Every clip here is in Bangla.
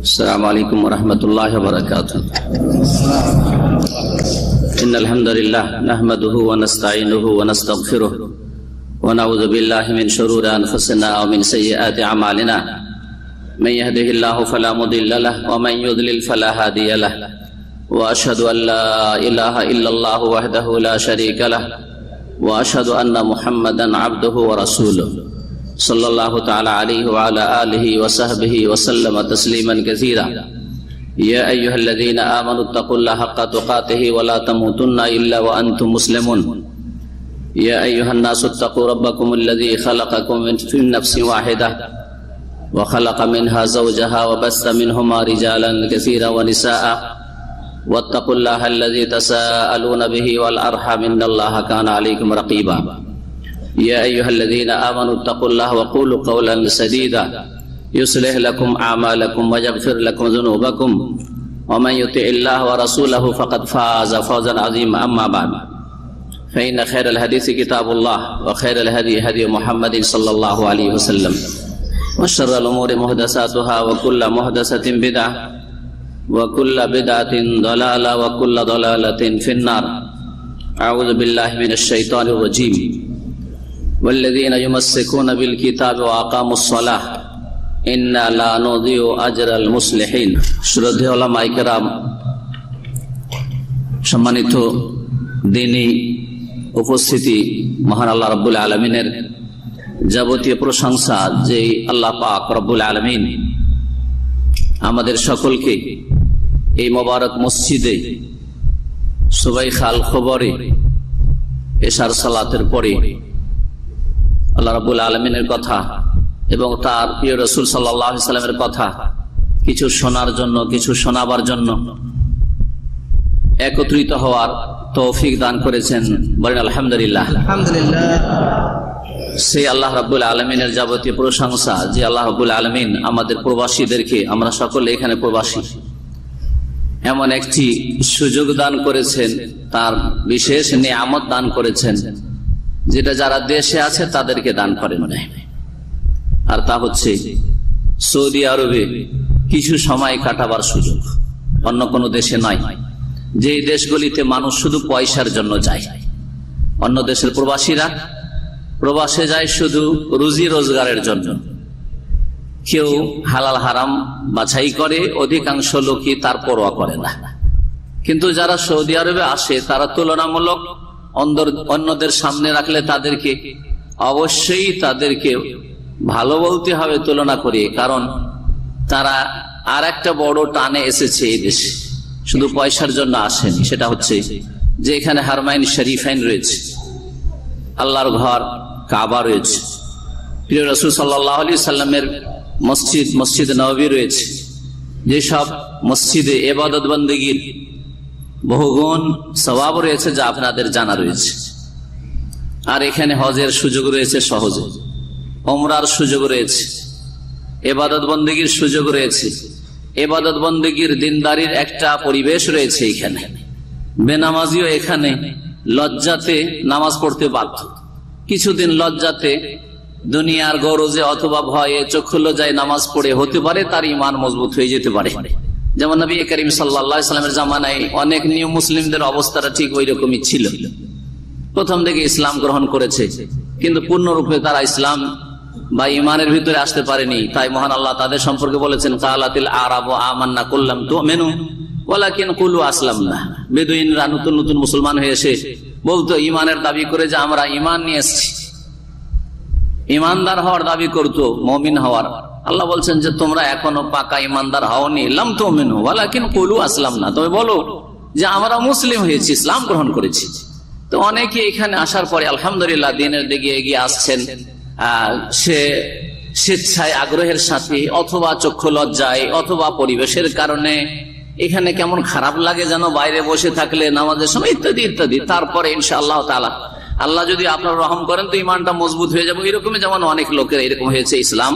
السلام عليكم ورحمة الله وبركاته. إن الحمد لله نحمده ونستعينه ونستغفره ونعوذ بالله من شرور أنفسنا ومن سيئات أعمالنا. من يهده الله فلا مضل له ومن يضلل فلا هادي له. وأشهد أن لا إله إلا الله وحده لا شريك له وأشهد أن محمدا عبده ورسوله صلى الله تعالى عليه وعلى آله وصحبه وسلم تسليما كثيرا. يا أيها الذين آمنوا اتقوا الله حق تقاته ولا تموتن إلا وأنتم مسلمون. يا أيها الناس اتقوا ربكم الذي خلقكم من نفس واحدة وخلق منها زوجها وبث منهما رجالا كثيرا ونساء واتقوا الله الذي تساءلون به والأرحام إن الله كان عليكم رقيبا. يا أيها الذين آمنوا اتقوا الله وقولوا قولا سديدا يصلح لكم أعمالكم ويغفر لكم ذنوبكم ومن يطع الله ورسوله فقد فاز فوزا عظيما. أما بعد فإن خير الحديث كتاب الله وخير الهدي هدي محمد صلى الله عليه وسلم وشر الأمور محدثاتها وكل محدثة بدعة وكل بدعة ضلالة وكل ضلالة في النار. أعوذ بالله من الشيطان الرجيم. والذين يمسكون بالكتاب وأقاموا الصلاة إنا لا نضيع أجر المصلحين. শ্রদ্ধেয় উলামায়ে কেরাম, সম্মানিত দ্বীনী উপস্থিতি, মহান আল্লাহ রাব্বুল আলামিনের যাবতীয় প্রশংসা যে আল্লাহ পাক রব্বুল আলামিন আমাদের সকলকে এই মোবারক মসজিদে সুবাই খাল খবরে এশার সালাতের পরে আল্লাহ রাব্বুল আলামিনের কথা এবং তার প্রিয় রাসূল সাল্লাল্লাহু আলাইহি সাল্লামের কথা কিছু শোনার জন্য, কিছু শোনাবার জন্য একত্রিত হওয়ার তৌফিক দান করেছেন। বলেন আলহামদুলিল্লাহ। আলহামদুলিল্লাহ। সেই আল্লাহ রাব্বুল আলামিনের যাবতীয় প্রশংসা যে আল্লাহ রাব্বুল আলামিন আমাদের প্রবাসীদেরকে, আমরা সকলে এখানে প্রবাসী, এমন একটি সুযোগ দান করেছেন, তার বিশেষ নিয়ামত দান করেছেন যেটা যারা দেশে আছে তাদেরকে দান করেন না। আর তা হচ্ছে সৌদি আরবে কিছু সময় কাটাবার সুযোগ। অন্য কোনো দেশে নয়। যে দেশগুলিতে মানুষ শুধু পয়সার জন্য যায়, অন্য দেশের প্রবাসীরা প্রবাসে যায় শুধু রুজি রোজগারের জন্য। কেউ হালাল হারাম বাছাই করে, অধিকাংশ লোকই তার পরোয়া করে না। কিন্তু যারা সৌদি আরবে আসে তারা তুলনামূলক অন্যদের সামনে রাখলে তাদেরকে অবশ্যই তাদেরকে ভালো বলতে হবে তুলনা করে, কারণ তারা আর একটা বড় টানে এসেছে এই দেশে, শুধু পয়সার জন্য আসেনি। সেটা হচ্ছে যে এখানে হারমাইন শরীফাইন রয়েছে, আল্লাহর ঘর কাবা রয়েছে, প্রিয় রাসূল সাল্লাল্লাহু আলাইহি সাল্লামের মসজিদ নববী রয়েছে, যেসব মসজিদে ইবাদত বন্দেগীর বহুগুণ সওয়াব রয়েছে যা আপনাদের জানা রয়েছে। আর এখানে হজের সুযোগ রয়েছে সহজে, ওমরার সুযোগ রয়েছে, ইবাদত বন্দেগীর সুযোগ রয়েছে, ইবাদত বন্দেগীর দিনদারির একটা পরিবেশ রয়েছে এখানে। বেনামাজিও এখানে লজ্জাতে নামাজ পড়তে বাধ্য। কিছুদিন লজ্জাতে, দুনিয়ার গরজে অথবা ভয়ে চক্ষু লজ্জায় নামাজ পড়ে হতে পারে তার ঈমান মজবুত হয়ে যেতে পারে। যেমন নবী করিম সাল্লাল্লাহু আলাইহি সাল্লামের জামানায় অনেক নিউ মুসলিমদের অবস্থাটা ঠিক ওই রকমই ছিল। প্রথম থেকে ইসলাম গ্রহণ করেছে কিন্তু পূর্ণরূপে তারা ইসলাম বা ঈমানের ভিতরে আসতে পারেনি। তাই মহান আল্লাহ তাদের সম্পর্কে বলেছেন, কালাতিল আরাবু আমান্না কুল্লাম তুমিনু ওয়ালাকিন কুলু আসলামনা। বেদুইনরা নতুন নতুন মুসলমান হয়ে এসে বলতো, ঈমানের দাবি করে যে আমরা ঈমান নিয়ে এসেছি, ঈমানদার হওয়ার দাবি করতো, মুমিন হওয়ার। আল্লাহ বলছেন যে তোমরা এখনো পাকা ঈমানদার হওনি, লাম তুমিনু ওয়ালাকিন কুলু আসলামনা, তবে বলো যে আমরা মুসলিম হয়েছি, ইসলাম গ্রহণ করেছি। তো অনেকে এখানে আসার পরে আলহামদুলিল্লাহ দিনের দিকে এগিয়ে আসছেন। সে স্বেচ্ছায় আগ্রহের সাথে অথবা চক্ষু লজ্জায় অথবা পরিবেশের কারণে এখানে কেমন খারাপ লাগে যেন বাইরে বসে থাকলে নামাজের সময় ইত্যাদি ইত্যাদি। তারপরে ইনশাআল্লাহ তাআলা আল্লাহ যদি আপনার রহম করেন তো ঈমানটা মজবুত হয়ে যাবে। এরকমই যেমন অনেক লোকের এরকম হয়েছে ইসলাম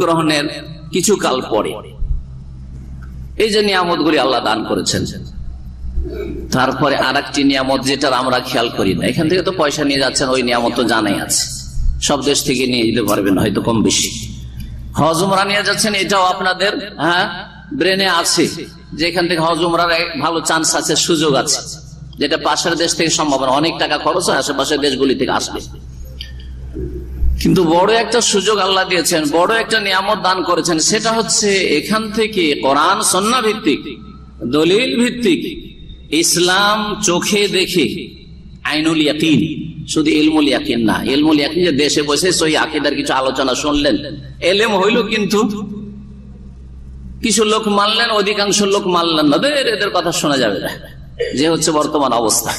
গ্রহণের কিছু কাল পরে। এই যে নিয়ামতগুলি আল্লাহ দান করেছেন, তারপরে আর একটি নিয়ামত যেটার আমরা খেয়াল করি না। এখান থেকে তো পয়সা নিয়ে যাচ্ছেন, ওই নিয়ামত তো জানাই আছে, সব দেশ থেকে নিয়ে যেতে পারবেন হয়তো কম বেশি। হজ উমরা নিয়ে যাচ্ছেন, এটাও আপনাদের ব্রেনে আছে যে এখান থেকে হজ উমরার ভালো চান্স আছে, সুযোগ আছে, যেটা পাশের দেশ থেকে সম্ভাবনা, অনেক টাকা খরচ হয়, আশেপাশের দেশগুলি থেকে আসবে। কিন্তু বড় একটা সুযোগ আল্লাহ দিয়েছেন, বড় একটা নিয়ামত দান করেছেন, সেটা হচ্ছে এখান থেকে কোরআন সুন্নাহ ভিত্তিক, দলিল ভিত্তিক ইসলাম চোখে দেখে, আইনুল ইয়াকিন, শুধু ইলমুল ইয়াকিন না। ইলমুল ইয়াকিন যে দেশে বসে সহি আকীদার কিছু আলোচনা শুনলেন, এলেম হইল, কিন্তু কিছু লোক মানলেন, অধিকাংশ লোক মানলেন না, এদের কথা শোনা যাবে না, যে হচ্ছে বর্তমান অবস্থা,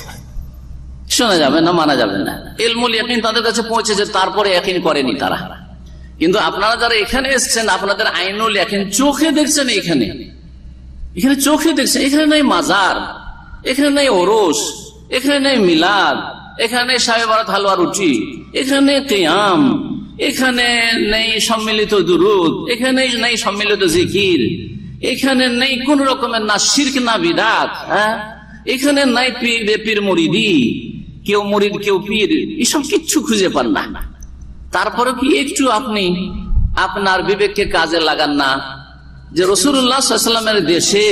শোনা যাবে না, মানা যাবে না। ইলমুল ইয়াকিন তাদের কাছে পৌঁছেছে, তারপরে ইয়াকিন করেনি তারা। কিন্তু আপনারা যারা এখানে এসছেন, আপনাদের আইনুল ইয়াকিন চোখে দেখছেন, এখানে চোখে দেখছেন, এখানে নাই মাজার, এখানে নাই ওরস, এখানে নেই মিলাদ, এখানে সাহেব বারাত হালুয়া রুটি, এখানে কিয়াম, এখানে নেই সম্মিলিত দুরুদ, এখানে নেই সম্মিলিত জিকির, এখানে নেই কোন রকমের না শিরক না বিদাত, এখানে নাই পীর মুরিদি, কেউ মুরিদ কেউ পীর, এসব কিচ্ছু খুঁজে পান না। তারপরে কি একটু আপনি আপনার বিবেককে কাজে লাগান না যে রাসূলুল্লাহ সাল্লাল্লাহু আলাইহি ওয়াসাল্লামের দেশে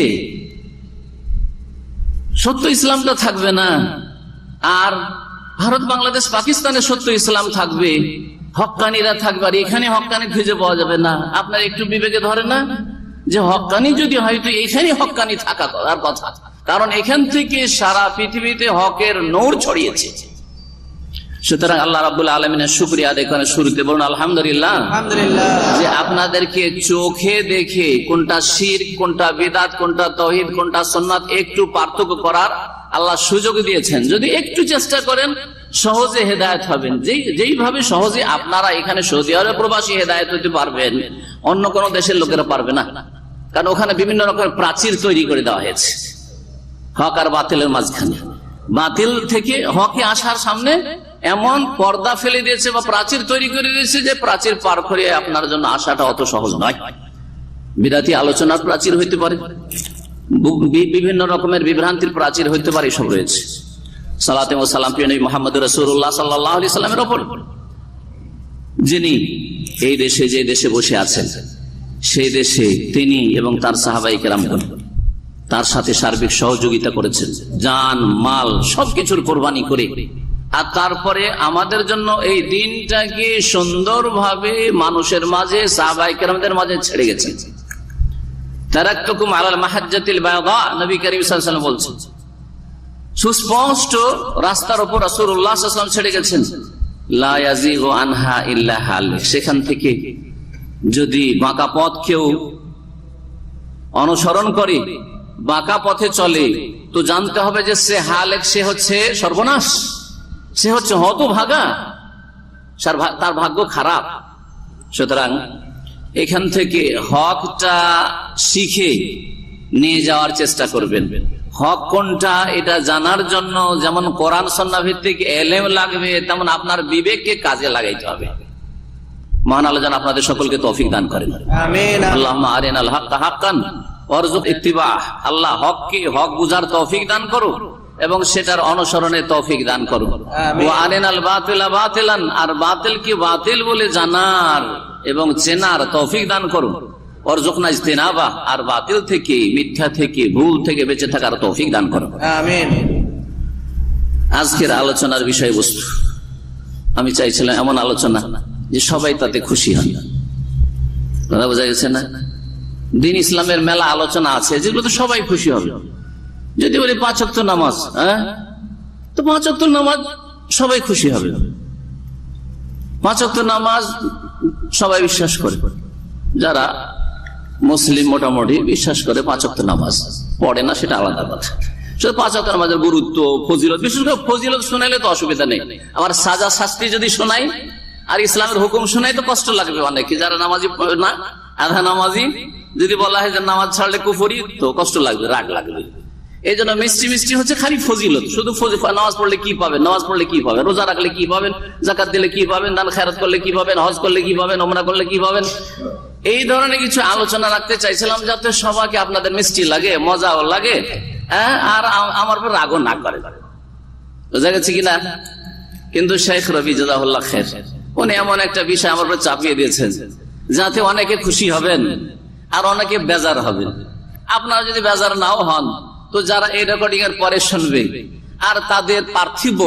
সত্য ইসলামটা থাকবে না, আর ভারত বাংলাদেশ পাকিস্তানে সত্য ইসলাম থাকবে, হক্কানিরা থাকবে, আর এখানে হক্কানি খুঁজে পাওয়া যাবে না। আপনার একটু বিবেকে ধরে না যে হক্কানি যদি হয়তো এখানে হক্কানি থাকা করার কথা, কারণ এখান থেকে সারা পৃথিবীতে হকের নূর ছড়িয়েছে। সুতরাং আল্লাহ রাব্বুল আলামিনের শুকরিয়া আদায় করেন, শুরুতে বলুন আলহামদুলিল্লাহ, যে আপনাদেরকে চোখে দেখে কোনটা শিরক, কোনটা বিদআত, কোনটা তাওহীদ, কোনটা সুন্নাত একটু পার্থক্য করার আল্লাহ সুযোগ দিয়েছেন। যদি একটু চেষ্টা করেন সহজে হেদায়েত হবেন। যেইভাবে সহজে আপনারা এখানে সৌদি আরব প্রবাসী হেদায়েত হতে পারবেন, অন্য কোন দেশের লোকেরা পারবে না, কারণ ওখানে বিভিন্ন রকমের প্রাচীর তৈরি করে দেওয়া হয়েছে হক আর বাতিলের মাঝখানে। বাতিল থেকে হকে আসার সামনে এমন পর্দা ফেলে দিয়েছে বা প্রাচীর তৈরি করে দিয়েছে যে প্রাচীর পার করে আপনার জন্য আসাটা অত সহজ নয়। বিদাতি আলোচনার প্রাচীর হইতে পারে, বিভিন্ন রকমের বিভ্রান্তির প্রাচীর হইতে পারে, সব রয়েছে। সালাতে ওয়া সালাম প্রিয় নবী মুহাম্মদ রাসূলুল্লাহ সাল্লাল্লাহু আলাইহি সাল্লামের উপর, যিনি এই দেশে যে দেশে বসে আছেন সেই দেশে তিনি এবং তার সাহাবায়ে কেরামগণ তার সাথে সার্বিক সহযোগিতা করেছেন, জান মাল সবকিছুর কোরবানি করে, আর তারপরে আমাদের জন্য এই দিনটাকে সুন্দরভাবে মানুষের মাঝে, সাহাবায়ে কেরামদের মাঝে ছেড়ে গেছেন। তারাক্তুকুম আলাল মাহাজ্জাতিল বায়দা, নবী করিম সাল্লাল্লাহু আলাইহি ওয়াসাল্লাম বলছেন, সুস্পষ্ট রাস্তার উপর রাসূলুল্লাহ সাল্লাল্লাহু আলাইহি ওয়াসাল্লাম ছেড়ে গেছেন। লা ইয়াজিগু আনহা ইল্লা হালিক, সেখান থেকে যদি বাঁকা পথ কেউ অনুসরণ করে, বাঁকা পথে চলে, তো জানতে হবে যে সে হালেক, সে হচ্ছে সর্বনাশ, সে হচ্ছে হতভাগা, তার ভাগ্য খারাপ। সুতরাং এখান থেকে হকটা শিখে নিয়ে যাওয়ার চেষ্টা করবেন। হক কোনটা এটা জানার জন্য যেমন কোরআন সুন্নাহ ভিত্তিক ইলম লাগবে, তেমন আপনার বিবেককে কাজে লাগাইতে হবে। মহান আল্লাহ যেন আপনাদের সকলকে তৌফিক দান করেন, আমিন। আল্লাহুম্মা আরিনাল হাক্কা হাক্কান ওয়ারযুক ইত্তিবাহ, আল্লাহ হককে হক বুঝার তৌফিক দান করো এবং সেটার অনুসরণের তৌফিক দান করো। ওয়া আরিনাল বাতিলা বাতিলান, আর বাতিলকে বাতিল বলে জানার এবং চেনার তৌফিক দান করো। ওয়ারযুকনা ইজতিনাবা, আর বাতিল থেকে, মিথ্যা থেকে, ভুল থেকে বেঁচে থাকার তৌফিক দান করো, আমিন। আজকের আলোচনার বিষয়বস্তু আমি চাইছিলাম এমন আলোচনা যে সবাই তাতে খুশি হন। কথা বোঝা গেছে না? দিন ইসলামের মেলা আলোচনা আছে যেগুলো তো সবাই খুশি হবে। যদি বলি 5 ওয়াক্ত নামাজ, তো 5 ওয়াক্ত নামাজ সবাই খুশি হবে। 5 ওয়াক্ত নামাজ সবাই বিশ্বাস করে, যারা মুসলিম মোটামুটি বিশ্বাস করে 5 ওয়াক্ত নামাজ পড়ে না সেটা আলাদা কথা। 5 ওয়াক্ত নামাজের গুরুত্ব, ফজিলত, বিশেষ করে ফজিলত শোনাইলে তো অসুবিধা নেই। আবার সাজা শাস্তি যদি শোনাই আর ইসলামের হুকুম শোনাই তো কষ্ট লাগবে অনেকে, যারা নামাজি না, আধা নামাজি, যদি বলা হয় যে নামাজ ছাড়লে কুফরি, তো কষ্ট লাগবে, রাগ লাগবে। এই জন্য মিষ্টি মিষ্টি হচ্ছে খালি ফজিলত, শুধু নামাজ পড়লে কি পাবেন, নামাজ পড়লে কি পাবেন, রোজা রাখলে কি পাবেন, যাকাত দিলে কি পাবেন, দান খেরাত করলে কি পাবেন, হজ করলে কি পাবেন, ওমরা করলে কি পাবেন, এই ধরনের কিছু আলোচনা রাখতে চাইছিলাম যাতে সবাইকে আপনাদের মিষ্টি লাগে, মজাও লাগে, আর আমার উপর রাগও না করে। বোঝা গেছে কিনা? কিন্তু শেখ রবি জাযাহুল্লাহ খায়র, উনি এমন একটা বিষয় আমার উপর চাপিয়ে দিয়েছেন যাতে অনেকে খুশি হবেন আর অনেকে বেজার হবে। আপনারা যদি বেজার নাও হন, তো যারা এই রেকর্ডিং এর পরে শুনবে আর তাদের পার্থিব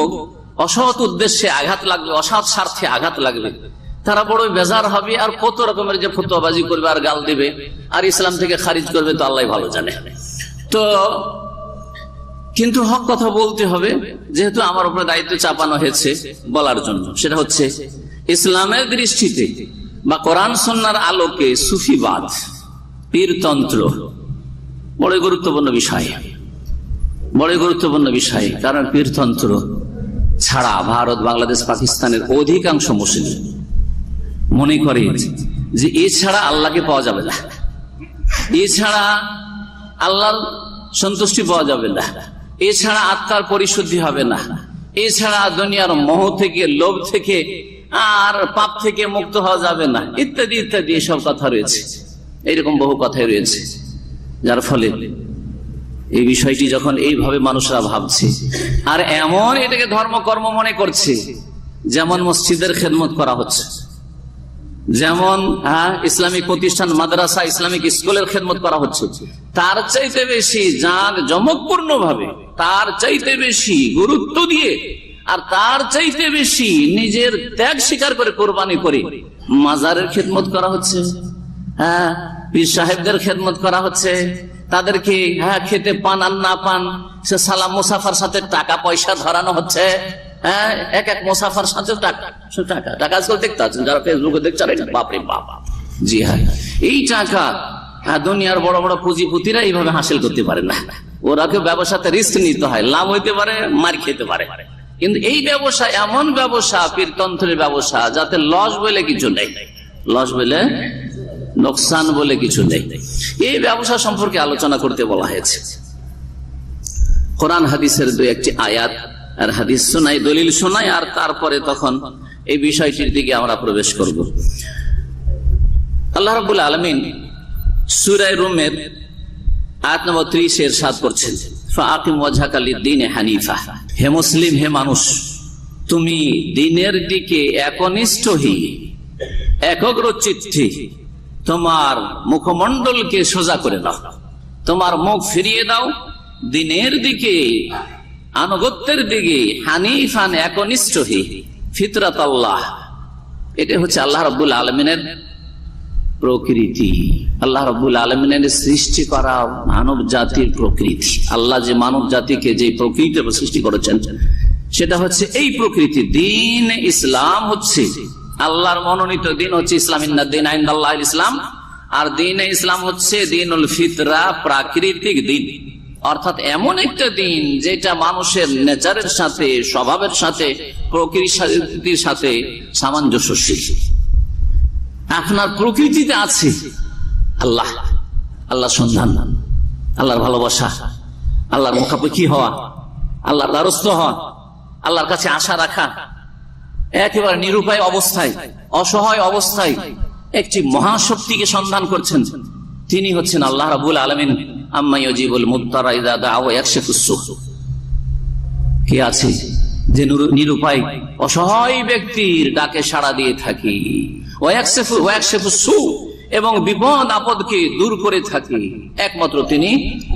অসৎ উদ্দেশ্যে আঘাত লাগবে, অসৎ স্বার্থে আঘাত লাগবে, তারা বড় বেজার হবে আর কত রকমের যে ফতোয়াবাজি করবে আর গাল দিবে আর ইসলাম থেকে খারিজ করবে, তো আল্লাহ ভালো জানে। তো কিন্তু হক কথা বলতে হবে, যেহেতু আমার উপরে দায়িত্ব চাপানো হয়েছে বলার জন্য। সেটা হচ্ছে ইসলামের দৃষ্টিতে বা কোরআন সুন্নাহর আলোকে সুফিবাদ, পীরতন্ত্র বড় গুরুত্বপূর্ণ বিষয়, বড় গুরুত্বপূর্ণ বিষয়। কারণ পীরতন্ত্র ছাড়া ভারত, বাংলাদেশ, পাকিস্তানের অধিকাংশ মুসলিম মনে করে যে এছাড়া আল্লাহকে পাওয়া যাবে না, এছাড়া আল্লাহর সন্তুষ্টি পাওয়া যাবে না, এছাড়া আত্মার পরিশুদ্ধি হবে না, এছাড়া দুনিয়ার মোহ থেকে, লোভ থেকে আর পাপ থেকে মুক্ত হওয়া যাবে না, ইত্যাদি ইত্যাদি এসব কথা রয়েছে। এইরকম বহু কথাই রয়েছে, যার ফলে এই বিষয়টি যখন এইভাবে মানুষরা ভাবছে আর এমন এটাকে ধর্মকর্ম মনে করছে, যেমন মসজিদের খেদমত করা হচ্ছে, যেমন ইসলামিক প্রতিষ্ঠান, মাদ্রাসা, ইসলামিক স্কুলের খেদমত করা হচ্ছে, তার চাইতে বেশি জাঁকজমকপূর্ণ ভাবে, তার চাইতে বেশি গুরুত্ব দিয়ে আর তার চাইতে বেশি নিজের ত্যাগ স্বীকার করে, কোরবানি করে মাজারের খেদমত করা হচ্ছে, পীর সাহেবদের খেদমত করা হচ্ছে, তাদেরকে খেতে পান আর না পান সে সালাম মুসাফার সাথে টাকা পয়সা ধরানো হচ্ছে। এক এক মুসাফার সাথে টাকা আজকাল দেখতে পাচ্ছেন, যারা ফেসবুকে দেখছেন, বাপরে বাবা। জি হ্যাঁ, এই টাকা দুনিয়ার বড় বড় পুঁজিপুতিরা এইভাবে হাসিল করতে পারে না। ওরাকে ব্যবসাতে রিস্ক নিতে হয়, লাভ হইতে পারে, মার খেতে পারে। কিন্তু এই ব্যবসা এমন ব্যবসা, পীরতন্ত্রের ব্যবসা, যাতে লস বলে কিছু নেই, লস বলে লোকসান বলে কিছু নেই। এই ব্যবসা সম্পর্কে আলোচনা করতে বলা হয়েছে। কোরআন হাদিসের দুই একটি আয়াত আর হাদিস শোনাই, দলিল শোনাই, আর তারপরে তখন এই বিষয়টির দিকে আমরা প্রবেশ করব। আল্লাহ রাব্বুল আলামিন সূরা রুমের আয়াত নম্বর 30 এর ইরশাদ করছেন, ফাআকিম ওয়াজহাকা লিদ-দীনি হানিফা। হে মুসলিম, হে মানুষ, তুমি দ্বীনের দিকে একনিষ্ঠ হয়ে একগ্রচিত্তে তোমার মুখমণ্ডলকে সোজা করে দাও, তোমার মুখ ফিরিয়ে দাও দ্বীনের দিকে, আনুগত্যের দিকে, হানিফান একনিষ্ঠ হয়ে, ফিতরাত আল্লাহ। এটা হচ্ছে আল্লাহ রাব্বুল আলামিনের প্রকৃতি, আল্লাহ রাব্বুল আলামিনের সৃষ্টি করা মানব জাতির প্রকৃতি। আল্লাহ যে মানব জাতিকে যে প্রকৃতি সৃষ্টি করেছেন, সেটা হচ্ছে এই প্রকৃতি। দিন ইসলাম হচ্ছে আল্লাহর মনোনীত দিন, হচ্ছে ইসলাম, ইন্নাদ-দীন ইনদাল্লাহিল ইসলাম। আর দিন ইসলাম হচ্ছে দিনুল ফিতরা, প্রাকৃতিক দিন, অর্থাৎ এমন একটা দিন যেটা মানুষের নেচারের সাথে, স্বভাবের সাথে, প্রকৃতির সাথে সামঞ্জস্যশীল। আপনার প্রকৃতিতে আছে আল্লাহ, আল্লাহর সন্ধান, আল্লাহর ভালোবাসা, আল্লাহর মুখাপেক্ষী হওয়া, আল্লাহর দ্বারস্থ হওয়া, আল্লাহর কাছে আশা রাখা। একেবারে নিরুপায় অবস্থায়, অসহায় অবস্থায় একটি মহাশক্তিকে সন্ধান করছেন, তিনি হচ্ছেন আল্লাহ রাব্বুল আলামিন। আম্মা ইউজিবুল মুত্তারা ইযা দাআ ওয়া ইয়াকশিফুস সু। কে আছে যে নিরুপায় অসহায় ব্যক্তির ডাকে সাড়া দিয়ে থাকে, ওয়া ইয়াকশিফুস সু, এবং বিপদ আপদকে দূর করে থাকে, একমাত্র তিনি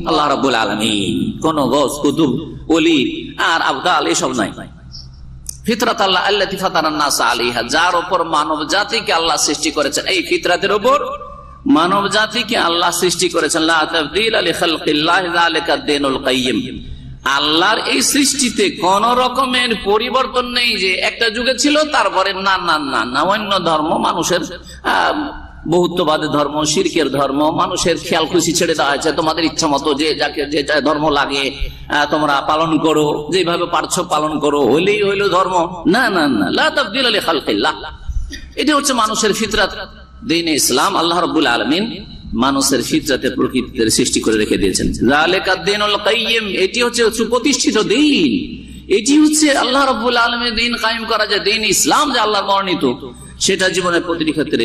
আল্লাহ রাব্বুল আলামিন। কোন গস, কুতুব, ওলি আর আবদাল এসব নাই। ফিতরাত আল্লাহ আল্লাতী ফাতারান নাস আলাইহা, যার উপর মানব জাতিকে আল্লাহ সৃষ্টি করেছেন, এই ফিতরাতের উপর মানব জাতিকে আল্লাহ সৃষ্টি করেছেন। লা তাবদীলা লিখালকিল্লাহ যালিকাদ দীনুল কাইয়্যিম। আল্লাহর এই সৃষ্টিতে কোন রকমের পরিবর্তন নেই, যে একটা যুগে ছিল তারপরে না না না না অন্য ধর্ম, মানুষের বহুত্ববাদী ধর্ম, শিরকের ধর্ম, মানুষের খেয়াল খুশি ছেড়ে দেওয়া হয়েছে, তোমাদের ইচ্ছা মতো যে যাকে যে ধর্ম লাগে তোমরা পালন করো, যেভাবে পারছো পালন করো, হইলেই হইল ধর্ম। না না না, লা তাবদীলা লিখালকিল্লাহ। এটা হচ্ছে মানুষের ফিতরাত, দ্বীন ইসলাম। আল্লাহ রাব্বুল আলামিন মানুষের ফিতরাতে, প্রকৃতিতে সৃষ্টি করে রেখে দিয়েছেন। যালিকাদ দীনুল কাইয়্যিম, এটি হচ্ছে সুপ্রতিষ্ঠিত দিন, এটি হচ্ছে আল্লাহ রাব্বুল আলামিনের দিন কায়েম করা, যে দিন ইসলাম, যে আল্লাহর মনোনীত, সেটা জীবনের প্রতিটি ক্ষেত্রে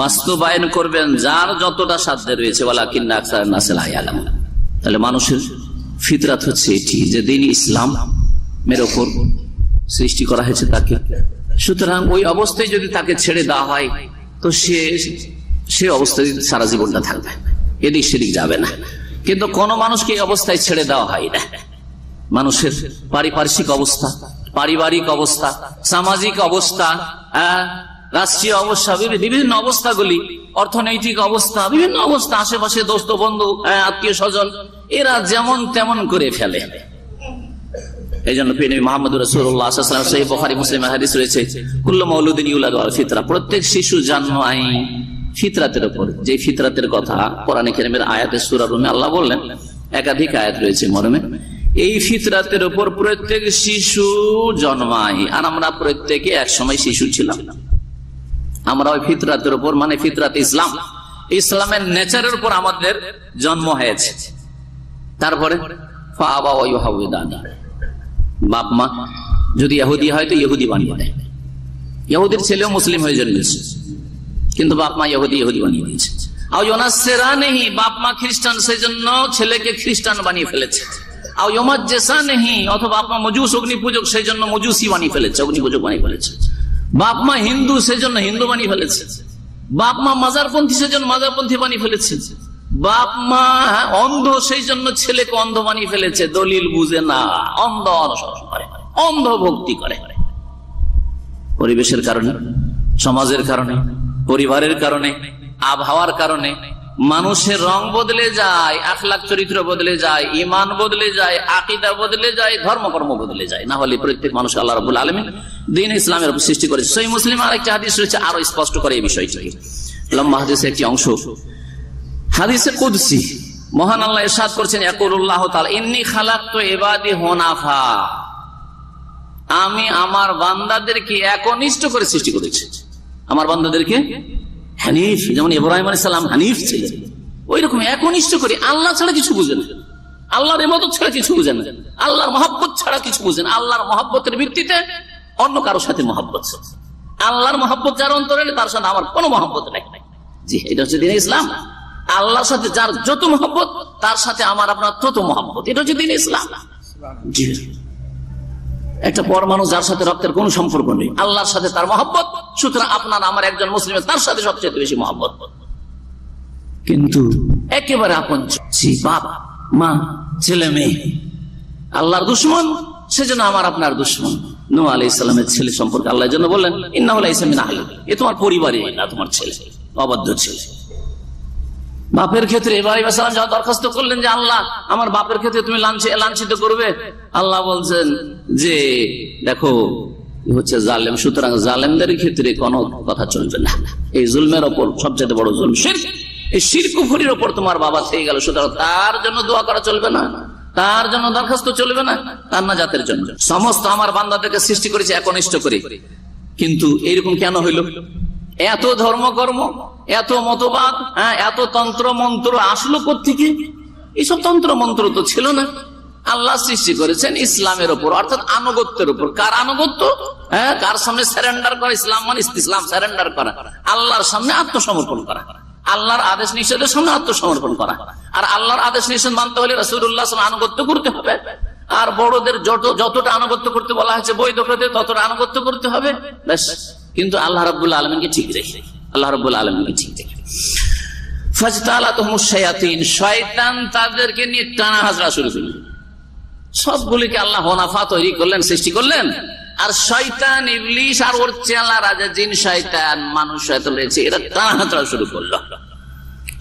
বাস্তবায়ন করবেন যার যতটা সাধ্যে রয়েছে। ওয়ালাকিন্না আকসারান নাসি লা ইয়ালামুন। তাহলে মানুষের ফিতরাত হচ্ছে এটি, যে দিন ইসলাম এর উপর সৃষ্টি করা হয়েছে তাকে। সুতরাং ওই অবস্থায় যদি তাকে ছেড়ে দেওয়া হয়, তো সে সে অবস্থায় সারা জীবনটা থাকবে, এদিক সেদিক যাবে না। কিন্তু কোন মানুষকে এই অবস্থায় ছেড়ে দেওয়া হয় না। মানুষের পারিপার্শ্বিক অবস্থা, পারিবারিক অবস্থা, সামাজিক অবস্থা, রাষ্ট্রীয় অবস্থা, বিভিন্ন অবস্থাগুলি, অর্থনৈতিক অবস্থা, বিভিন্ন অবস্থা, আশেপাশে দোস্ত বন্ধু, আত্মীয় স্বজন, এরা যেমন তেমন করে ফেলে। এই জন্য মুহাম্মদ রাসূলুল্লাহ সাল্লাল্লাহু আলাইহি ওয়াসাল্লাম, সহিহ বুখারী মুসলিম হাদিস রয়েছে, কুল্লু মাউলুদিন ইউলাদু আলা ফিতরা, প্রত্যেক শিশু জন্মায় ফিতরাতের উপর। যে ফিতরাতের কথা কোরআনে কারীমের আয়াতে সূরা রুমে আল্লাহ বললেন, একাধিক আয়াত রয়েছে মর্মে, এই ফিতরাতের উপর প্রত্যেক শিশু জন্মায়। আর আমরা প্রত্যেকে এক সময় শিশু ছিলাম। আমরা ওই ফিতরাতের উপর, মানে ফিতরাত ইসলাম, ইসলামের নেচারের উপর আমাদের জন্ম হয়েছে। তারপরে বাপ মা যদি ইহুদি হয় তো ইহুদি বানিয়ে দেয়। ইহুদির ছেলেও মুসলিম হয়ে জন্মেছে, কিন্তু বাপ মা ইহুদি বানিয়ে দিয়েছে। বাপ মা খ্রিস্টান, সেই জন্য ছেলেকে খ্রিস্টান বানিয়ে ফেলেছে। অথবা বাপ মা মজুস, অগ্নি পূজক, সেই জন্য মজুসি বানিয়ে ফেলেছে, অগ্নি পূজক বানিয়ে ফেলেছে। বাপ মা হিন্দু, সেই জন্য হিন্দু বানিয়ে ফেলেছে। বাপ মা মাজারপন্থী, সেই জন্য মাজারপন্থী বানিয়ে ফেলেছে। বাপ মা অন্ধ, সেই জন্য ছেলেকে অন্ধ বানিয়ে ফেলেছে। দলিল বুঝে না, অন্ধ অনুসরণ করে, অন্ধ ভক্তি করে। পরিবেশের কারণে, সমাজের কারণে, পরিবারের কারণে, আবহাওয়ার কারণে মানুষের রং বদলে যায়, আখলাক চরিত্র বদলে যায়, ঈমান বদলে যায়, আকীদা বদলে যায়, ধর্মকর্ম বদলে যায়। না হলে প্রত্যেক মানুষ আল্লাহ রাব্বুল আলামিন দ্বীন ইসলামের উপর সৃষ্টি করেছে। সহিহ মুসলিম আরেকটা হাদিস রয়েছে, আরো স্পষ্ট করে এই বিষয়টি। লম্বা হাদিসের একটি অংশ, হাদিসে কুদসি, মহান আল্লাহ ইরশাদ করছেন, ইয়াকুলুল্লাহু তাআলা, ইন্নী খালাকতু ইবাদি হুনাফা, আমি আমার বান্দাদেরকে একনিষ্ঠ করে সৃষ্টি করেছি। আমার বান্দাদেরকে হানিফ, যেমন ইব্রাহিম আলাইহিস সালাম হানিফ ছিলেন, ওই রকম একনিষ্ঠ করে। আল্লাহ ছাড়া কিছু বুঝেন, আল্লাহর ইবাদত ছাড়া কিছু বুঝেন, আল্লাহর মহব্বত ছাড়া কিছু বুঝেন। আল্লাহর মহব্বতের ভিত্তিতে অন্য কারোর সাথে মহব্বত, আল্লাহর মহব্বত যার অন্তরে, তার সাথে আমার কোনো মহব্বত নাই। জি, এটা হচ্ছে দ্বীন ইসলাম। আল্লাহর সাথে যার যত মহব্বত, তার সাথে আমার আপনার তত মহব্বত, এটা হচ্ছে দ্বীন ইসলাম। জি, একটা পরমাণু যার সাথে রক্তের কোন সম্পর্ক নেই, আল্লাহর সাথে তার মহব্বত, সুতরাং আপনার আমার একজন মুসলিমের তার সাথে সবচেয়ে বেশি মহব্বত। কিন্তু একেবারে আপন, বাপ মা ছেলে মেয়ে আল্লাহর দুশমন, সেজন্য আমার আপনার দুশমন। নূহ আলাইহিস সালামের ছেলে সম্পর্কে আল্লাহ জন্য বললেন, ইন্নাহু লাইসা মিন আহলি, এ তোমার পরিবারে না, তোমার ছেলে অবাধ্য ছেলে। বাপের ক্ষেত্রে ইব্রাহিম আলাইহিস সালাম যা দরখাস্ত করলেন যে আল্লাহ আমার বাপের ক্ষেত্রে তুমি লাঞ্ছিত করবে, আল্লাহ বলছেন যে দেখো হচ্ছে জালেম, সুতরাং জালেমদের ক্ষেত্রে কোনো কথা চলবে না। এই জুলমের ওপর সবচেয়ে বড় জুলম শিরক, এই শিরক কুফরির ওপর তোমার বাবা থেকে গেল, সুতরাং তার জন্য দোয়া করা চলবে না, তার জন্য দরখাস্ত চলবে না, তার নাজাতের জন্য। সমস্ত আমার বান্দাদেরকে সৃষ্টি করেছে একনিষ্ঠ করে। কিন্তু এইরকম কেন হইল? এত ধর্মকর্ম, এত মতবাদ, এত তন্ত্র মন্ত্র আসলো কোত্থেকে? এইসব তন্ত্র মন্ত্র তো ছিল না। আল্লাহ সৃষ্টি করেছেন ইসলামের উপর, অর্থাৎ আনুগত্যের উপর। কার আনুগত্য? কার সামনে স্যারেন্ডার করা। ইসলাম মানে ইসলাম, স্যারেন্ডার করা, আল্লাহর সামনে আত্মসমর্পণ করা, আল্লাহর আদেশ নিষেধের সামনে আত্মসমর্পণ করা। আর আল্লাহর আদেশ নিষেধ মানতে হলে রাসূলুল্লাহ সাল্লাল্লাহু আলাইহি ওয়াসাল্লাম আনুগত্য করতে হবে। আর বড়দের যতটা আনুগত্য করতে বলা হয়েছে বৈধ ক্ষেত্রে ততটা আনুগত্য করতে হবে, ব্যাস। কিন্তু আল্লাহ রাব্বুল আলামিনকে ঠিক রেখে, আল্লাহ রাব্বুল আলামিনকে ঠিক রেখে ফাজতালাতুহুমুশ শায়াতিন, শয়তান তাদেরকে নিয়ে টানা হাজরা শুরু করল। সবগুলিকে আল্লাহ হুনাফা তৈরি করলেন, সৃষ্টি করলেন। আর শয়তান ইবলিস আর ওর চেলা রাজা জিন শয়তান, মানুষ শয়তান রয়েছে, এরা টানা হাজরা শুরু করলো।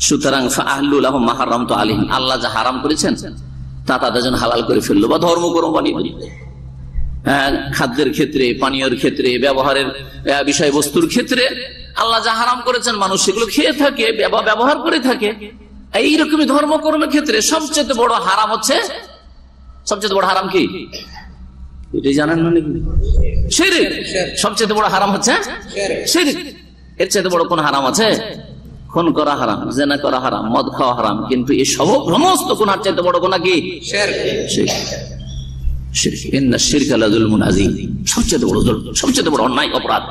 সুতরাং ফাআহলু লাহুম মা হারামতু আলাইহিম, আল্লাহ যা হারাম করেছেন তা তাদের জন্য হালাল করে ফেললো বা ধর্মকর্ম বানিয়ে ফেললো। খাদ্যের ক্ষেত্রে, পানীয়ের ক্ষেত্রে, ব্যবহারের বিষয়বস্তুর ক্ষেত্রে আল্লাহ যা হারাম করেছেন মানুষ সেগুলো খেয়ে থাকে, ব্যবহার করে থাকে। এইরকমই ধর্মকর্মের ক্ষেত্রে সবচেয়ে বড় হারাম হচ্ছে, সবচেয়ে বড় হারাম কি এটাই জানেন না নাকি? শিরক। সবচেয়ে বড় হারাম হচ্ছে শিরক। এর চাইতে বড় কোন হারাম আছে? খুন করা হারাম, জিনা করা হারাম, মদ খাওয়া হারাম। কিন্তু এই সমস্ত গুনার চাইতে বড় গুনাহ কি? শিরক। শিরক, ইন্না শিরকা লাযুলমুন আযীম, সবচেয়ে বড় জুলম, সবচেয়ে বড় অন্যায়, অপরাধ।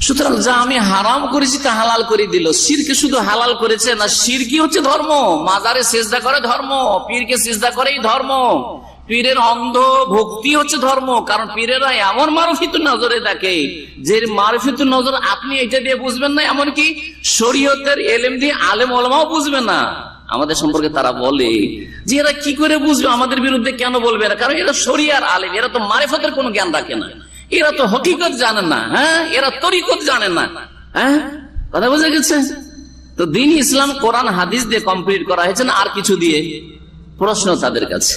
সুতরাং যা আমি হারাম করেছি তা হালাল করে দিল। শিরকে শুধু হালাল করেছে না, শিরকি হচ্ছে ধর্ম। মাজারে সিজদা করে ধর্ম, পীরকে সিজদা করেই ধর্ম, পীরের অন্ধ ভক্তি হচ্ছে ধর্ম, কারণ পীরেরা এমন মারফিতুন নজরে দেখে যে মারফিতুন নজর আপনি এটা দিয়ে বুঝবেন না, এমনকি শরীয়তের এলেম দিয়ে আলেম ওলামাও বুঝবে না। আমাদের সম্পর্কে তারা বলে যে এরা কি করে বুঝবে, আমাদের বিরুদ্ধে কেন বলবে না, কারণ এরা শরিয়ার আলেম, এরা তো মারিফতের কোনো জ্ঞান রাখে না, এরা তো হকিকত জানে না, হ্যাঁ, এরা তরিকত জানে না। হ্যাঁ, কথা বোঝা গেছে? তো দ্বীন ইসলাম কোরআন হাদিস দিয়ে কমপ্লিট করা হয়েছে না আর কিছু দিয়ে? প্রশ্ন তাদের কাছে,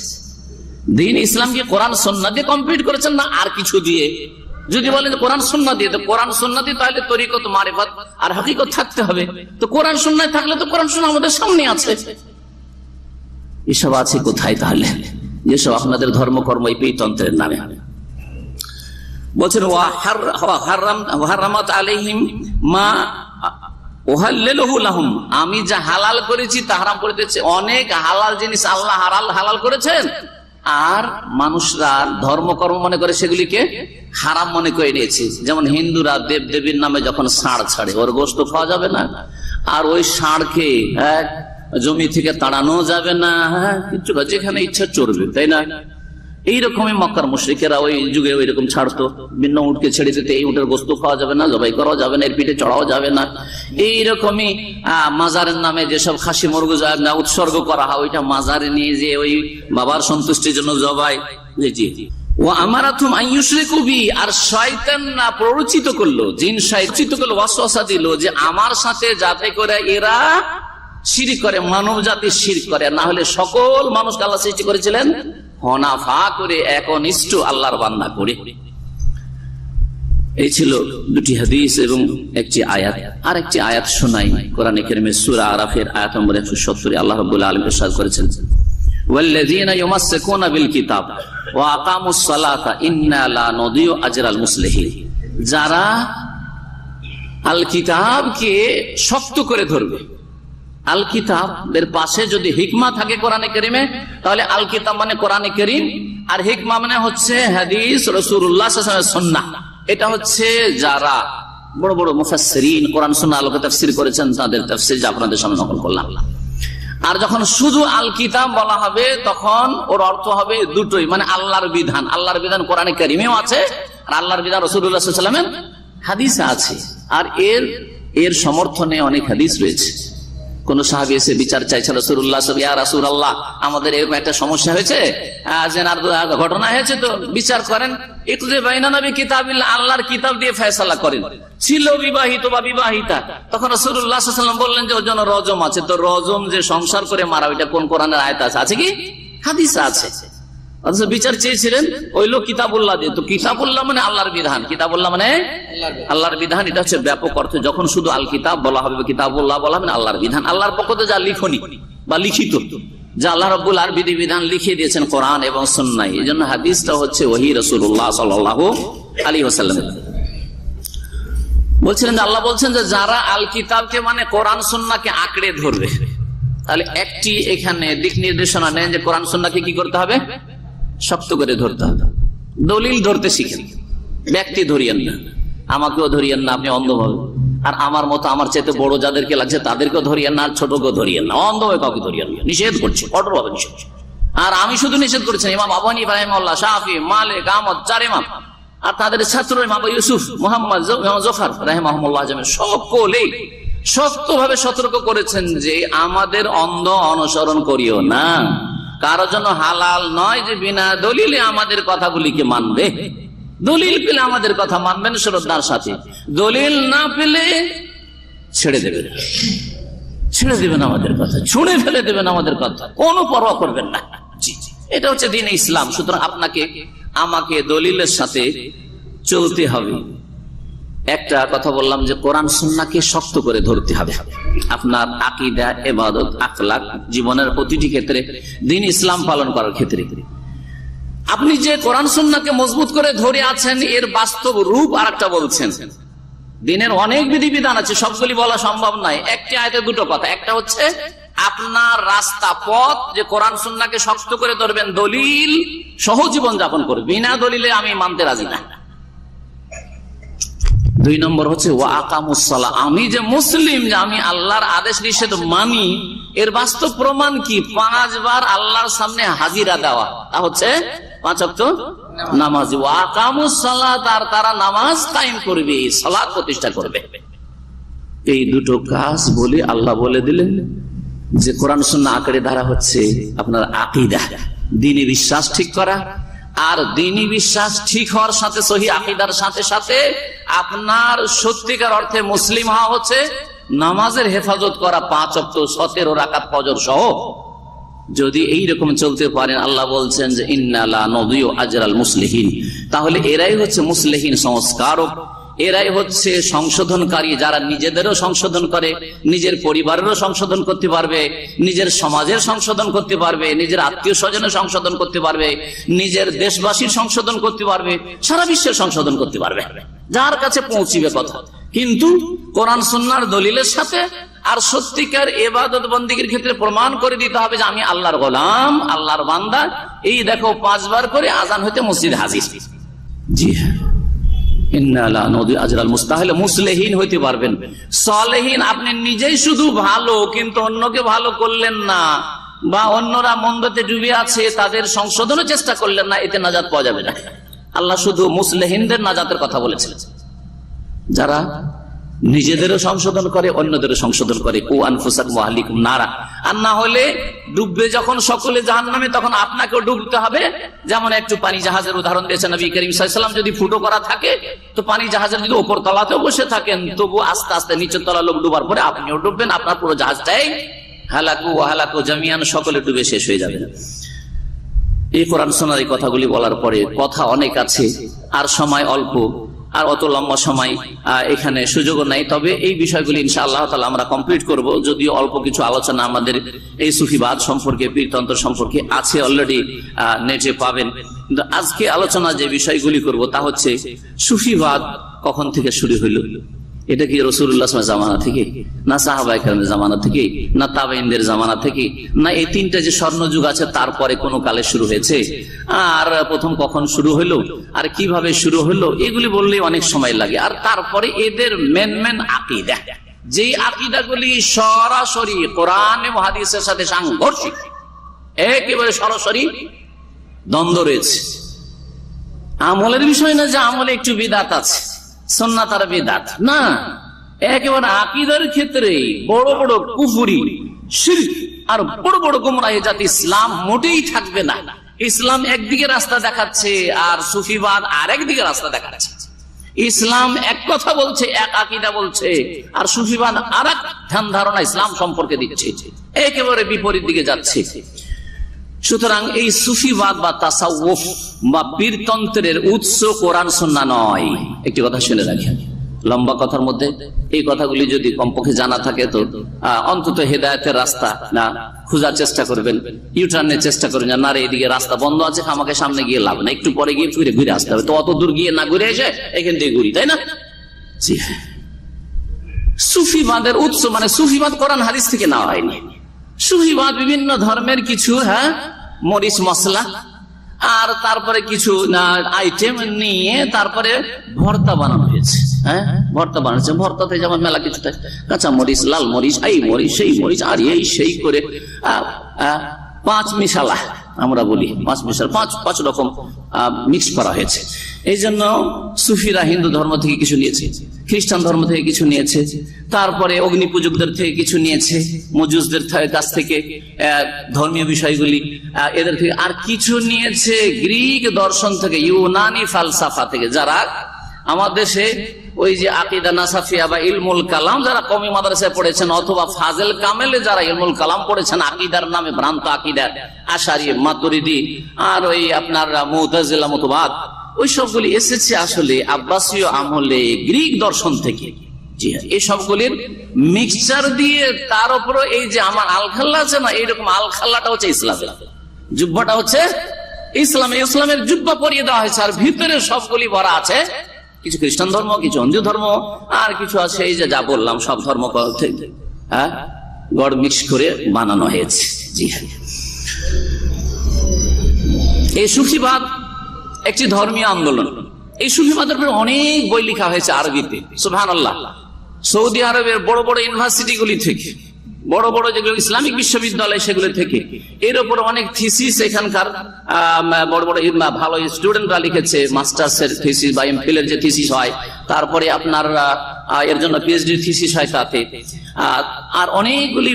দ্বীন ইসলাম কি কোরআন সুন্নাহ দিয়ে কমপ্লিট করেছেন না আর কিছু দিয়ে? যদি বলেন কোরআন সুন্নাহ দিয়ে, তো কোরআন সুন্নাহ দিয়ে তাহলে তরিকত মারিফত আর হকিকত থাকতে হবে। তো কোরআন সুন্নাহ থাকলে তো কোরআন সুন্নাহ আমাদের সামনে আছে। এসব আছে কোথায় তাহলে, যেসব আপনাদের ধর্মকর্ম এই পেতন্ত্রের নামে? বলছেন ওয়াহারামাত আলাইহিম মা উহাল্লিলহু লাহুম, আমি যা হালাল করেছি তা হারাম করে দিয়েছে। অনেক হালাল জিনিস আল্লাহ হালাল করেছেন, আর মানুষরা ধর্মকর্ম মনে করে সেগুলিকে হারাম মনে করে নিয়েছে। যেমন হিন্দুরা দেব দেবীর নামে যখন ষাঁড় ছাড়ে, ওর গোশত খাওয়া যাবে না, আর ওই ষাঁড়কে জমি থেকে তাড়ানো যাবে না, হ্যাঁ, কিছু যেখানে ইচ্ছা চড়বে, তাই না? এইরকমই মক্কার মুশরিকেরা ওই যুগে ওই রকম ছাড়তো, ভিন্ন উটকে ছেড়ে দিতে, এই উটের গোশত খাওয়া যাবে না, জবাই করাও যাবে না, এর পিঠে চড়াও যাবে না। এইরকমই মাজারের নামে যেসব খাসি মুরগি না উৎসর্গ করা হয়, ওইটা মাজারে নিয়ে যে ওই বাবার সন্তুষ্টির জন্য জবাই। ও আমারাতুম আইয়ুশরিকু বি, আর শয়তান না প্ররোচিত করলো, জিন শয়তান করলো, ওয়াসওয়াসা দিল যে আমার সাথে যাতে করে এরা শিরক করে, মানব জাতি শিরক করে, না হলে সকল মানুষকে আল্লাহ সৃষ্টি করেছিলেন হনাফা করে, একনিষ্ঠ আল্লাহর বান্দা করে। এই ছিল দুটি হাদিস এবং একটি আয়াত। আর একটি আয়াত শোনাই, কোরআনে কারীমের সূরা আরাফের আয়াত নম্বর 170। আল্লাহ রাব্বুল আলামিন ইরশাদ করেছেন, ওয়াল্লাযীনা ইউমাসসিকুনা বিল কিতাব ওয়া আকামুস সালাতা ইন্না লা নুযিউ আজরাল মুসলিহিন, যারা আল কিতাবকে শক্ত করে ধরবে। আল কিতাবের পাশে যদি হিকমা থাকে কোরআনে কারীমে, তাহলে আল কিতাব মানে কোরআনে কারীম, আর হিকমা মানে হচ্ছে হাদিস রাসূলুল্লাহ সাল্লাল্লাহু আলাইহি ওয়াসাল্লামের সুন্নাহ। এটা হচ্ছে যারা বড় বড় মুফাসসিরিন কোরআন সুন্নাহ আলোকে তাফসীর করেছেন, তাদের তাফসীর যা আপনাদের সামনে নকল করলাম। আর যখন শুধু আল কিতাব বলা হবে, তখন ওর অর্থ হবে দুটোই, মানে আল্লাহর বিধান। আল্লাহর বিধান কোরআনে কারীমেও আছে, আর আল্লাহর বিধান রাসূলুল্লাহ সাল্লাল্লাহু আলাইহি ওয়াসাল্লামের হাদিসে আছে। আর এর সমর্থনে অনেক হাদিস রয়েছে। কোন সাহাবী এসে বিচার চাইছে রাসূলুল্লাহ, ইয়া রাসূলুল্লাহ, আমাদের এরকম একটা সমস্যা হয়েছে, জেনার ঘটনা হয়েছে, তো বিচার করেন। ইকযি বাইনানা বিকিতাবিল্লাহ, আল্লাহর কিতাব দিয়ে ফয়সালা করেন। ছিল বিবাহিত বা বিবাহিতা, তখন রাসূলুল্লাহ সাল্লাল্লাহু আলাইহি ওয়াসাল্লাম বললেন যে ওর জন্য রজম আছে। তো রজম যে সংসার করে মারা, ওইটা কোন কোরআনের আয়াত আছে কি হাদিসে আছে? অথচ বিচার চেয়েছিলেন ওই লোক কিতাবুল্লাহ দিয়ে। তো কিতাবুল্লাহ মানে আল্লাহর বিধান, কিতাবুল্লাহ মানে আল্লাহর বিধান। এটা হচ্ছে ব্যাপক অর্থ। যখন শুধু আল কিতাব বলা হবে, কিতাবুল্লাহ বলা হবে আল্লাহর বিধান, আল্লাহর পক্ষ থেকে যা লিখনি বা লিখিত, যা আল্লাহ রাব্বুল আলামিন বিধিবিধান লিখিয়ে দিয়েছেন কোরআন এবং সুন্নাহ। এই জন্য হাদিসটা হচ্ছে ওহী রাসূলুল্লাহ সাল্লাল্লাহু আলাইহি ওয়াসাল্লাম। বলছিলেন যে আল্লাহ বলছেন যে যারা আল কিতাবকে মানে কোরআন সুন্নাহকে আঁকড়ে ধরবে, তাহলে একটি এখানে দিক নির্দেশনা নেন যে কোরআন সুন্নাহকে কি করতে হবে? শক্ত করে ধরতে হবে। দলিল ধরতে শিখেন, ব্যক্তি ধরিয়েন না, আমাকেও ধরিয়েন না আপনি অন্ধভাবে, আর আমার মতো আমার চাইতে বড় যাদেরকে লাগছে তাদেরকেও ধরিয়েন না, আর ছোটকেও ধরিয়েন না, অন্ধভাবে কাউকে ধরিয়েন না। নিষেধ করছে, কঠোরভাবে নিষেধ। আর আমি শুধু নিষেধ করছেন ইমাম আবু হানিফা রাহিমাহুল্লাহ, শাফি, মালিক, আহমদ, চার ইমাম, আর তাদের ছাত্র ইমাম আবু ইউসুফ, মুহাম্মদ, জফর রাহিমাহুল্লাহ সকলেই শক্তভাবে সতর্ক করেছেন যে আমাদের অন্ধ অনুসরণ করিও না। কারোর জন্য হালাল নয় যে বিনা দলিলে আমাদের কথাগুলিকে মানবে। দলিল পেলে আমাদের কথা মানবেন শ্রদ্ধার সাথে, দলিল না পেলে ছেড়ে দেবেন, ছেড়ে দেবেন আমাদের কথা, ছুঁড়ে ফেলে দেবেন আমাদের কথা, কোনো পরোয়া করবেন না। এটা হচ্ছে দ্বীন ইসলাম। সুতরাং আপনাকে আমাকে দলিলের সাথে চলতে হবে। একটা কথা বললাম যে কোরআন সুন্নাহকে শক্ত করে ধরতে হবে। আপনার আকীদা, ইবাদত, আখলাক, জীবনের প্রতিটি ক্ষেত্রে দ্বীন ইসলাম পালন করার ক্ষেত্রে আপনি যে কোরআন সুন্নাহকে মজবুত করে ধরে আছেন, এর বাস্তব রূপ আরেকটা বলছেন। দ্বীনের অনেক বিধিবিধান আছে, সবগুলি বলা সম্ভব নয়। একটি আয়াতে দুটো কথা। একটা হচ্ছে আপনার রাস্তা, পথ, যে কোরআন সুন্নাহকে শক্ত করে ধরবেন, দলিল সহ জীবন যাপন করবেন। বিনা দলিলে আমি মানতে রাজি না। 2 নম্বর হচ্ছে ওয়া আকামুস সালাহ, আমি যে মুসলিম, যে আমি আল্লাহর আদেশ নিষেধ মানি, এর বাস্তব প্রমাণ কি? 5 বার আল্লাহর সামনে হাজিরা দেওয়া, তা হচ্ছে 5 ওয়াক্ত নামাজ। ওয়া আকামুস সালাত, আর তারা নামাজ কায়েম করবে, সালাত প্রতিষ্ঠা করবে। এই দুটো কাজ বলে আল্লাহ বলে দিলেন যে কোরআন সুন্নাহ আঁকড়ে ধরা হচ্ছে আপনার আকীদা, দ্বীনি বিশ্বাস ঠিক করা। আর দ্বীনি বিশ্বাস ঠিক হওয়ার সাথে, সহি আকীদার সাথে সাথে আপনার সত্যিকার অর্থে মুসলিম হওয়া হচ্ছে নামাজের হেফাজত করা, 5 ওয়াক্ত 17 রাকাত ফজর সহ। যদি এইরকম চলতে পারেন, আল্লাহ বলছেন যে ইন্না লা নুযিউ আজরাল মুসলিহিন, তাহলে এরাই হচ্ছে মুসলিহিন, সংস্কারক। এরাই হচ্ছে সংশোধনকারী, যারা নিজেদেরও সংশোধন করে, নিজের পরিবারেরও সংশোধন করতে পারবে, নিজের সমাজের সংশোধন করতে পারবে, নিজের আত্মীয় স্বজনের সংশোধন করতে পারবে, নিজের দেশবাসীর সংশোধন করতে পারবে, সারা বিশ্বের সংশোধন করতে পারবে, যার কাছে পৌঁছিবে কথা। কিন্তু কোরআন সুন্নাহর দলিলের সাথে আর সত্যিকার ইবাদত বন্দেগীর ক্ষেত্রে প্রমাণ করে দিতে হবে যে আমি আল্লাহর গোলাম, আল্লাহর বান্দা। এই দেখো 5 বার করে আজান হইতে মসজিদে হাজির। জি হ্যাঁ, মুসলিহিন হইতে পারবেন। সালেহিন, আপনি নিজেই শুধু ভালো কিন্তু অন্যকে ভালো করলেন না, বা অন্যরা মন্দতে ডুবে আছে তাদের সংশোধনের চেষ্টা করলেন না, এতে নাজাত পাওয়া যাবে না। আল্লাহ শুধু মুসলিহিনদের নাজাতের কথা বলেছেন, যারা নিজেদেরও সংশোধন করে, অন্যদেরও সংশোধন করে। কু আনফুসাকুম ওয়া আহলিকুম নারা, আর না হলে ডুববে যখন সকলে জাহান্নামে, তখন আপনাকেও ডুবতে হবে। যেমন একটু পানি জাহাজের উদাহরণ দিয়েছেন নবী করিম সাল্লাল্লাহু আলাইহি ওয়াসাল্লাম। যদি ফুটো করা থাকে তো পানি জাহাজের যদি উপর তলাতেও বসে থাকেন, তবু আস্তে আস্তে নিচের তলা লোক ডুবার পরে আপনিও ডুববেন, আপনার পুরো জাহাজটাই হালাকু ওয়া হালাকু জামিয়ান, সকলে ডুবে শেষ হয়ে যাবে। এই কোরআন সুন্নাহর এই কথাগুলি বলার পরে কথা অনেক আছে, আর সময় অল্প, আর অত লম্বা সময় এখানে সুযোগও নাই। তবে এই বিষয়গুলি ইনশাআল্লাহ তাআলা আমরা কমপ্লিট করব, যদিও অল্প কিছু আলোচনা আমাদের এই সুফিবাদ সম্পর্কে, পীরতন্ত্র সম্পর্কে আছে, অলরেডি নেটে পাবেন। কিন্তু আজকে আলোচনা যে বিষয়গুলি করব তা হচ্ছে সুফিবাদ কখন থেকে শুরু হইল। এটা কি রাসূলুল্লাহ সাল্লাল্লাহু আলাইহি ওয়াসাল্লাম জামানা থেকে, না সাহাবায়ে কেরামের জামানা থেকে, না তাবেঈনদের জামানা থেকে, না এই 3টা যে স্বর্ণযুগ আছে তারপরে কোনো কালে শুরু হয়েছে? আর প্রথম কখন শুরু হলো, আর কিভাবে শুরু হলো, এগুলি বললে অনেক সময় লাগে। আর তারপরে এদের মেন আকীদা, যেই আকীদাগুলি সরাসরি কোরআন এবং হাদিসের সাথে সাংঘর্ষিক, একেবারে সরাসরি দ্বন্দ্ব রয়েছে। আমলের বিষয় না যে আমলে একটু বিদআত আছে, সুন্নাত আর বিদআত না, একেবারে আকীদার ক্ষেত্রে বড় বড় কুফরি, শিরক আর বড় বড় গোমরাহি জাতি ইসলাম মোটেই থাকবে না। ইসলাম একদিকে রাস্তা দেখাচ্ছে আর সুফিবাদ আর একদিকে রাস্তা দেখাচ্ছে। ইসলাম এক কথা বলছে, এক আকীদা বলছে, আর সুফিবাদ আর এক ধ্যান ধারণা ইসলাম সম্পর্কে দিচ্ছে, একেবারে বিপরীত দিকে যাচ্ছে। সুতরাং এই সুফিবাদ বা তাসাউফ বা পীরতন্ত্রের উৎস কোরআন সুন্নাহ নয়। একটি কথা শুনে রাখি, লম্বা কথার মধ্যে এই কথাগুলি যদি কমপক্ষে জানা থাকে তো অন্তত হেদায়েতের রাস্তা না খোঁজার চেষ্টা করবেন, ইউটার্নের চেষ্টা করবেন। না রে, এদিকে রাস্তা বন্ধ আছে, আমাকে সামনে গিয়ে লাভ না, একটু পরে গিয়ে ফিরে ঘুরে আসতে হবে, তো অত দূর গিয়ে না ঘুরে এসে এখান থেকে ঘুরি, তাই না? জি হ্যাঁ, সুফিবাদের উৎস মানে সুফিবাদ কোরআন হাদিস থেকে নেওয়া হয়নি। সুফিবাদ বিভিন্ন ধর্মের কিছু মরিচ মশলা আর তারপরে কিছু আইটেম নিয়ে তারপরে ভর্তা বানানো হয়েছে। ভর্তা বানাচ্ছে, ভর্তাতে যেমন মেলা কিছু কাঁচা মরিচ, লাল মরিচ, এই মরিচ, সেই মরিচ, আর এই সেই করে 5 মিশালা আমরা বলি, 5 মিশালা, 5 রকম মিক্স করা হয়েছে। এই জন্য সুফিরা হিন্দু ধর্ম থেকে কিছু নিয়েছে, খ্রিস্টান ধর্ম থেকে কিছু নিয়েছে, তারপরে অগ্নি পূজকদের থেকে কিছু নিয়েছে, মজুসদের কাছ থেকে ধর্মীয় বিষয়গুলি এদের থেকে, আর কিছু নিয়েছে গ্রিক দর্শন থেকে, ইউনানি ফালসাফা থেকে। যারা আমার দেশে ওই যে আকীদা নাসাফিয়া বা ইলমুল কালাম যারা কওমি মাদ্রাসায় পড়েছেন, অথবা ফাজেল কামেলে যারা ইলমুল কালাম পড়েছেন, আকীদার নামে ভ্রান্ত আকীদা, আশারি, মাতুরিদি আর ওই আপনার মুতাজিলা মতবাদ, ওই সবগুলি এসেছে আসলে আব্বাসীয় আমলে গ্রিক দর্শন থেকে। জি হ্যাঁ, এই সবগুলির মিক্সচার দিয়ে তার উপর এই যে আমার আলখাল্লা আছে না, এইরকম আলখাল্লাটা হচ্ছে ইসলাম, জুব্বাটা হচ্ছে ইসলামের জুব্বা পরিয়ে দেওয়া হয়েছে, আর ভিতরে সবগুলি ভরা আছে কিছু খ্রিস্টান ধর্ম, কিছু হিন্দু ধর্ম, আর কিছু আছে এই যে যা বললাম সব ধর্ম গড় মিক্স করে বানানো হয়েছে। জি হ্যাঁ, এই সুফিবাদ একটি ধর্মীয় আন্দোলন, এই সুফিবাদের উপরে অনেক বই লেখা হয়েছে আরবিতে, সুবহানাল্লাহ। সৌদি আরবের বড় বড় ইউনিভার্সিটি গুলি থেকে, বড় বড় যেগুলো ইসলামিক বিশ্ববিদ্যালয় সেগুলো থেকে এর উপর অনেক থিসিস এখানকার বড় বড় ভালো স্টুডেন্টরা লিখেছে, মাস্টার্স এর থিসিস বা এমফিল এর যে থিসিস হয়, তারপরে আপনার এর জন্য পিএইচডি থিসিস হয় তাতে। আর অনেকগুলি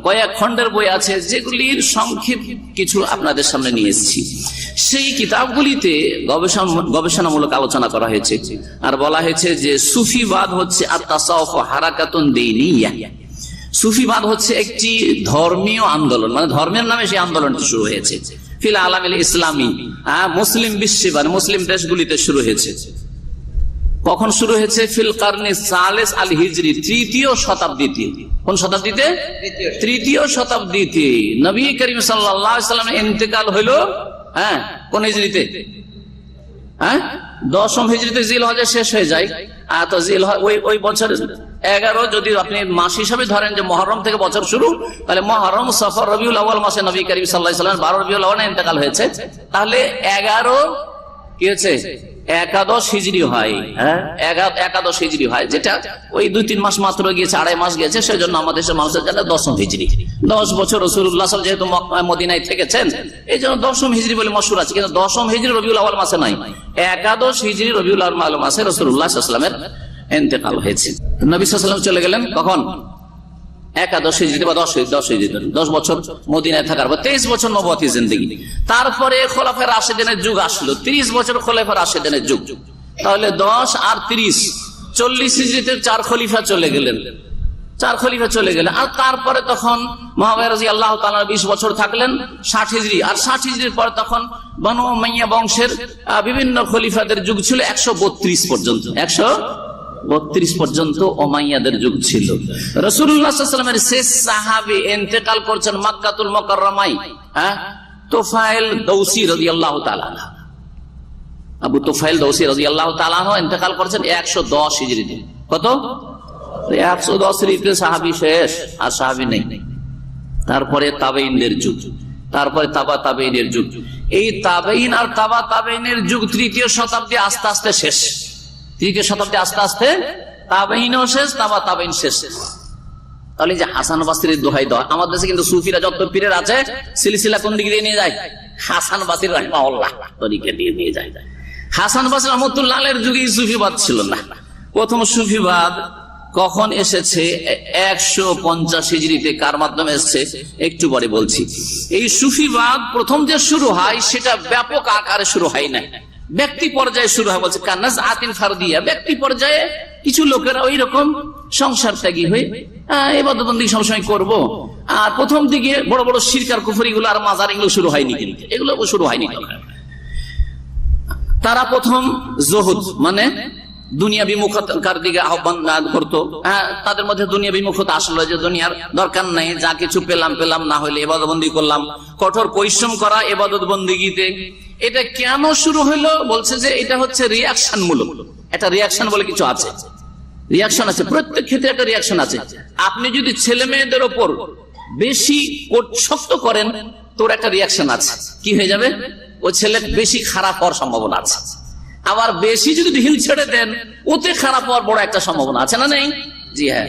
কয়েক খণ্ডের বই আছে যেগুলির সংক্ষেপ কিছু আপনাদের সামনে নিয়ে এসেছি। সেই কিতাবগুলিতে গবেষণামূলক আলোচনা করা হয়েছে আর বলা হয়েছে যে সুফিবাদ হচ্ছে আত-তাসাউফ হারাকাতুন দীনিয়া। সুফিবাদ হচ্ছে একটি ধর্মীয় আন্দোলন, মানে ধর্মের নামে সেই আন্দোলনটি শুরু হয়েছে ফিল আলামিল ইসলামী, মুসলিম বিশ্বে বা মুসলিম দেশগুলিতে শুরু হয়েছে। কখন শুরু হয়েছে? ফিল কারনি সালেস আল হিজরি, তৃতীয় শতাব্দীতে। কোন শতাব্দীতে? তৃতীয় শতাব্দীতে। নবী করিম সাল্লাল্লাহু আলাইহি ওয়াসাল্লামের ইন্তেকাল হলো কোন হিজরিতে? 10ম হিজরিতে জিলহজ শেষ হয়ে যায়। তো ওই বছর 11, যদি আপনি মাস হিসাবে ধরেন যে মুহররম থেকে বছর শুরু, তাহলে মুহররম, সফর, রবিউল আউয়াল মাসে নবী করিম সাল্লাল্লাহু আলাইহি ওয়াসাল্লাম 12 রবিউল আউয়ালে ইন্তেকাল হয়েছে। তাহলে 11 কি হয়েছে? একাদশ হিজরি হয়। একাদশ হিজরি হয়, যেটা ওই 2-3 মাস মাত্র গিয়েছে, 2.5 মাস গেছে। সেজন্য আমাদের মানুষের জানে 10ম হিজরি। 10 বছর রাসূলুল্লাহ সাল্লাল্লাহু আলাইহি ওয়াসাল্লাম যেহেতু মদিনায় থেকেছেন, এই জন্য 10ম হিজরি বলে মশহুর আছে। কিন্তু 10ম হিজরি রবিউল আউয়াল মাসে নাই, একাদশ হিজরি রবিউল আউয়াল মাসে রাসূলুল্লাহ সাল্লাল্লাহু আলাইহি ওয়াসাল্লামের ইন্তেকাল হয়েছে। নবী সাল্লাল্লাহু আলাইহি ওয়াসাল্লাম চলে গেলেন কখন? একাদশ হিজরিতে বা 10 হিজরিতে। 10 বছর মদিনায় থাকার পর 23 বছর নবুয়তি জিন্দেগি। তারপরে খোলাফায়ে রাশিদিনের যুগ আসলো, 30 বছর খোলাফায়ে রাশিদিনের যুগ। তাহলে 10 আর 30, 40 হিজরিতে 4 খলিফা চলে গেলেন। 4 খলিফা চলে গেলেন। আর তারপরে তখন মুআবিয়া রাদিয়াল্লাহু তাআলা 20 বছর থাকলেন, 60 হিজরি। আর 60 হিজরির পর তখন বনু উমাইয়া বংশের বিভিন্ন খলিফাদের যুগ ছিল 132 পর্যন্ত। 132 পর্যন্ত ওমাইয়াদের যুগ ছিল। রাসূলুল্লাহ সাল্লাল্লাহু আলাইহি ওয়াসাল্লামের শেষ সাহাবী ইন্তেকাল করছেন মক্কাতুল মুকাররমায়, তুফাইল দৌসী রাদিয়াল্লাহু তাআলা। আবু তুফাইল দৌসী রাদিয়াল্লাহু তাআলা ইন্তেকাল করছেন 110 হিজরিতে। কত? 110 হিজরিতে সাহাবী শেষ, আর সাহাবী নেই। তারপরে তাবেঈনদের যুগ, তারপরে তাবেঈনের যুগ। এই তাবেঈন আর তাবেঈনের যুগ তৃতীয় শতাব্দী আস্তে আস্তে শেষ। তৃতীয় শতাব্দী আস্তে আস্তে তাবেঈনও শেষ, তাবেঈন শেষ। তাহলে যে হাসান বাসরীর দোহাই দেওয়া, আমাদের দেশে কিন্তু সুফিরা যত পীরের আছে সিলসিলা কোন দিকে দিয়ে নিয়ে যায়? হাসান বাসরী রাহিমাহুল্লাহ তরিকা দিয়ে নিয়ে যায়। হাসান বাসরী রাহমাতুল্লাহ আলাইহির যুগে সুফিবাদ ছিল না। প্রথম সুফিবাদ কখন এসেছে? 150 হিজরিতে। কার মাধ্যমে এসেছে একটু পরে বলছি। এই সুফিবাদ প্রথম যে শুরু হয় সেটা ব্যাপক আকারে শুরু হয় না, ব্যক্তি পর্যায়ে শুরু হয়। বলছে কানাজ আতিন ফারদিয়া, ব্যক্তি পর্যায়ে কিছু লোকেরা ওই রকম সংসার ত্যাগী হয়ে ইবাদত বন্দেগী সবসময় করব। আর প্রথম দিকে বড় বড় শিরক আর কুফরি গুলো আর মাজার এগুলো শুরু হয়নি, কিন্তু এগুলো শুরু হয়নি। তারা প্রথম জহুদ মানে দুনিয়া বিমুখতার দিকে আহ্বান করতো। তাদের মধ্যে দুনিয়া বিমুখতা আসলো, যে দুনিয়ার দরকার নাই, যা কিছু পেলাম না হলে ইবাদত বন্দেগী করলাম। কঠোর পরিশ্রম করা ইবাদত বন্দেগীতে। এটা কেন শুরু হলো? বলছে যে এটা হচ্ছে রিয়াকশন মূলক। এটা রিয়াকশন বলে কিছু আছে, রিয়াকশন আছে, প্রত্যেক ক্ষেত্রে একটা রিয়াকশন আছে। আপনি যদি ছেলে মেয়েদের ওপর বেশি শক্ত করেন, তোর একটা রিয়াকশন আছে, কি হয়ে যাবে? ও ছেলে বেশি খারাপ হওয়ার সম্ভাবনা আছে। আবার বেশি যদি ঢিল ছেড়ে দেন, ওতে খারাপ হওয়ার বড় একটা সম্ভাবনা আছে, না নেই? জি হ্যাঁ।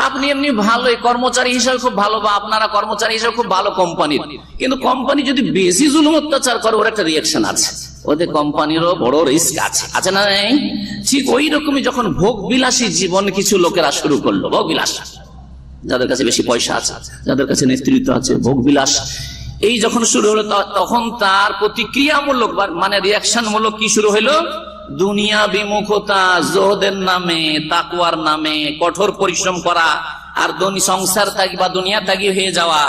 আপনি এমনি ভালো কর্মচারী হিসাবে খুব ভালো, বা আপনারা কর্মচারী হিসাবে খুব ভালো কোম্পানির, কিন্তু কোম্পানি যদি বেশি জুলুম অত্যাচার করে, ওর একটা রিয়াকশন আছে, ওদের কোম্পানিরও বড় রিস্ক আছে, আছে না নেই? ঠিক ওই রকমই যখন ভোগ বিলাসী জীবন কিছু লোকেরা শুরু করলো, ভোগ বিলাস, যাদের কাছে বেশি পয়সা আছে, যাদের কাছে নেতৃত্ব আছে, ভোগ বিলাস এই যখন শুরু হলো, তখন তার প্রতিক্রিয়ামূলক মানে রিয়াকশন মূলক কি শুরু হলো? দুনিয়া বিমুখতা, জোহদের নামে, তাকওয়ার নামে কঠোর পরিশ্রম করা, আর সংসার ত্যাগী বা দুনিয়া ত্যাগী হয়ে যাওয়া,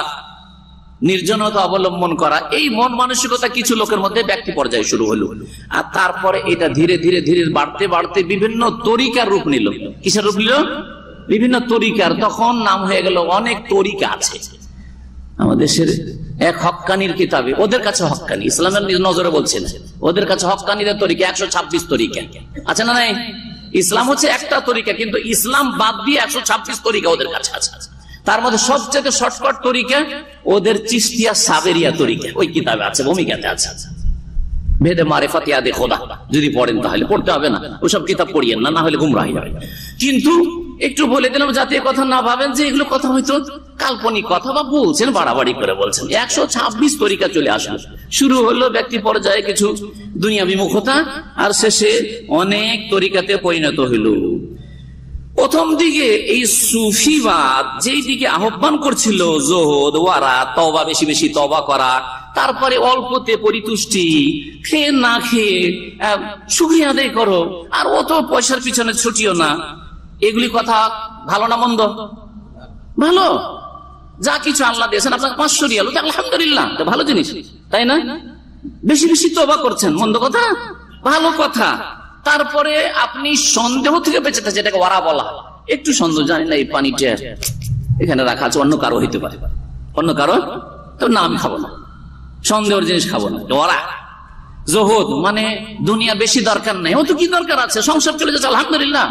নির্জনতা অবলম্বন করা, এই মন মানসিকতা কিছু লোকের মধ্যে ব্যক্তি পর্যায়ে শুরু হলো। আর তারপরে এটা ধীরে ধীরে ধীরে বাড়তে বাড়তে বিভিন্ন তরিকার রূপ নিল। কিসের রূপ নিল? বিভিন্ন তরিকার। তখন নাম হয়ে গেল, অনেক তরিকা আছে আমাদের দেশের। এক হক্কানির কিতাবে, ওদের কাছে হক্কানি, ইসলামের নজরে বলছে না, ওদের কাছে হক্কানিদের তরিকা 126 তরিকা আছে, না নাই? ইসলাম হচ্ছে একটা তরিকা, কিন্তু ইসলাম বাদ দিয়ে 126 তরিকা ওদের কাছে আছে। তার মধ্যে সবচেয়ে শর্টকাট তরিকা ওদের চিশতিয়া সাবেরিয়া তরিকা, ওই কিতাবে আছে, ভূমিকাতে আছে। ভেদে মারিফাত ইয়াদে খোদা যদি পড়েন তাহলে, পড়তে হবে না, ওসব কিতাব পড়িয়েন না, না হলে গুমরাহি হবে। কিন্তু একটু বলে দিলাম যাতে কথা না ভাবেন যে এগুলো কথা হয়তো কাল্পনিক কথা বা বলছেন, বাড়াবাড়ি করে বলছেন। 126 তরিকা চলে আসলো। শুরু হলো ব্যক্তি পর্যায়ে কিছু দুনিয়া বিমুখতা, আর শেষে অনেক তরিকাতে পরিণত হইল। প্রথম দিকে এই সুফিবাদ যেই দিকে আহ্বান করছিল, জোহদ, ওয়ারা, তওবা, বেশি বেশি তওবা করা, তারপরে অল্পতে পরিতুষ্টি, খেয়ে না খেয়ে শুকরিয়া আদায় করো, আর অত পয়সার পিছনে ছুটিও না, এগুলি কথা ভালো না মন্দ? ভালো। যা কিছু আল্লাহ দিয়েছেন, আপনার 500 রিয়াল, আলহামদুলিল্লাহ, ভালো জিনিস, তাই না? বেশি বেশি তওবা করছেন, মন্দ কথা? ভালো কথা। তারপরে আপনি সন্দেহ থেকে বেঁচে থাকছেন, এটাকে ওয়ারা বলা। একটু সন্দেহ, জানি না এই পানিটা এখানে রাখা আছে, অন্য কারো হইতে পারে, অন্য কারো, তো না আমি খাবো না, সন্দেহের জিনিস খাবো না, ওয়ারা। জোহদ মানে দুনিয়া বেশি দরকার নাই, ও তো কি দরকার আছে, সংসার চলে যাচ্ছে, আলহামদুলিল্লাহ।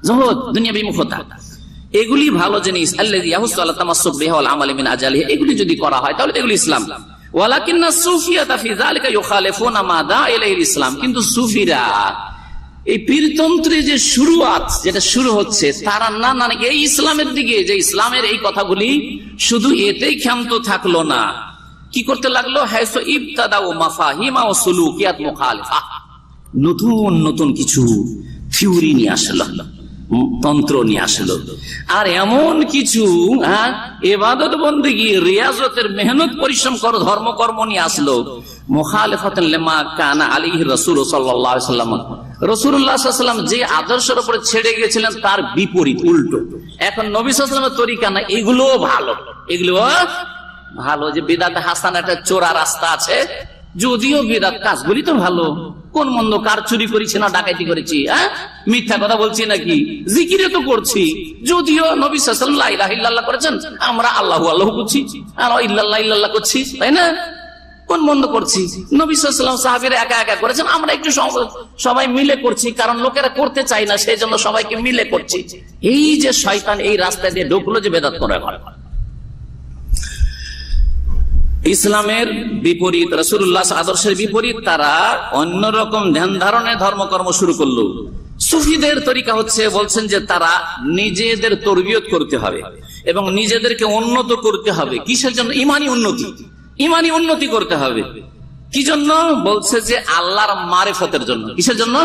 জোহদ, দুনিয়া বিমুখতা, এগুলি ভালো জিনিস। আল্লাযী ইয়াহুসসু আলা তামাসসুক বিহি ওয়াল আমালি মিন আজালিহি, এগুলি যদি করা হয় তাহলে এগুলি ইসলাম। ওয়ালাকিন্না সুফিয়াতা ফি যালিকা ইউখালিফুনা মা দা ইলাইহিল ইসলাম, কিন্তু সুফিরা এই পীরতন্ত্রে যে শুরুয়াত, যেটা শুরু হচ্ছে, তারা না এই ইসলামের দিকে, যে ইসলামের এই কথাগুলি শুধু এতেই ক্ষান্ত থাকলো না, কি করতে লাগলো? হায়সু ইবতাদাউ মাফাহিমা ওয়া সুলুকিয়াত মুখালিফা, নতুন নতুন কিছু থিওরি নিয়ে আসলো, তন্ত্র নিয়ে আসলো, আর এমন কিছু ইবাদত বন্দেগী, রিয়াজতের মেহনত, পরিশ্রম করো, ধর্মকর্ম নিয়ে আসলো, মুখালিফাতান লিমা কানা আলাইহি রাসূল সাল্লাল্লাহু আলাইহি ওয়াসাল্লাম, রাসূলুল্লাহ সাল্লাল্লাহু আলাইহি ওয়াসাল্লাম যে আদর্শের উপরে ছেড়ে গিয়েছিলেন তার বিপরীত, উল্টো। এখন নবী সাল্লাল্লাহু আলাইহি ওয়াসাল্লামের তরিকা না, এগুলো ভালো, এগুলো ভালো। যে বিদআত হাসানা, একটা চোরা রাস্তা আছে, যদিও বিদআত কাজগুলি তো ভালো, কোন মন্দ, কার চুরি করেছি না ডাকাতি করেছি, মিথ্যা কথা বলছি নাকি, জিকিরে তো করছি, যদিও নবী সাল্লাল্লাহু আলাইহি ওয়াসাল্লাম লা ইলাহা ইল্লাল্লাহ করেছেন, আমরা আল্লাহু আল্লাহু করছি, আর ইল্লাল্লাহ ইল্লাল্লাহ করছি, তাই না? কোন মন্দ করছি? নবী সাল্লাল্লাহু আলাইহি ওয়াসাল্লাম সাহাবীরা একা একা করেছেন, আমরা একটু সবাই মিলে করছি, কারণ লোকেরা করতে চায় না, সেই জন্য সবাইকে মিলে করছি। এই যে শয়তান এই রাস্তা দিয়ে ঢুকলো, যে বেদাত করে ঘরে ঘরে, ইসলামের বিপরীত, রাসূলুল্লাহ আদর্শের বিপরীত, তারা অন্যরকম ধ্যান ধারণে ধর্মকর্ম শুরু করলো। সুফিদের তরিকা হচ্ছে, বলছেন যে তারা নিজেদের তরবিয়ত করতে হবে এবং নিজেদেরকে উন্নত করতে হবে। কিসের জন্য? ইমানি উন্নতি, ইমানি উন্নতি করতে হবে। কি জন্য? বলছে যে আল্লাহর মারিফতের জন্য। কিসের জন্য?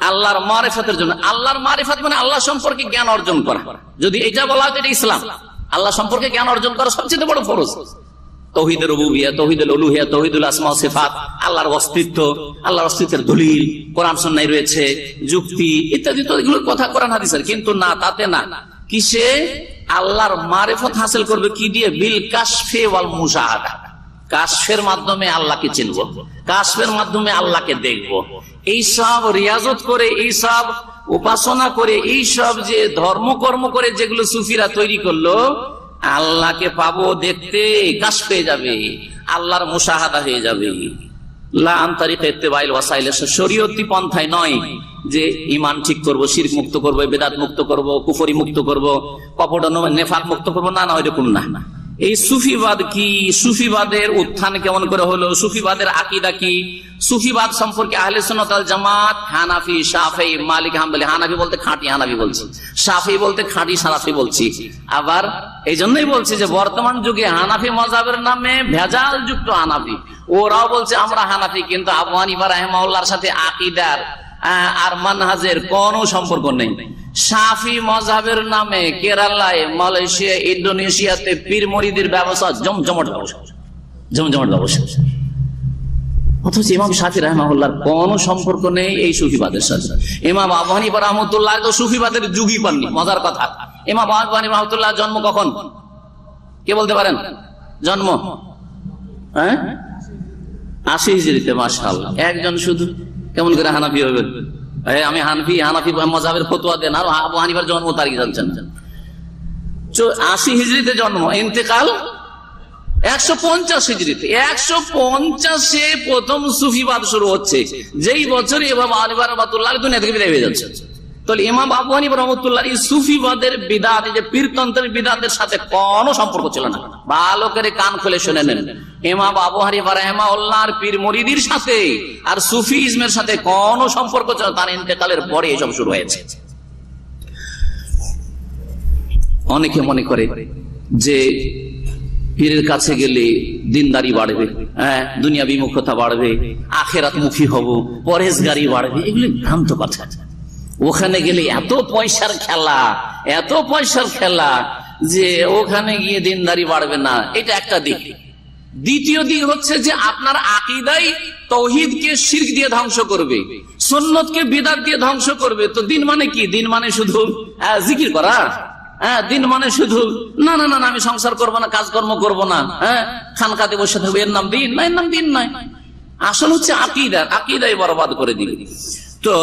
আল্লাহর মারিফতের জন্য। আল্লাহর মারিফত মানে আল্লাহ সম্পর্কে জ্ঞান অর্জন করা। যদি এটা বলা হয় এটা ইসলাম। আল্লাহ সম্পর্কে জ্ঞান অর্জন করা সবচেয়ে বড় ফরজ। তাওহীদুর রুবুবিয়্যা, তাওহীদুল উলুহিয়্যা, তাওহীদুল আসমা ওয়া সিফাত, আল্লাহর অস্তিত্ব, আল্লাহর অস্তিত্বের দলিল কোরআন সুন্নাহয় রয়েছে, যুক্তি ইত্যাদি, তো এগুলোর কথা কোরআন হাদিসের। কিন্তু না, তাতে না, কিসে আল্লাহর মারিফত হাসিল করবে? কি দিয়ে? বিল কাশফি ওয়াল মুশাহাদা। কাশফের মাধ্যমে আল্লাহকে চিনব, কাশফের মাধ্যমে আল্লাহকে দেখব। এইসব রিয়াজত করে, এইসব উপাসনা করে, এইসব যে ধর্মকর্ম করে যেগুলো সুফিরা তৈরি করলো, আল্লাহকে পাবো দেখতে, কাশ পেয়ে যাবে, আল্লাহর মুশাহাদা হয়ে যাবে। লা আন তারিকা ইত্তিবাইল ওয়াসাইল, শরীয়তি পন্থায় নয় যে ঈমান ঠিক করব, শিরক মুক্ত করব, বিদআত মুক্ত করব, কুফরি মুক্ত করব, কপট নেফাক মুক্ত করব, না না, এরকম না। এই সুফিবাদ কি? সুফিবাদের উত্থান কেমন করে হলো? সুফিবাদের আকীদা কি? সুফিবাদ সম্পর্কে আহলে সুন্নাত ওয়াল জামাত, হানাফি, শাফেঈ, মালিক, হাম্বলি, হানাফি বলতে খাঁটি হানাফি বলছি, শাফেঈ বলতে খাঁটি শাফেঈ বলছি। আবার এই জন্যই বলছি যে বর্তমান যুগে হানাফি মাযহাবের নামে ভেজাল যুক্ত হানাফি, ওরাও বলছে আমরা হানাফি, কিন্তু আবু হানিফা রাহিমাহুল্লাহর সাথে আকীদার আর মানহাজের কোনো সম্পর্ক নেই। শাফি মাযহাবের নামে কেরালায়, মালয়েশিয়া, ইন্দোনেশিয়াতে পীর মুরিদের ব্যবসা জমজমাট ব্যবসা, জমজমাট ব্যবসা। অথচ ইমাম শাফি রাহিমাহুল্লাহর কোনো সম্পর্ক নেই এই সুফিবাদের সাথে। ইমাম আবু হানিফা রাহমাতুল্লাহ তো সুফিবাদের যুগই পাননি। মজার কথা, ইমাম আবু হানিফা রাহমাতুল্লাহ জন্ম কখন? কে বলতে পারেন জন্ম? 80 হিজরিতে। মাশাআল্লাহ, একজন শুধু। কেমন করে হানাফি হবেন? আমি হানাফি মাযহাবের ফতোয়া দেন, আর আবু হানিফার জন্ম তারিখ জানছেন। 80 হিজরিতে জন্ম, ইন্তেকাল 150 হিজরিতে। 150-এ প্রথম সুফিবাদ শুরু হচ্ছে, যেই বছর ইমাম আবু হানিফা রাহমাতুল্লাহ দুনিয়া থেকে বিদায় হয়ে যাচ্ছে। তাহলে ইমাম আবু হানিফা রাহমাতুল্লাহ এই সুফিবাদের বিদআত, এই যে পীরতন্ত্রের বিদআতের সাথে কোনো সম্পর্ক ছিল না। ভালো করে কান খুলে শুনে নেন, ইমাম আবু হানিফা রাহিমাহুল্লাহর পীর মুরিদির সাথে আর সুফিজমের সাথে কোনো সম্পর্ক ছিল না। তার ইন্তেকালের পরে এসব শুরু হয়েছে। অনেকে মনে করে যে পীরের কাছে গেলে দিনদারি বাড়বে, হ্যাঁ, দুনিয়া বিমুখতা বাড়বে, আখেরাত মুখী হব, পরহেজগারি বাড়বে। এগুলি ভ্রান্ত কথা। ওখানে গেলে এত পয়সার খেলা, এত পয়সার খেলা যে ওখানে গিয়ে দিনদারি বাড়বে না, এটা একটা দিক। দ্বিতীয় দিক হচ্ছে যে আপনার আকীদাই তাওহীদকে শিরক দিয়ে ধ্বংস করবে, সুন্নতকে বিদআত দিয়ে ধ্বংস করবে। তো দিন মানে কি? দিন মানে শুধু জিকির করা? হ্যাঁ, দিন মানে শুধু না না না আমি সংসার করবো না, কাজকর্ম করবো না, হ্যাঁ, খানকাতে বসে থাকবো, এর নাম দিন? না, এর নাম দিন নয়। আসল হচ্ছে আকীদাই বরবাদ করে দিবে। তো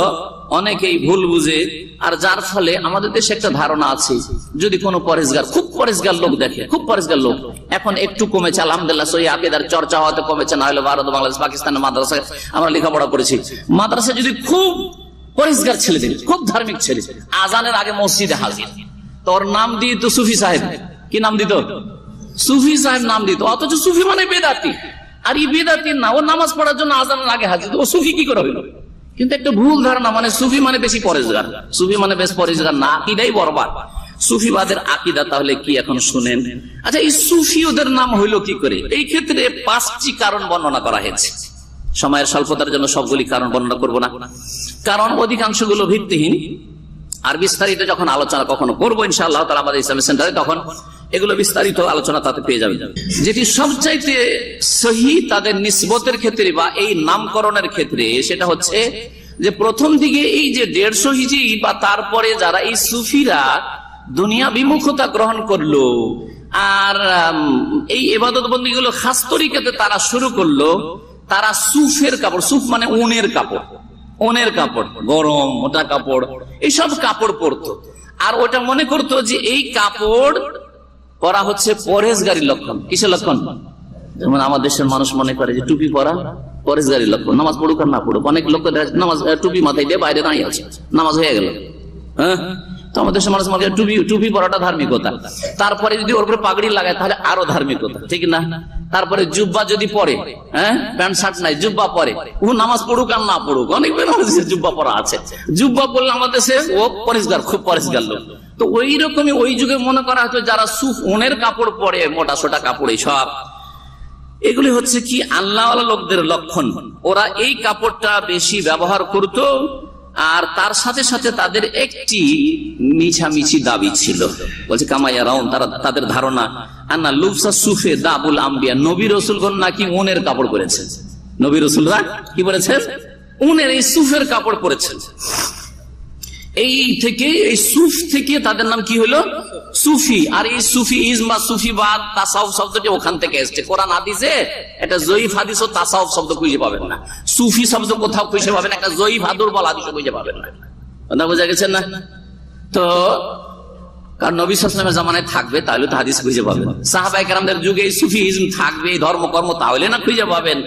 অনেকেই ভুল বুঝে, আর যার ফলে আমাদের দেশে একটা ধারণা আছে, যদি কোনো পরেজগার, খুব পরেজগার লোক দেখে, খুব পরেজগার লোক, এখন একটু কমেছে আলহামদুলিল্লাহ, সহি আকীদার চর্চা হয়তো কমেছে, না হলে ভারত, বাংলাদেশ, পাকিস্তানের মাদ্রাসায় আমরা লেখাপড়া করেছি, মাদ্রাসায় যদি খুব পরেজগার ছেলে দিন, খুব ধার্মিক ছেলে, আজানের আগে মসজিদে হাজির, তোর নাম দিত সুফি সাহেব। কি নাম দিত? সুফি সাহেব নাম দিত। অথচ সুফি মানে বেদাতি, আর এই বেদাতি না, ও নামাজ পড়ার জন্য আজানের আগে হাজির, ও সুফি কি করে হইল? কিন্তু একটা ভুল ধারণা, মানে সুফি মানে বেশি পরেজগার, সুফি মানে বেশ পরেজগার না, আকীদাই বরবাদ। সুফিবাদের আকীদা তাহলে কি এখন শুনেন। আচ্ছা, এই সুফি ওদের নাম হইল কি করে? এই ক্ষেত্রে 5টি কারণ বর্ণনা করা হয়েছে। সময়ের স্বল্পতার জন্য সবগুলি কারণ বর্ণনা করব না, কারণ অধিকাংশগুলো ভিত্তিহীন। আর বিস্তারিত যখন আলোচনা কখনো করবো ইনশাআল্লাহ তাআলা আমাদের ইসলামিক সেন্টারে, তখন এগুলো বিস্তারিত আলোচনা তাতে পেয়ে যাবেন। যেটি সবচাইতে সহি তাদের নিসবতের ক্ষেত্রে বা এই নামকরণের ক্ষেত্রে, সেটা হচ্ছে যে প্রথম দিকে এই যে 150 হিজরি বা তারপরে যারা এই সুফিরা দুনিয়া বিমুখতা গ্রহণ করলো আর এই ইবাদত বন্দেগী গুলো খাস তরিকাতে তারা শুরু করলো, তারা সুফের কাপড়, সুফ মানে উনের কাপড়, ওনের কাপড়, গরম মোটা কাপড়, এইসব কাপড় পরতো। আর ওটা মনে করতো যে এই কাপড় পরা হচ্ছে পরহেজগারির লক্ষণ। কিসের লক্ষণ? যেমন আমার দেশের মানুষ মনে করে যে টুপি পরা পরহেজগারির লক্ষণ, নামাজ পড়ুক আর না পড়ুক। অনেক লোক নামাজ টুপি মাথায় দিয়ে বাইরে দাঁড়িয়ে আছে, নামাজ হয়ে গেল। হ্যাঁ, তো আমাদের দেশের মানুষ মনে করে টুপি পরাটা ধার্মিকতা, তারপরে যদি ওর উপরে পাগড়ি লাগায় তাহলে আরো ধার্মিকতা, ঠিক না? তারপরে জুব্বা যদি পরে, হ্যাঁ, প্যান্ট শার্ট নাই, জুব্বা পরে, ও নামাজ পড়ুক আর না পড়ুক। অনেক বেনারসে জুব্বা পরা আছে, জুব্বা পড়লে আমাদের দেশে ও পরিষ্কার, খুব পরিষ্কার লোক। তো ওই রকমই ওই যুগে মনে করা হতো যারা সুফ ওনের কাপড় পরে, মোটা সোটা কাপড়, সব এগুলি হচ্ছে কি আল্লাহওয়ালা লোকদের লক্ষণ। ওরা এই কাপড়টা বেশি ব্যবহার করত, আর তার সাথে সাথে তাদের একটি মিছামিছি দাবি ছিল, বলছে কামাইয়া রাউন, তাদের ধারণা আন্না লুবসা সুফে দাবুল আম্বিয়া, নবী রাসূলগণ নাকি উনের কাপড় পরেছেন। নবী রাসূলরা কি পরেছেন? উনের, এই সুফের কাপড় পরেছেন। এই থেকে, এই সুফ থেকে তাদের নাম কি হলো? সুফি। আর এই সুফি ইজমা, সুফিবাদ, তাসাউফ শব্দটি ওখান থেকে এসেছে। কোরআন হাদিসে এটা জয়ীফ হাদিস ও তাসাউফ শব্দ খুঁজে পাবেন না, সুফি শব্দ কোথাও খুঁজে পাবেন, একটা জয়ীফ দুর্বল হাদিসও খুঁজে পাবেন না। কথা বোঝা গেছেন না? তো কারণ নবী সাল্লাল্লাহু আলাইহি ওয়াসাল্লামের জামানায় থাকবে তাহলে তো হাদিস খুঁজে পাবেন, সাহাবায়ে কেরামদের যুগে এই সুফিজম থাকবে, ধর্মকর্ম তাহলে না খুঁজে পাবেন।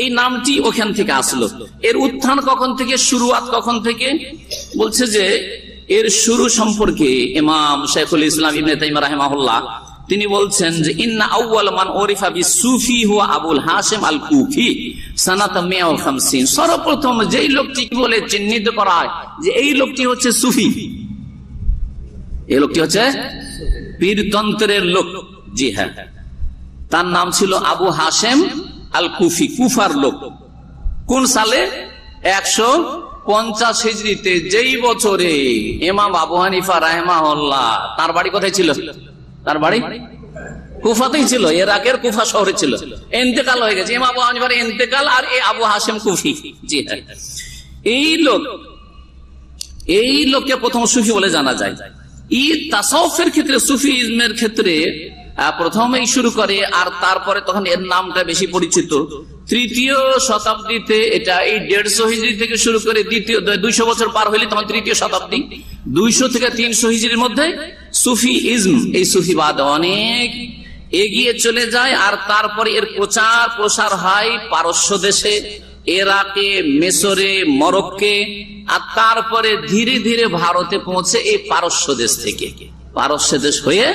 এই নামটি ওখান থেকে আসলো। এর উত্থান কখন থেকে, শুরুয়াত কখন থেকে? বলছে যে এর শুরু সম্পর্কে ইমাম শাইখুল ইসলাম ইবনে তাইমিয়া রাহিমাহুল্লাহ তিনি বলছেন যে ইন্না আউয়াল মান উরিফা বিসুফি হুয়া আবুল হাশিম আল কুফি সানাত 150। সর্বপ্রথম যেই লোকটি বলে চিহ্নিত করা হয় যে এই লোকটি হচ্ছে সুফি, এই লোকটি হচ্ছে পীরতন্ত্রের লোক, জি হ্যাঁ, তার নাম ছিল আবু হাশিম আল কুফি, কুফার লোক। কোন সালে? 150 হিজরিতে, যেই বছরে ইমাম আবু হানিফা রাহিমাহুল্লাহ, তার বাড়ি কোথায় ছিল? তার বাড়ি কুফাতেই ছিল, ইরাকের কুফা শহরে ছিল। ইন্তেকাল হয়ে গেছে, ইমাম আবু হানিফার ইন্তেকাল, আর এই আবু হাশিম কুফি, জি হ্যাঁ, এই লোককে প্রথম সুফি বলে জানা যায়। এই তাসাউফের ক্ষেত্রে, সুফিজমের ক্ষেত্রে প্রথমেই শুরু করে, আর তারপরে তখন এর নামটা বেশি পরিচিত। 3য় শতাব্দীতে, এটা এই 150 হিজরি থেকে শুরু করে 200 বছর পার হইলে তখন 3য় শতাব্দী, 200 থেকে 300 হিজরির মধ্যে সুফিইজম, এই সুফিবাদ অনেক এগিয়ে চলে যায়। আর তারপরে এর প্রচার প্রসার হয় পারস্য দেশে, ইরাকে, মিশরে, মরক্কে, আর তারপরে ধীরে ধীরে ভারতে পৌঁছে এই পারস্য দেশ থেকে, পারস্য দেশ হয়ে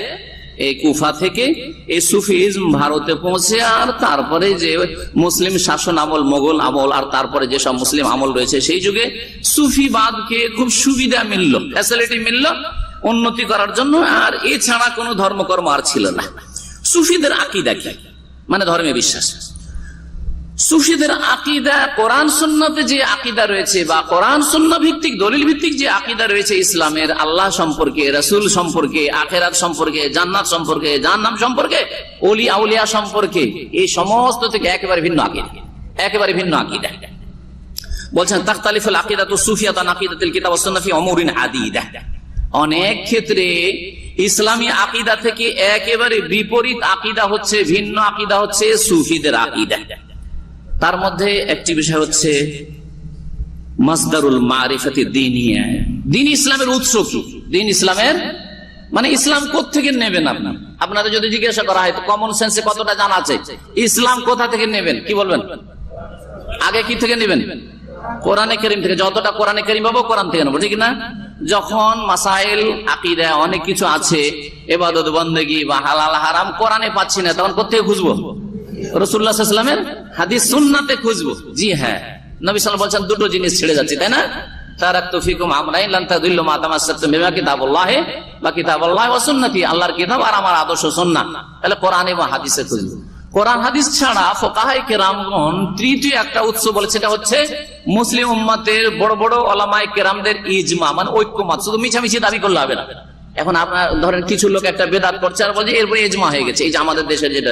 এই কুফা থেকে এই সুফিজম ভারতে পৌঁছে, আর তারপরে যে মুসলিম শাসন আমল, মোগল আমল, আর তারপরে যেসব মুসলিম আমল রয়েছে সেই যুগে সুফিবাদকে খুব সুবিধা মিলল, ফ্যাসিলিটি মিলল উন্নতি করার জন্য। আর এছাড়া কোনো ধর্মকর্ম আর ছিল না। সুফিদের আকীদা কি, মানে ধর্মে বিশ্বাস। সুফিদের আকীদা কোরআন সুন্নাতে যে আকীদা রয়েছে, বা কোরআন সুন্নাহ ভিত্তিক দলিল ভিত্তিক যে আকীদা রয়েছে ইসলামের, আল্লাহ সম্পর্কে, রাসূল সম্পর্কে, আখিরাত সম্পর্কে, জান্নাত সম্পর্কে, জাহান্নাম সম্পর্কে, ওলি আউলিয়া সম্পর্কে, এই সমস্ত থেকে একেবারে ভিন্ন আকীদা, একেবারে ভিন্ন আকীদা। বলছেন তাখতালিফুল আকিদাতু সুফিয়াতু আন আকিদাতিল কিতাব ওয়াস সুন্নাহ ফি উমুরিন আদিদা। অনেক ক্ষেত্রে ইসলামী আকীদা থেকে একেবারে বিপরীত আকীদা হচ্ছে, ভিন্ন আকীদা হচ্ছে সুফিদের আকীদা। তার মধ্যে একটি বিষয় হচ্ছে মাসদারুল মারিফাতি দীনিয়া। দ্বীন ইসলামের উৎস কি? দ্বীন ইসলামের মানে ইসলাম কোত্থেকে নেবেন আপনি? আপনাদের যদি জিজ্ঞাসা করা হয় তো কমন সেন্সে কতটা জানা আছে, ইসলাম কোথা থেকে নেবেন, কি বলবেন? আগে কি থেকে নেবেন? কোরআনে কারীম থেকে। যতটা কোরআনে কারীম পাবো কোরআন থেকে নেবো, ঠিক না? যখন মাসাইল আকীদা অনেক কিছু আছে, ইবাদত বন্দেগী বা হালাল হারাম কোরআনে পাচ্ছি না, তখন কোথা থেকে খুঁজবো? রাসূলুল্লাহ সাল্লাল্লাহু আলাইহি ওয়াসাল্লামের হাদিস সুন্নাতে খুঁজবো। জি হ্যাঁ, নবী সাল্লাল্লাহু আলাইহি ওয়াসাল্লাম বলেছেন দুটো জিনিস ছেড়ে যাচ্ছে, তাই না? তারাকতু ফিকুম আমরাইন লান তাদিল্লু মা তামাসসাকতুম বিমা কিতাবুল্লাহি ওয়া কিতাবুল্লাহি ওয়া সুন্নতি, আল্লাহর কিতাব আর আমার আদর্শ সুন্নাহ। তাহলে কোরআন এবং হাদিসে খুঁজবো। কোরআন হাদিস ছাড়া ফুকাহায়ে কেরামগণ তৃতীয় একটা উৎস বলে, সেটা হচ্ছে মুসলিম উম্মতের বড় বড় উলামায়ে কেরামদের ইজমা, মানে ঐক্যমত। শুধু মিছামিছি দাবি করলে হবে না। এখন আপনার ধরেন কিছু লোক একটা বেদাত করছে আর বলছে এরপরে ইজমা হয়ে গেছে। এই যে আমাদের দেশের যেটা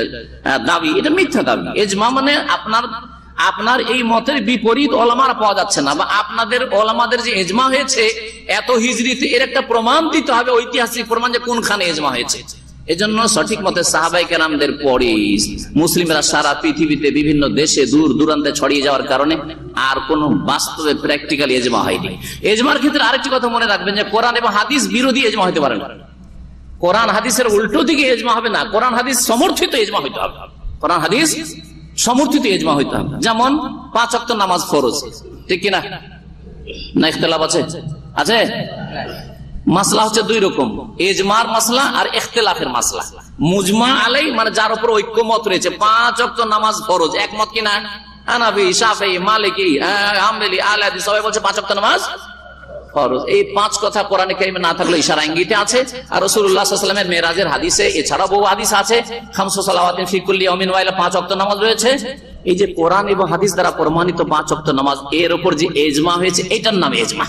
দাবি, এটা মিথ্যা দাবি। ইজমা মানে আপনার এই মতের বিপরীত ওলামারা পাওয়া যাচ্ছে না, বা আপনাদের ওলামাদের যে ইজমা হয়েছে এত হিজরিতে, এর একটা প্রমাণ দিতে হবে, ঐতিহাসিক প্রমাণ যে কোনখানে ইজমা হয়েছে। এজন্য সঠিক মতে সাহাবায়ে কেরামদের পরে মুসলিমরা সারা পৃথিবীতে বিভিন্ন দেশে দূর দূরান্তে ছড়িয়ে যাওয়ার কারণে আর কোন বাস্তবে প্র্যাকটিক্যাল ইজমা হয়নি। ইজমার ক্ষেত্রে আরেকটি কথা মনে রাখবেন যে কোরআন এবং হাদিস বিরোধী ইজমা হতে পারে না। কোরআন হাদিসের উল্টো দিকে ইজমা হবে না, কোরআন হাদিস সমর্থিত ইজমা হইতে হবে। কোরআন হাদিস সমর্থিত ইজমা হইতে হবে। যেমন 5 ওয়াক্ত নামাজ ফরজ, ঠিক কিনা? না ইখতিলাফ আছে? আছে। মাসলা হচ্ছে দুই রকম, ইজমার মাসলা আর ইখতিলাফের মাসলা। মুজমা আলাই মানে যার উপর ঐক্যমত রয়েছে, 5 ওয়াক্ত নামাজ ফরজ, একমত কিনা? হানাফি, শাফিঈ, মালিকি, হাম্বলি, আহলে হাদিস সবাই বলছে 5 ওয়াক্ত নামাজ ফরজ। এই 5 কথা কোরআনে কারিমে না থাকলে ইশারা ইঙ্গিতে আছে, আর রাসূলুল্লাহ সাল্লাল্লাহু আলাইহি ওয়াসাল্লামের মেরাজের হাদিসে এছাড়া বহু হাদিস আছে, 5 সালাওয়াতিন ফি কুল্লি ইয়াউমিন ওয়া লাইলা, 5 ওয়াক্ত নামাজ রয়েছে। এই যে কোরআন এবং হাদিস দ্বারা প্রমাণিত 5 ওয়াক্ত নামাজ, এর উপর যে ইজমা হয়েছে এটার নাম ইজমা।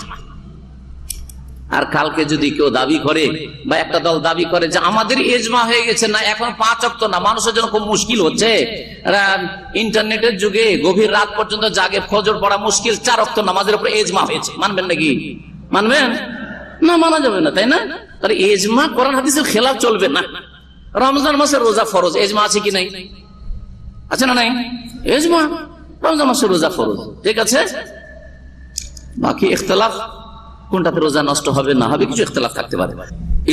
আর কালকে যদি কেউ দাবি করে বা একটা দল দাবি করে যে আমাদের ইজমা হয়ে গেছে, না এখন 5 ওয়াক্ত না, মানুষের জন্য খুব মুশকিল হচ্ছে, ইন্টারনেটের যুগে গভীর রাত পর্যন্ত জাগে, ফজর পড়া মুশকিল, 4 ওয়াক্ত নামাজের উপর ইজমা হয়েছে, মানবেন নাকি? মানবেন না? মানা যাবে না, তাই না? তাহলে ইজমা কোরআন হাদিসের খেলাফ চলবে না। রমজান মাসের রোজা ফরজ, ইজমা আছে কি নাই? আছে না নাই? ইজমা রমজান মাসের রোজা ফরজ, ঠিক আছে। বাকি ইখতিলাফ কোনটাতে রোজা নষ্ট হবে না হবে কিছু ইখতিলাফ থাকতে পারে।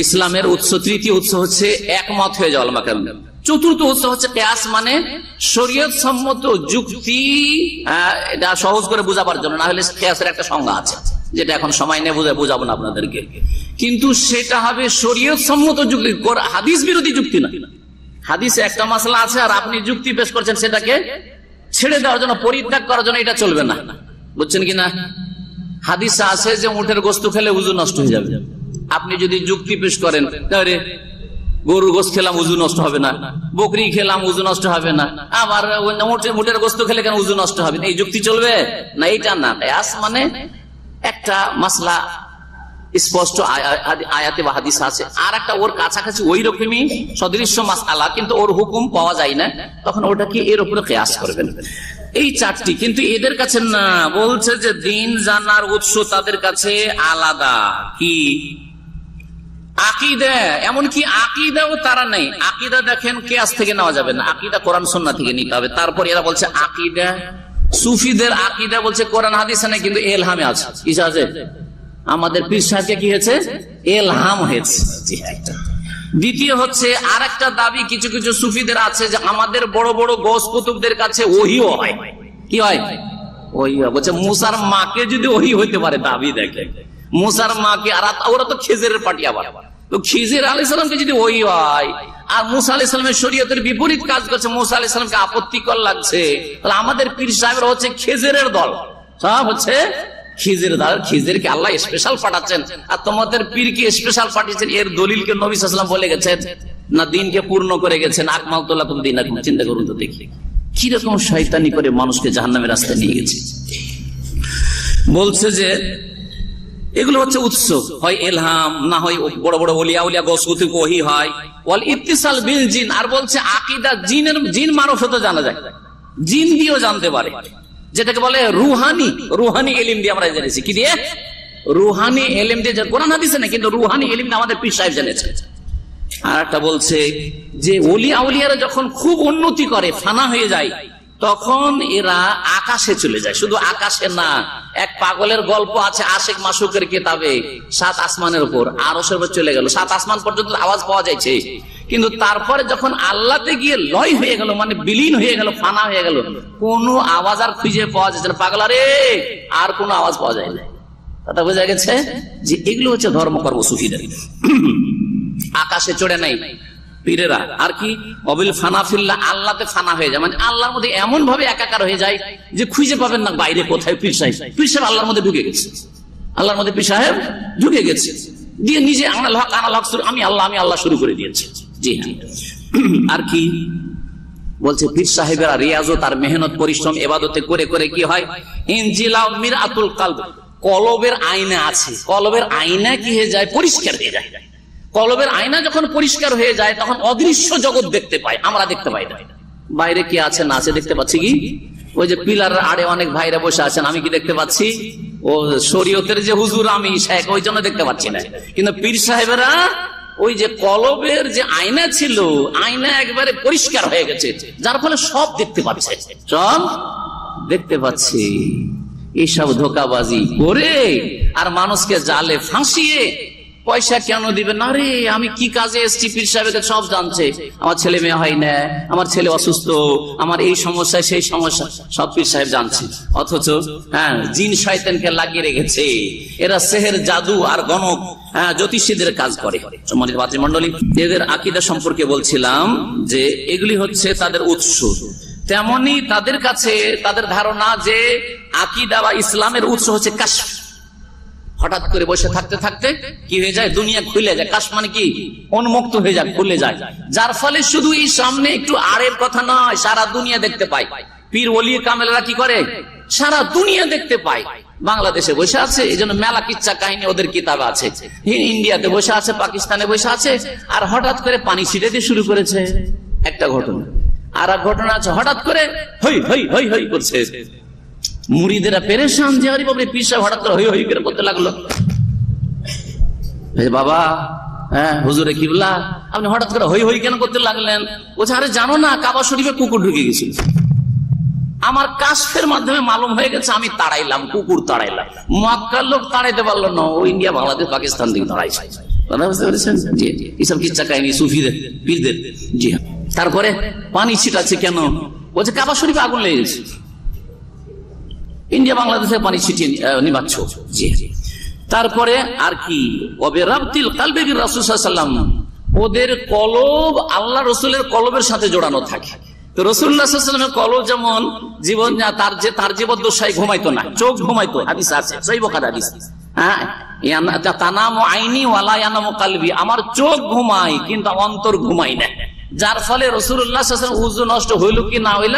ইসলামের উৎস, তৃতীয় উৎস হচ্ছে একমত হয়ে যাওয়া উলামা কেরাম। চতুর্থ উৎস হচ্ছে কিয়াস, মানে শরীয়ত সম্মত যুক্তি। এটা সহজ করে বোঝাবার জন্য, না হলে কিয়াসের একটা সংজ্ঞা আছে যেটা এখন সময় নিয়ে বোঝাবো না আপনাদেরকে, কিন্তু সেটা হবে শরীয়ত সম্মত যুক্তি, হাদিস বিরোধী যুক্তি না। হাদিসে একটা মাসলা আছে আর আপনি যুক্তি পেশ করছেন সেটাকে ছেড়ে দেওয়ার জন্য, পরিত্যাগ করার জন্য, এটা চলবে না। বুঝছেন কিনা? হাদিসে আছে যে উটের গোশত খেলে ওযু নষ্ট হয়ে যাবে, আপনি যদি যুক্তি পেশ করেন আরে গরুর গোশত খেলাম ওযু নষ্ট হবে না, বকরি খেলাম ওযু নষ্ট হবে না, আবার উটের গোশত খেলে কেন ওযু নষ্ট হবে না, এই যুক্তি চলবে না। এইটা না, কিয়াস মানে একটা মাসলা স্পষ্ট আয়াতে বা হাদিসে আছে, আর একটা ওর কাছাকাছি ওই রকমই সদৃশ্য মাসআলা কিন্তু ওর হুকুম পাওয়া যায় না, তখন ওটাকে এর উপরে কিয়াস করবেন। এই 4টি, কিন্তু এদের কাছে না, বলছে যে দ্বীন জানার উৎস তাদের কাছে আলাদা। কি? আকীদা। এমনকি আকীদাও তারা নেই। আকীদা দেখেন কিয়াস থেকে নেওয়া যাবে না, আকীদা কোরআন সুন্নাহ থেকে নিতে হবে। তারপর এরা বলছে আকীদা, সুফিদের আকীদা বলছে কোরআন হাদিসে নেই কিন্তু ইলহামে আছে। কি আছে? আমাদের পীর সাহেবকে কি হয়েছে? ইলহাম হয়েছে। দ্বিতীয় হচ্ছে আর একটা দাবি কিছু কিছু সুফিদের আছে যে আমাদের বড় বড় গৌস কুতুবদের কাছে ওহীও হয়। কি হয়? ওই বলছে মুসার মাকে যদি ওই হইতে পারে দাবি দেখে মুসার মাকে, আর ওরা তো খেজেরের পার্টি আবার, তো খিজির আলাইহিস সালামকে যদি ওই হয় আর মুসা আলাইহিস সালামের শরীয়তের বিপরীত কাজ করছে, মুসা আলাইহিস সালামকে আপত্তিকর লাগছে, তাহলে আমাদের পীর সাহেবরা হচ্ছে খেজেরের দল, সব হচ্ছে খিজির দল। খিজিরকে আল্লাহ স্পেশাল পাঠাচ্ছেন, আর তোমাদের পীরকে স্পেশাল পাঠিয়েছেন। এর দলিলকে নবী সাল্লাল্লাহু আলাইহি ওয়াসাল্লাম বলে গেছেন না দিনকে পূর্ণ করে গেছেন? আকমালতু লাকুম দীনাকুম। চিন্তা করুন তো দেখি কিরকম শয়তানি করে মানুষকে জাহান্নামের রাস্তায় নিয়ে গেছে। বলছে যে এগুলো হচ্ছে উৎস, হয় এলহাম, না হয় বড় বড় ওলিয়া উলিয়া গসগুতি ওহী হয়, ওয়াল ইত্তিসাল বিল জিন। আর বলছে আকীদা জিন মারফত জানা যায়, জিন দিয়েও জানতে পারে, যেটাকে বলে রুহানি। রুহানি ইলম দিয়ে আমরা জেনেছি, কি দিয়ে? রুহানি ইলম দিয়ে। কোরআন হাদিসে না, কিন্তু রুহানি ইলম আমাদের পীর সাহেব জেনেছে। আর একটা বলছে যে ওলিয়া উলিয়ারা যখন খুব উন্নতি করে, ফানা হয়ে যায়, তখন এরা আকাশে চলে যায়। শুধু আকাশে না, এক পাগলের গল্প আছে আশিক মাসুকের কিতাবে, 7 আসমানের উপর, আরশের উপর চলে গেল, 7 আসমান পর্যন্ত আওয়াজ পাওয়া যাচ্ছে, কিন্তু তারপরে যখন আল্লাহতে গিয়ে লয় হয়ে গেল, মানে বিলীন হয়ে গেল, ফানা হয়ে গেল, কোনো আওয়াজ আর খুঁজে পাওয়া যাচ্ছে না। পাগলা রে, আর কোনো আওয়াজ পাওয়া যায় না। কথা বোঝা গেছে যে এগুলো হচ্ছে ধর্মকর্ম সুফিদের। আকাশে চড়ে নাই পীরেরা, আর কি অবিল ফানাফিল্লাহ, আল্লাহতে ফানা হয়ে যায়, মানে আল্লাহর মধ্যে এমন ভাবে একাকার হয়ে যায় যে খুঁজে পাবেন না বাইরে কোথায় পীর সাহেব। পীর সাহেব আল্লাহর মধ্যে ঢুকে গেছে, আল্লাহর মধ্যে পীর সাহেব ঢুকে গেছে, দিয়ে নিজে আনাল হক আমি আল্লাহ শুরু করে দিয়েছে। জি হ্যাঁ। আর কি বলছে পীর সাহেবেরা রিয়াজত আর মেহনত পরিশ্রম ইবাদতে করে করে কি হয়, ইনজিলাউ মিরাতুল কলব, কলবের আয়না আছে, কলবের আয়না কি হয়ে যায়, পরিষ্কার হয়ে যায়। কলবের আয়না যখন পরিষ্কার হয়ে যায় তখন অদৃশ্য জগৎ দেখতে পায়, আমরা দেখতে পাই না। বাইরে কি আছে না আছে দেখতে পাচ্ছি কি? ওই যে পিলারের আড়ে অনেক ভাইরা বসে আছেন, আমি কি দেখতে পাচ্ছি? ও শরীয়তের যে হুজুর আমি শেখ, ওই জন্য দেখতে পাচ্ছি না। কিন্তু পীর সাহেবেরা ওই যে কলবের যে আয়না ছিল, আয়না একবারে পরিষ্কার হয়ে গেছে, যার ফলে সব দেখতে পাচ্ছে, সব দেখতে পাচ্ছে। এইসব ধোকাবাজি করে আর মানুষকে জালে ফাঁসিয়ে পয়সা কেন দিবে না রে, আমি কি কাজে এসছি, পীর সাহেবকে সব জানছে, আমার ছেলে মেয়ে হয় না, আমার ছেলে অসুস্থ, আমার এই সমস্যা সেই সমস্যা, সব পীর সাহেব জানছে। অথচ হ্যাঁ, জিন শয়তানকে লাগিয়ে রেখেছে, এরা সেহের জাদু আর গণক জ্যোতিষীদের কাজ করে। সম্মানিত ভাতৃমণ্ডলী, এদের আকীদা সম্পর্কে বলছিলাম যে এগুলি হচ্ছে তাদের উৎস। তেমনি তাদের কাছে তাদের ধারণা যে আকীদা বা ইসলামের উৎস হচ্ছে কাশফ। হঠাৎ করে বসে থাকতে থাকতে কি হয়ে যায়, দুনিয়া খুলে যায়। কাশ মানে কি, উন্মুক্ত হয়ে যায়, খুলে যায়, যার ফলে শুধু এই সামনে একটু আড়ের কথা নয়, সারা দুনিয়া দেখতে পায়। পীর ওলি কামেলরা কি করে, সারা দুনিয়া দেখতে পায়। বাংলাদেশে বসে আছে, এই জন্য মেলা কিচ্ছা কাহিনী ওদের কিতাবে আছে। ইন্ডিয়াতে বসে আছে, পাকিস্তানে বসে আছে, আর হঠাৎ করে পানি ছিটে দিয়ে শুরু করেছে একটা ঘটনা। আর এক ঘটনা আছে, হঠাৎ করে হই হই হই হই করছে, মুরিদেরা পেরেশান যে আরে বাবা পীর সাহেব হঠাৎ করে হই হই করে করতে লাগলো। বাবা হ্যাঁ হুজুরে কিবলা, আপনি হঠাৎ করে হই হই কেন করতে লাগলেন? বলছে আরে জানো না, কাবা শরীফে কুকুর ঢুকে গেছিল, আমার কাশফের মাধ্যমে মালুম হয়ে গেছে, আমি তাড়াইলাম, কুকুর তাড়াইলাম। মক্কার লোক তাড়াইতে পারলো না, ও ইন্ডিয়া বাংলাদেশ পাকিস্তান থেকে তাড়াইছে। বুঝতে পেরেছেন? জি এইসব কিচ্ছা কাহিনী সুফিদের পীরদের। জি তারপরে পানি ছিটাচ্ছে কেন? বলছে কাবা শরীফে আগুন লেগে গেছে, ইন্ডিয়া বাংলাদেশে পানি ছিটিয়ে নিবাচ্ছ। জি তারপরে আর কি, ওদের কলব আল্লাহ রসুলের কলবের সাথে জোড়ানো থাকে। তো রাসূলুল্লাহ সাল্লাল্লাহু আলাইহি ওয়াসাল্লামের কলব যেমন জীবন, তার জীবদ্দশায় ঘুমাইতো না, চোখ ঘুমাইতো, হাদিস আছে, সহিহ বুখারী হাদিস। হ্যাঁ, তানামু আইনি ওয়ালা ইয়ানামু কলবি, আমার চোখ ঘুমায় কিন্তু অন্তর ঘুমায় না। যার ফলে রাসূলুল্লাহ সাল্লাল্লাহু আলাইহি ওয়াসাল্লাম উযু নষ্ট হইল কি না হইল,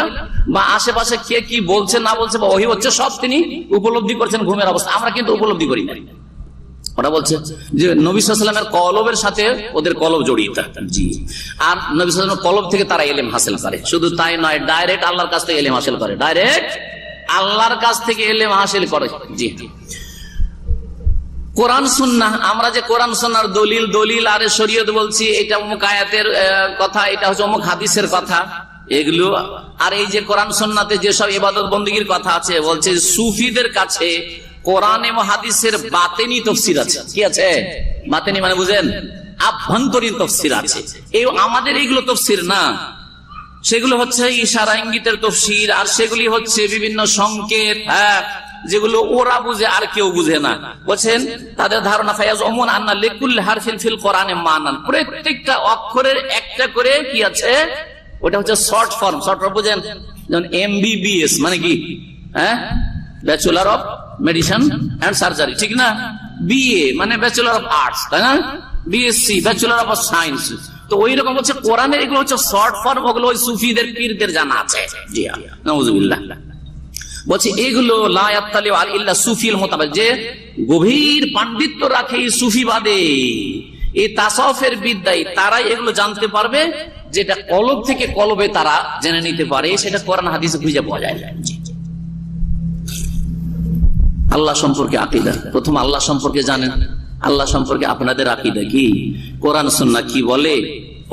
বা আশেপাশে কে কি বলছে না বলছে বা ওহী হচ্ছে, সব তিনি উপলব্ধি করছেন ঘুমের অবস্থা, আমরা কিন্তু উপলব্ধি করি না। ওরা বলছে যে নবী সাল্লাল্লাহু আলাইহি ওয়াসাল্লামের কলবের সাথে ওদের কলব জড়িয়ে থাকে। জি, আর নবী সাল্লাল্লাহু আলাইহি ওয়াসাল্লামের কলব থেকে তারা ইলম হাসিল করে। শুধু তাই নয়, ডাইরেক্ট আল্লাহর কাছ থেকে ইলম হাসিল করে, ডাইরেক্ট আল্লাহর কাছ থেকে ইলম হাসিল করে। জি, কোরআন সুন্নাহ, আমরা যে কোরআন সুন্নাহর দলিল আর শরীয়ত বলছি, এটা অমুক আয়াতের কথা, এটা হচ্ছে অমুক হাদিসের কথা, এগুলো। আর এই যে কোরআন সুন্নাতে যেসব ইবাদত বন্দেগীর কথা আছে, বলছে সুফিদের কাছে কোরআন এবং হাদিসের বাতেনি তাফসীর আছে। কি আছে? বাতেনি মানে বুঝেন, আভ্যন্তরীণ তাফসীর আছে। এই আমাদের এইগুলো তাফসীর না, সেগুলো হচ্ছে ইশারা ইঙ্গিতের তাফসীর, আর সেগুলি হচ্ছে বিভিন্ন সংকেত, যেগুলো ওরা বুঝে আর কেউ বুঝে না। বলছেন তাদের ধারণা ফায়াজুমুন আন্না লিকুল্লি হারফিন ফিল কোরআনে মানান, প্রত্যেকটা অক্ষরের একটা করে কি আছে, ওটা হচ্ছে শর্ট ফর্ম। শর্ট ফর্ম বুঝেন, যেমন MBBS মানে কি, bachelor of medicine and surgery, ঠিক না? BA মানে ব্যাচেলর অফ আর্টস, তাই না? BSc bachelor of science. তো ওই রকম হচ্ছে কোরআনের এগুলো হচ্ছে শর্ট ফর্ম, ওগুলো ওই সুফিদের পীরদের জানা আছে। জি নাউজুবিল্লাহ। বলছে এগুলো লা ইয়াত্তালি আল ইল্লা সুফিল মুতাবাদ, যে গভীর পাণ্ডিত্য রাখে এই সুফিবাদে, এই তাসাউফের বিদ্যায় তারাই এগুলো জানতে পারবে, যেটা কলব থেকে কলবে তারা জেনে নিতে পারে, সেটা কোরআন হাদিসে খুঁজে পাওয়া যায়। আল্লাহ সম্পর্কে আকীদা, প্রথম আল্লাহ সম্পর্কে জানেন। আল্লাহ সম্পর্কে আপনাদের আকীদা কি, কোরআন সুন্নাহ কি বলে,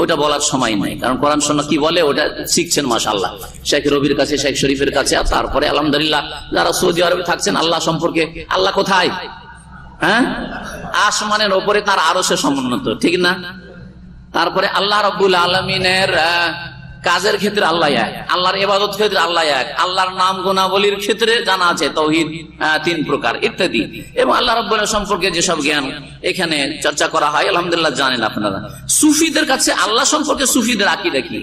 ওটা বলার সময় নাই, কারণ কোরআন সুন্নাহ কি বলে ওটা শিখছেন মাশাআল্লাহ শেখ রবির কাছে, শেখ শরীফের কাছে, আর তারপরে আলহামদুলিল্লাহ যারা সৌদি আরবে থাকছেন আল্লাহ সম্পর্কে, আল্লাহ কোথায়? আসমানের উপরে, তার আরশে সমুন্নত, ঠিক না? তারপরে আল্লাহ রাব্বুল আলামিনের কাজের ক্ষেত্রে আল্লাহ এক, আল্লাহর ইবাদত ক্ষেত্রে আল্লাহ এক, আল্লাহর নাম গুণাবলীর ক্ষেত্রে জানা আছে তাওহীদ 3 প্রকার ইত্যাদি, এবং আল্লাহ রাব্বুল সম্পর্কে যেসব জ্ঞান এখানে চর্চা করা হয় আলহামদুলিল্লাহ জানেন আপনারা। সুফিদের কাছে আল্লাহ সম্পর্কে সুফিদের আকীদা কি?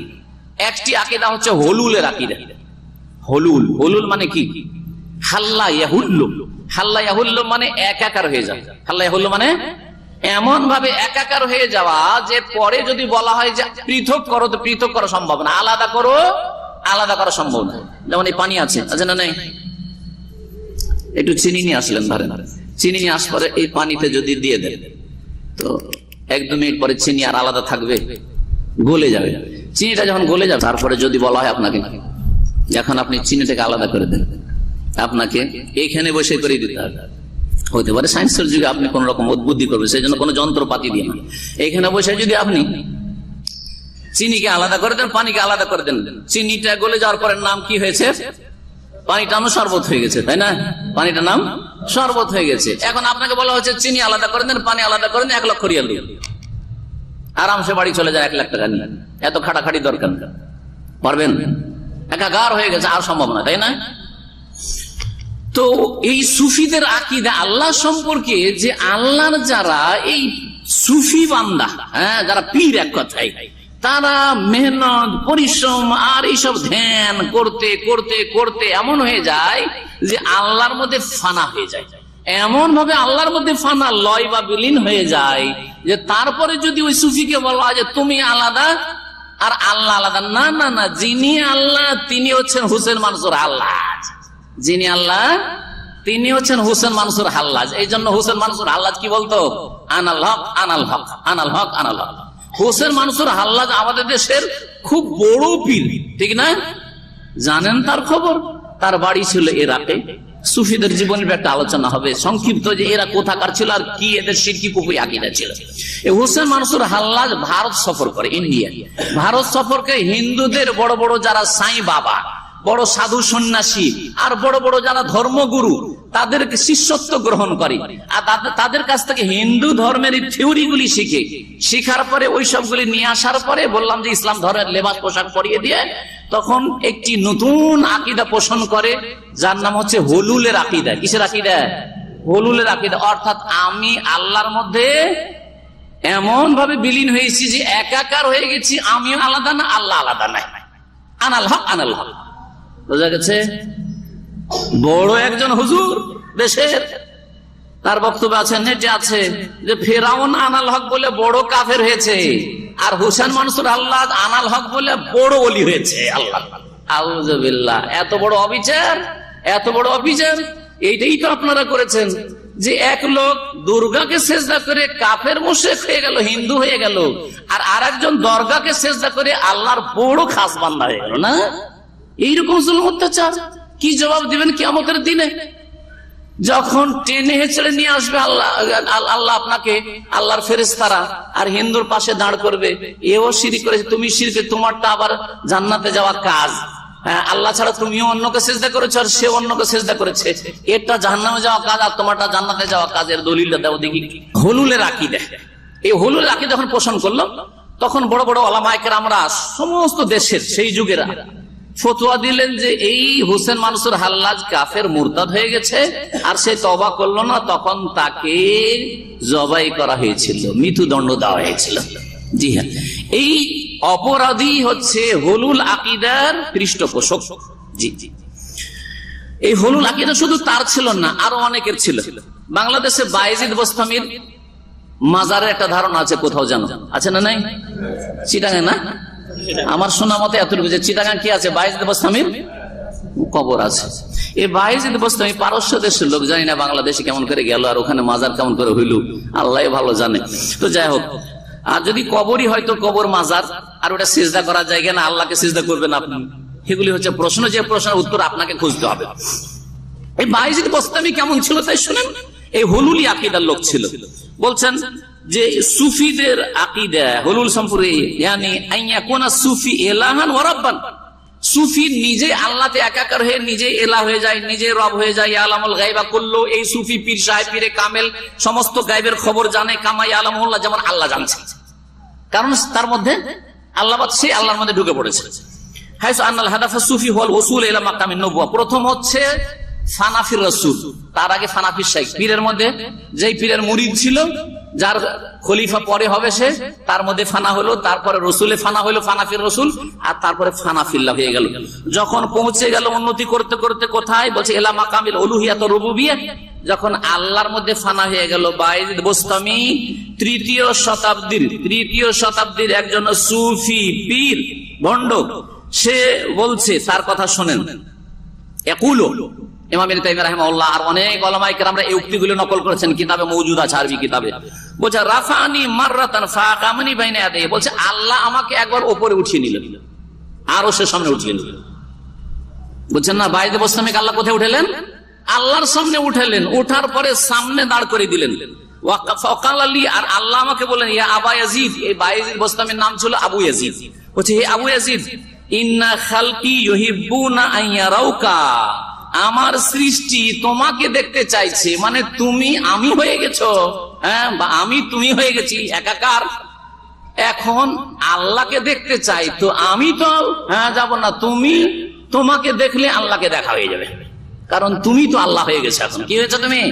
একটি আকীদা হচ্ছে হুলুলের আকীদা। হুলুল, হুলুল মানে কি? হাল্লা ইয়াহুল্লু, হাল্লা ইয়াহুল্লু মানে একাকার হয়ে যায়। হাল্লা ইয়াহুল্লু মানে এমন ভাবে একাকার হয়ে যাওয়া যে পরে যদি বলা হয় যে পৃথক করো, তো পৃথক করা সম্ভব না, আলাদা করো, আলাদা করা সম্ভব না। যেমন এই পানি আছে না, নেই, একটু চিনি নিয়ে আসলেন, ধরেন চিনি নিয়ে আসার পরে এই পানিতে যদি দিয়ে দেন, তো 1-2 মিনিট পরে চিনি আর আলাদা থাকবে? গলে যাবে। চিনিটা যখন গলে যাবে, তারপরে যদি বলা হয় আপনাকে এখন আপনি চিনিটাকে আলাদা করে দেন, আপনাকে এইখানে বসে করে দিতে হবে। হতে পারে সায়েন্সের যুগে আপনি কোন রকম বুদ্ধি করবেন, সেই জন্য কোনো যন্ত্রপাতি দিয়ে না, এখানে বসে যদি আপনি চিনিকে আলাদা করে দেন, পানিকে আলাদা করে দেন, চিনিটা গলে যাওয়ার পরে নাম কি হয়েছে? পানিটা নাম শরবত হয়ে গেছে, তাই না? পানিটার নাম শরবত হয়ে গেছে। এখন আপনাকে বলা হচ্ছে চিনি আলাদা করে দেন, পানি আলাদা করে দেন, 1 লক্ষ রিয়াল দিয়ে আরামসে বাড়ি চলে যায় 1 লাখ টাকা নিয়ে। এত খাটাখাটি দরকার পারবেন? একাকার হয়ে গেছে, আর সম্ভব না, তাই না? তো এই সুফিদের আকীদা আল্লাহ সম্পর্কে, যে আল্লাহর যারা এই সুফি বান্দা, যারা পীর এক কথায়, তারা মেহনত পরিশ্রম আর এইসব ধ্যান করতে করতে করতে এমন হয়ে যায় যে আল্লাহর মধ্যে ফানা হয়ে যায়, এমন ভাবে আল্লাহর মধ্যে ফানা লয় বা বিলীন হয়ে যায় যে তারপরে যদি ওই সুফিকে বলা হয় যে তুমি আলাদা আর আল্লাহ আলাদা, না না না, যিনি আল্লাহ তিনি হচ্ছেন হুসেন মানসুর হাল্লাজ, যিনি আল্লাহ তিনি হচ্ছেন হুসেন মানসুর হাল্লাজ। এই জন্য হুসেন মানসুর হাল্লাজ কি বলতো? আনাল হক আনাল হক আনাল হক আনাল হক। হুসেন মানসুর হাল্লাজ আমাদের দেশের খুব বড় পীর, ঠিক না? জানেন তার খবর? তার বাড়ি ছিল ইরাকে। সুফিদের জীবনের একটা আলোচনা হবে সংক্ষিপ্ত, যে এরা কোথাকার ছিল আর কি এদের শিরকি কুফরি আকীদা ছিল। এই হুসেন মানসুর হাল্লাজ ভারত সফর করে, ইন্ডিয়া। ভারত সফরকে হিন্দুদের বড় বড় যারা সাই বাবা, বড় সাধু সন্ন্যাসী আর বড় বড় যারা ধর্মগুরু, তাদেরকে শিষ্যত্ব গ্রহণ করে, আর তাদের কাছ থেকে হিন্দু ধর্মের থিওরি গুলি শিখার পরে ওই সবগুলি নিয়ে আসার পরে বললাম যে ইসলাম ধর্মের লেবাস পোশাক পরিয়ে দিয়ে তখন একটি নতুন আকীদা পোষণ করে, যার নাম হচ্ছে হুলুলের আকীদা। কিসের আকীদা? হুলুলের আকীদা। অর্থাৎ আমি আল্লাহর মধ্যে এমন ভাবে বিলীন হয়েছি যে একাকার হয়ে গেছি, আমিও আলাদা না, আল্লাহ আলাদা নাই। আনাল হক আনাল হক। বোঝা গেছে? বড় একজন হুজুর দেশের, তার বক্তব্য আছে, নেটে আছে, যে ফেরাউন আনাল হক বলে বড় কাফের হয়েছে, আর হুসেন মানসুর আল্লাহ আনাল হক বলে বড় ওলি হয়েছে। আল্লাহ আউযুবিল্লাহ। এত বড় অবিচার, এত বড় অবিচার। এইটাই তো আপনারা করেছেন, যে এক লোক দুর্গাকে সেজদা করে কাফের মুশরিক হয়ে গেল, হিন্দু হয়ে গেল, আর আরেকজন দরগাকে সেজদা করে আল্লাহর বড় খাস বান্দা হয়ে গেল। না, এইরকম জুলুম অত্যাচার কি জবাব দিবেন কিয়ামতের দিনে? যখন টেনে হেঁচড়ে নিয়ে আসবে আল্লাহ আপনাকে, আল্লাহর ফেরেশতারা, আর হিন্দুর পাশে দাঁড় করবে, এও শিরক করেছে, তুমি শিরক, তোমারটা আবার জান্নাতে যাওয়া কাজ, আল্লাহ ছাড়া তুমিও অন্যকে সেজদা করেছো আর সে অন্যকে সেজদা করেছে, এটা জাহান্নামে যাওয়া কাজ আর তোমারটা জান্নাতে যাওয়া কাজের দলিলটা দাও দেখি। হুলুলের আকীদা, এই হুলুলের আকীদা যখন পোষণ করলো, তখন বড় বড় ওলামায়ে কেরামরা সমস্ত দেশের সেই যুগেরা ফতোয়া দিলেন যে এই হোসেন মানসুর হাল্লাজ কাফের মুরতাদ হয়ে গেছে, আর সে তওবা করলো না, তখন তাকে জবাই করা হয়েছিল, মৃত্যুদণ্ড দেওয়া হয়েছিল। জি হ্যাঁ, এই অপরাধী হচ্ছে হলুল আকিদার পৃষ্ঠপোষক। জি জি, এই হলুল আকিদা শুধু তার ছিল না, আরো অনেকের ছিল। বাংলাদেশে বায়েজিদ বোস্তামির মাজারের একটা ধারণা আছে, কোথাও জানো আছে না নাই? চিটাগাং না? আমার শোনা মতে এতটুকু যে চিটাগাং কি আছে, বায়েজিদ বোস্তামির কবর আছে। এই বায়েজিদ বোস্তামি পারস্য দেশের লোক, জানি না বাংলাদেশে কেমন করে গেল আর ওখানে মাজার কেমন করে হইল, আল্লাহ ভালো জানে। তো যাই হোক, আর যদি কবরই হয়তো কবর মাজার, আর ওটা সিজদা করার জায়গা না, আল্লাহকে সিজদা করবেন আপনি, এগুলি হচ্ছে প্রশ্ন, যে প্রশ্নের উত্তর আপনাকে খুঁজতে হবে। এই বায়েজিদ বোস্তামি কেমন ছিল তাই শুনেন। এই হলুলি আকিদার লোক ছিল। বলছেন যে সুফিদের আকিদা হলুল সম্পর্কে, ইয়ানি আইয়াকুনা সুফি ইলাহান ওয়া রাব্বান, সুফি নিজে আল্লাহতে একাকার হয়ে নিজে এলাহ হয়ে যায়, নিজে রব হয়ে যায়। আলামুল গায়বা করলো, এই সুফি পীর সাহেব পীরে কামেল সমস্ত গায়বের খবর জানে, কামাই আলামুল্লাহ, যেমন আল্লাহ জানছে, কারণ তার মধ্যে আল্লাহবাদ, সে আল্লাহর মধ্যে ঢুকে পড়েছে। হাইসু আন্নাল হাদাফা সুফি ওয়াল উসুল ইলা মাকামিন নবুয়া, প্রথম হচ্ছে ফানাফির রাসূল, তার আগে ফানাফির শাইখ, পীরের মধ্যে যেই পীরের মুরিদ ছিল, যার খলিফা পরে হবে সে, তার মধ্যে ফানা হলো, তারপরে রসুলে ফানা হলো, ফানাফির রসুল, আর তারপরে ফানাফিল্লাহ হয়ে গেল। যখন পৌঁছে গেল উন্নতি করতে করতে কোথায়, বলছে এলা মাকামিল উলুহিয়াত ওয়া রুবুবিয়্যাহ, যখন আল্লাহর মধ্যে ফানা হয়ে গেল। বায়েজিদ বোস্তামি তৃতীয় শতাব্দীর একজন সুফি পীর ভণ্ড, সে বলছে, তার কথা শোনেন, ইয়াকুলু ইমাম ইবনে তাইমিয়া রাহিমাহুল্লাহ আর অনেক উলামায়ে কেরামরা এই উক্তিগুলো নকল করেছেন, কিতাবে মওজুদ আছে, আরবি কিতাবে। বলছে রাফানি মাররাতান ফাকামনি বাইনা ইয়াদাই, বলছে আল্লাহ আমাকে একবার উপরে উঠিয়ে নিলেন, আর ওর সামনে উঠিয়ে নিলেন। বুঝছেন না, বায়েজিদ বোস্তামিকে আল্লাহ কোথায় উঠালেন? আল্লাহর সামনে উঠালেন, ওঠার পরে সামনে দাঁড় করে দিলেন। ওয়াকাল আলী, আর আল্লাহ আমাকে বলেন, ইয়া আবা ইয়াজিদ, এই বায়েজিদ বোস্তামির নাম ছিল আবু ইয়াজিদ। বলছে হে আবু ইয়াজিদ, ইন্না খালকি ইউহিব্বুনা আন ইয়ারাউকা, আমার সৃষ্টি তোমাকে দেখতে চাইছে, মানে তুমি আমি হয়ে গেছো, হ্যাঁ, বা আমি তুমি হয়ে গেছি একাকার। এখন আল্লাহকে দেখতে চাই, তো আমি তো যাব না, তুমি, তোমাকে দেখলে আল্লাহকে দেখা হয়ে যাবে, কারণ তুমি তো আল্লাহ হয়ে গেছে। এখন কি হয়েছে, তুমি,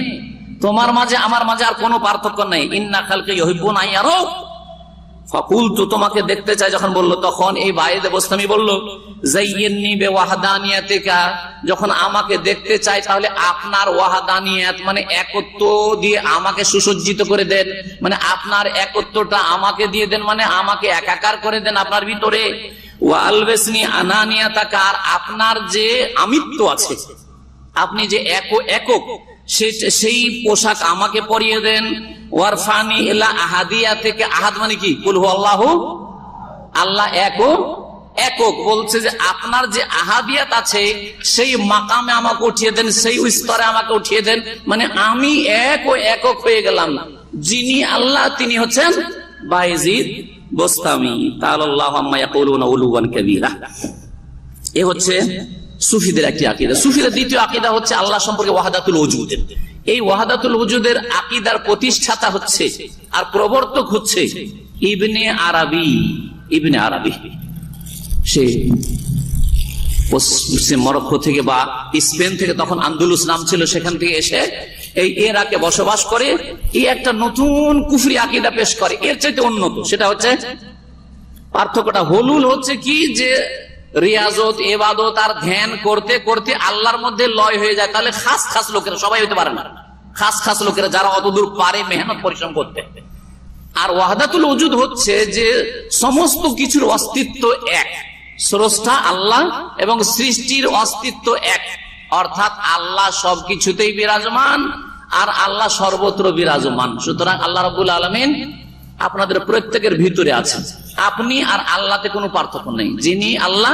তোমার মাঝে আমার মাঝে আর কোনো পার্থক্য নেই। ইন্না খালকি ইউহিব্বুনা আন ইয়ারাউকা ফাকুলতু, তোমাকে দেখতে চাই যখন বললো, তখন এই বায়েজিদ বোস্তামি বলল, যায়্যিননি বিওয়াহদানিয়াতিকা, যখন আমাকে দেখতে চাই তাহলে আপনার ওয়াহদানিয়াত মানে একত্ব দিয়ে আমাকে সুসজ্জিত করে দেন, মানে আপনার একত্বটা আমাকে দিয়ে দেন, মানে আমাকে একাকার করে দেন আপনার ভিতরে। ওয়া আলবিসনি আনানিয়াতাকা, আর আপনার যে আমিত্ব আছে, আপনি যে একক, সেই পোশাক আমাকে পরিয়ে দেন। ওয়ারফানি ইলা আহাদিয়া থেকে, আহাদ মানে কি, কুল হু আল্লাহু, আল্লাহ একক, বলছে যে আপনার যে আহাদিয়াত আছে সেই মাকামে আমাকে উঠিয়ে দেন, সেই স্তরে আমাকে উঠিয়ে দেন, মানে আমি একক হয়ে গেলাম। যিনি আল্লাহ তিনি হচ্ছেন বায়েজিদ বোস্তামি। তাআলাল্লাহু আম্মা ইয়াকুলুনা উলুওয়ান কাবীরা। এ হচ্ছে সুফিদের একটি আকীদা। সুফিদের দ্বিতীয় আকীদা হচ্ছে আল্লাহ সম্পর্কে ওয়াহদাতুল ওজুদ। এই ওয়াহদাতুল ওজুদের আকীদার প্রতিষ্ঠাতা হচ্ছে আর প্রবর্তক হচ্ছে ইবনে আরাবী। সে পশ্চিম মরক্কো থেকে বা স্পেন থেকে, তখন আন্দুলুস নাম ছিল, সেখান থেকে এসে এই ইরাকে বসবাস করে এই একটা নতুন কুফরি আকীদা পেশ করে, এর চাইতে উন্নত। সেটা হচ্ছে পার্থক্যটা হলুল হচ্ছে কি, যে রিয়াজত ইবাদত আর ধ্যান করতে করতে আল্লাহর মধ্যে লয় হয়ে যায়, তাহলে খাস লোকেরা, সবাই হইতে পারে না, খাস লোকেরা যারা অতদূর পারে মেহনত পরিশ্রম করতে। আর ওয়াহদাতুল ওজুদ হচ্ছে যে সমস্ত কিছুর অস্তিত্ব এক, স্রষ্টা আল্লাহ এবং সৃষ্টির অস্তিত্ব এক, অর্থাৎ আল্লাহ সবকিছুতেই বিরাজমান আর আল্লাহ সর্বত্র বিরাজমান। সুতরাং আল্লাহ রাব্বুল আলামিন আপনাদের প্রত্যেকের ভিতরে আছেন, আপনি আর আল্লাহতে কোনো পার্থক্য নেই। যিনি আল্লাহ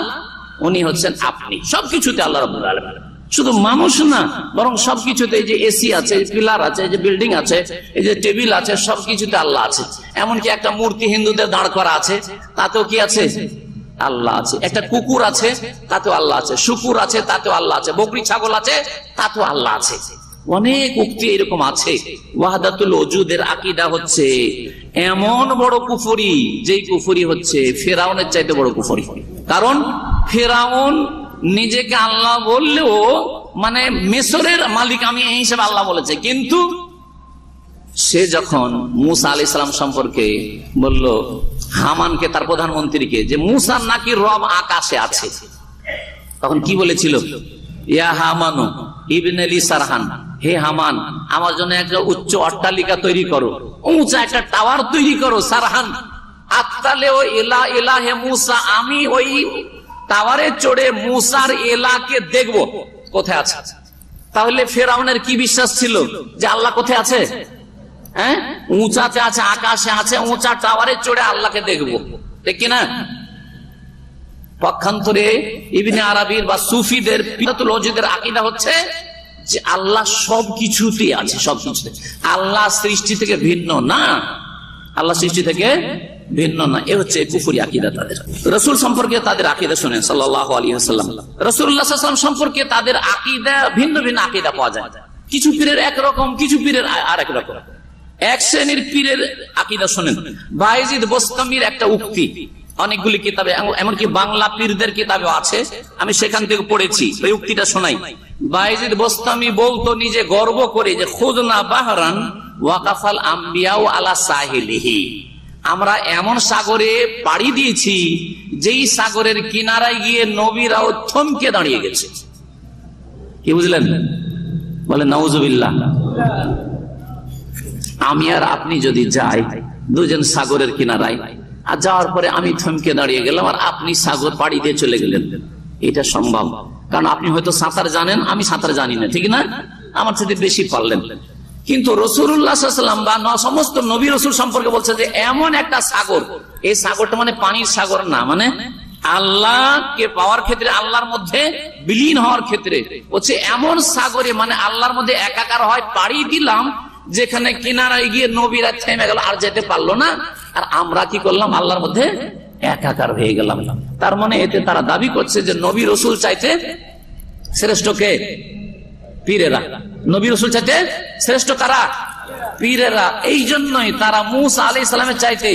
উনি হচ্ছেন আপনি, সবকিছুতে আল্লাহ রাব্বুল আলামিন। শুধু মানুষ না, বরং সবকিছুতে, এই যে এসি আছে, পিলার আছে, এই যে বিল্ডিং আছে, এই যে টেবিল আছে, সবকিছুতে আল্লাহ আছে। এমনকি একটা মূর্তি হিন্দুদের দাঁড় করা আছে, তাতেও কি আছে, আল্লাহ আছে। একটা কুকুর আছে, তাতেও আল্লাহ আছে। শুকুর আছে, তাতেও আল্লাহ আছে। বকরি ছাগল আছে, তাতেও আল্লাহ আছে। অনেক উক্তি এরকম আছে। ওয়াহদাতুল ওজুদের আকীদা হচ্ছে এমন বড় কুফরি, যেই কুফরি হচ্ছে ফেরাউনের চাইতে বড় কুফরি। কারণ ফেরাউন নিজেকে আল্লাহ বললেও মানে মিশরের মালিক আমি এই হিসেবে আল্লাহ বলেছে, কিন্তু সে যখন মুসা আলাইহিস সালাম সম্পর্কে বলল হামানকে, তার প্রধানমন্ত্রীকে, যে মুসার নাকি রব আকাশে আছে, তখন কি বলেছিল? ইয়া হামানু ইবনে লি সারহান, হে হামান আমার জন্য একটা উচ্চ অট্টালিকা তৈরি করো, উঁচা একটা টাওয়ার তৈরি করো, সারহান আত্তালেও ইলা ইলাহে মুসা, আমি ওই টাওয়ারে চড়ে মুসার এলাকে দেখবো কোথায় আছে। তাহলে ফেরাউনের কি বিশ্বাস ছিল যে আল্লাহ কোথায় আছে? হ্যাঁ, উঁচাতে আছে, আকাশে আছে, উঁচা টাওয়ারে চড়ে আল্লাহকে দেখবো, ঠিক কিনা? পক্ষান্তরে ইবনে আরবির বা সুফিদের ওয়াহদাতুল ওজুদের আকীদা হচ্ছে যে আল্লাহ সবকিছুতেই আছে, সবকিছুতে। আল্লাহ সৃষ্টি থেকে ভিন্ন না, আল্লাহ সৃষ্টি থেকে ভিন্ন না, এ হচ্ছে কুফরি আকীদা তাদের। রাসূল সম্পর্কে তাদের আকীদা শুনেন সাল্লাল্লাহু আলাইহি ওয়াসাল্লাম। রাসূলুল্লাহ সাল্লাল্লাহু আলাইহি ওয়াসাল্লাম সম্পর্কে তাদের আকীদা ভিন্ন ভিন্ন আকীদা পাওয়া যায়। কিছু পীরের একরকম, কিছু পীরের আরেক রকম। এক শ্রেণীর পীরের আকীদা শুনেন। বায়েজিদ বোস্তামির একটা উক্তি অনেকগুলি কিতাবে, এমনকি বাংলা পীরদের কিতাবেও আছে, আমি সেখান থেকে পড়েছি, ওই উক্তিটা শোনাই। বায়েজিদ বোস্তামি বলতো নিজে গর্ব করে যে খুদনা বাহরান ওয়াকাফাল আম্বিয়াউ আলা সাহিলিহি, আমরা এমন সাগরে পাড়ি দিয়েছি যেই সাগরের কিনারায় গিয়ে নবীরাও থমকে দাঁড়িয়ে গেছে। কি বুঝলেন? বলে নাউজুবিল্লাহ। আমি আর আপনি যদি যাই দুজন সাগরের কিনারায়, আর যাওয়ার পরে আমি থমকে দাঁড়িয়ে গেলাম আর আপনি সাগর পাড়ি দিয়ে চলে গেলেন, এটা সম্ভব? কারণ আপনি হয়তো সাঁতার জানেন, আমি সাঁতার জানি না, ঠিক না? আমার সাথে বেশি পারলেন। কিন্তু রাসূলুল্লাহ সাল্লাল্লাহু আলাইহি ওয়াসাল্লাম বা সমস্ত নবী রাসূল সম্পর্কে বলছে যে এমন একটা সাগর, এই সাগরটা মানে পানির সাগর না, মানে আল্লাহকে পাওয়ার ক্ষেত্রে, আল্লাহর মধ্যে বিলীন হওয়ার ক্ষেত্রে হচ্ছে এমন সাগরে, মানে আল্লাহর মধ্যে একাকার হয়, পাড়ি দিলাম যেখানে কিনারায় গিয়ে নবীরা থেমে গেল, আর যেতে পারলো না, আর আমরা কি করলাম? আল্লাহর মধ্যে একাকার হয়ে গেলাম। তার মানে এতে তারা দাবি করছে যে নবী রাসূল চাইতে শ্রেষ্ঠ কে? পীরেরা। নবী রাসূল চাইতে শ্রেষ্ঠ কারা? পীরেরা। এই জন্যই তারা মুসা আলাইহিস সালামের চাইতে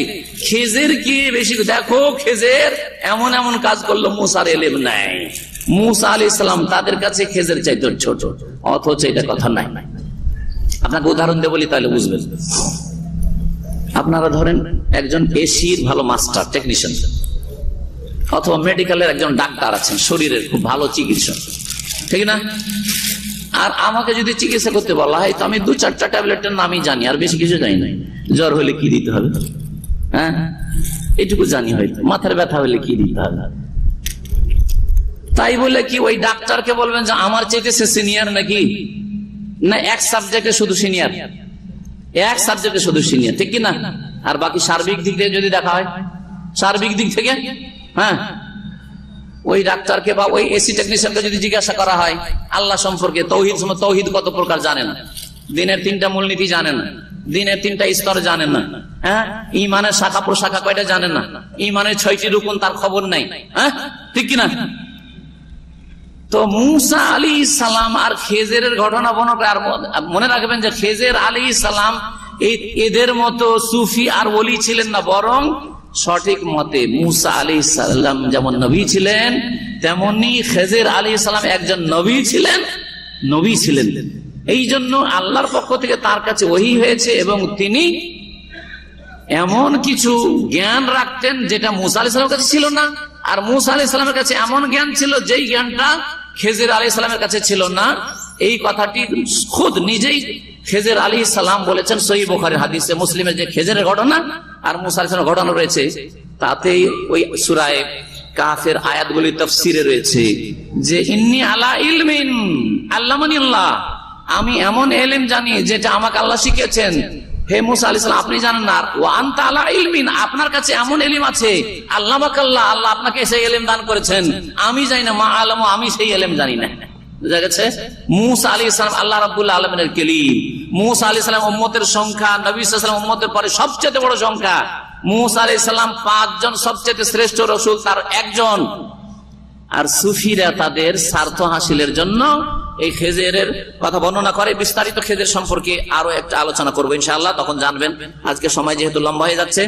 খেজেরকে বেশি, দেখো খেজের এমন এমন কাজ করলো, মুসার ইলম নাই। মুসা আলাইহিস সালাম তাদের কাছে খেজের চাইতে ছোট, অথচ এটা কথা নাই। আপনাকে উদাহরণ দেব বলি তাহলে বুঝবেন। আপনারা ধরেন একজন এসির ভালো মাস্টার টেকনিশিয়ান, অথবা মেডিকেলের একজন ডাক্তার আছেন, শরীরের খুব ভালো চিকিৎসক, ঠিক না? আর আমাকে যদি চিকিৎসা করতে বলা হয় তো আমি 2-4টা ট্যাবলেটের নামই জানি, আর বেশি কিছু জানি না। জ্বর হলে কি দিতে হবে, হ্যাঁ এইটুকু জানি, হয়তো মাথার ব্যথা হলে কি দিতে হবে। তাই বলে কি ওই ডাক্তারকে বলবেন যে আমার চাইতে সে সিনিয়র নাকি? না, এক সাবজেক্টে শুধু সিনিয়র, এক সাবজেক্টে শুধু সিনিয়র, ঠিক কিনা? আর বাকি সার্বিক দিক থেকে যদি দেখা হয়, সার্বিক দিক থেকে, হ্যাঁ, ওই ডাক্তারকে বা ওই এসি টেকনিশিয়ানকে যদি জিজ্ঞাসা করা হয় আল্লাহ সম্পর্কে, তৌহিদ কত প্রকার জানেন, দিনের 3টা মূলনীতি জানেন না, দিনের 3টা স্তর জানেন না, হ্যাঁ, ইমানের শাখা প্রশাখা কয়টা জানেন না, ইমানের 6টি রুকুন তার খবর নাই, হ্যাঁ, ঠিক কিনা? তো মুসা আলাইহিস সালাম আর খেজেরের ঘটনা বর্ণনা, আর মনে রাখবেন যে খেজের আলাইহিস সালাম এদের মতো সুফি আর ওলি ছিলেন না, বরং সঠিক মতে মুসা আলাইহিস সালাম যেমন নবী ছিলেন, তেমনি খেজের আলাইহিস সালাম একজন নবী ছিলেন। এই জন্য আল্লাহর পক্ষ থেকে তার কাছে ওহী হয়েছে, এবং তিনি এমন কিছু জ্ঞান রাখতেন যেটা মুসা আলাইহিস সালামের কাছে ছিল না, আর মুসা আলাইহিস সালামের কাছে এমন জ্ঞান ছিল যেই জ্ঞানটা খেজের আলাইহিস সালামের কাছে ছিল না। এই কথাটি খুদ নিজেই খেজের আলাইহিস সালাম বলেছেন সহিহ বুখারীর হাদিসে। মুসলিমের যে খেজেরের ঘটনা আর মুসা আলাইহিস সালামের ঘটনা রয়েছে, তাতেই ওই সূরা কাফের আয়াতগুলি তাফসিরে রয়েছে যে ইন্নী আলা ইলমিন আল্লামানিল্লাহ, আমি এমন ইলম জানি যেটা আমাকে আল্লাহ শিখিয়েছেন। হে মুসা আলাইহিস সালাম, আপনি জানেন না, ওয়া আনতা আলা ইলমিন, আপনার কাছে এমন ইলম আছে, আল্লামাকাল্লাহ, আল্লাহ আপনাকে সেই ইলম দান করেছেন, আমি জানি না, মা আলামু, আমি সেই ইলম জানি না। বুঝা গেছে? মুসা আলাইহিস সালাম আল্লাহ রাব্বুল আলামিনের কলিম। মুসা আলাইহিস সালাম উম্মতের সংখ্যা নবী সাল্লাল্লাহু আলাইহি ওয়াসাল্লাম উম্মতের পরে সবচেয়ে বড় সংখ্যা। মুসা আলাইহিস সালাম 5 জন সবচেয়ে শ্রেষ্ঠ রাসূল, তার একজন। আর সুফিরা তাদের স্বার্থ হাসিলের জন্য এই খেজেরের কথা বর্ণনা করে। বিস্তারিত খেজের সম্পর্কে আরো একটা আলোচনা করবো ইনশাআল্লাহ, তখন জানবেন। আজকে সময় যেহেতু লম্বা হয়ে যাচ্ছে,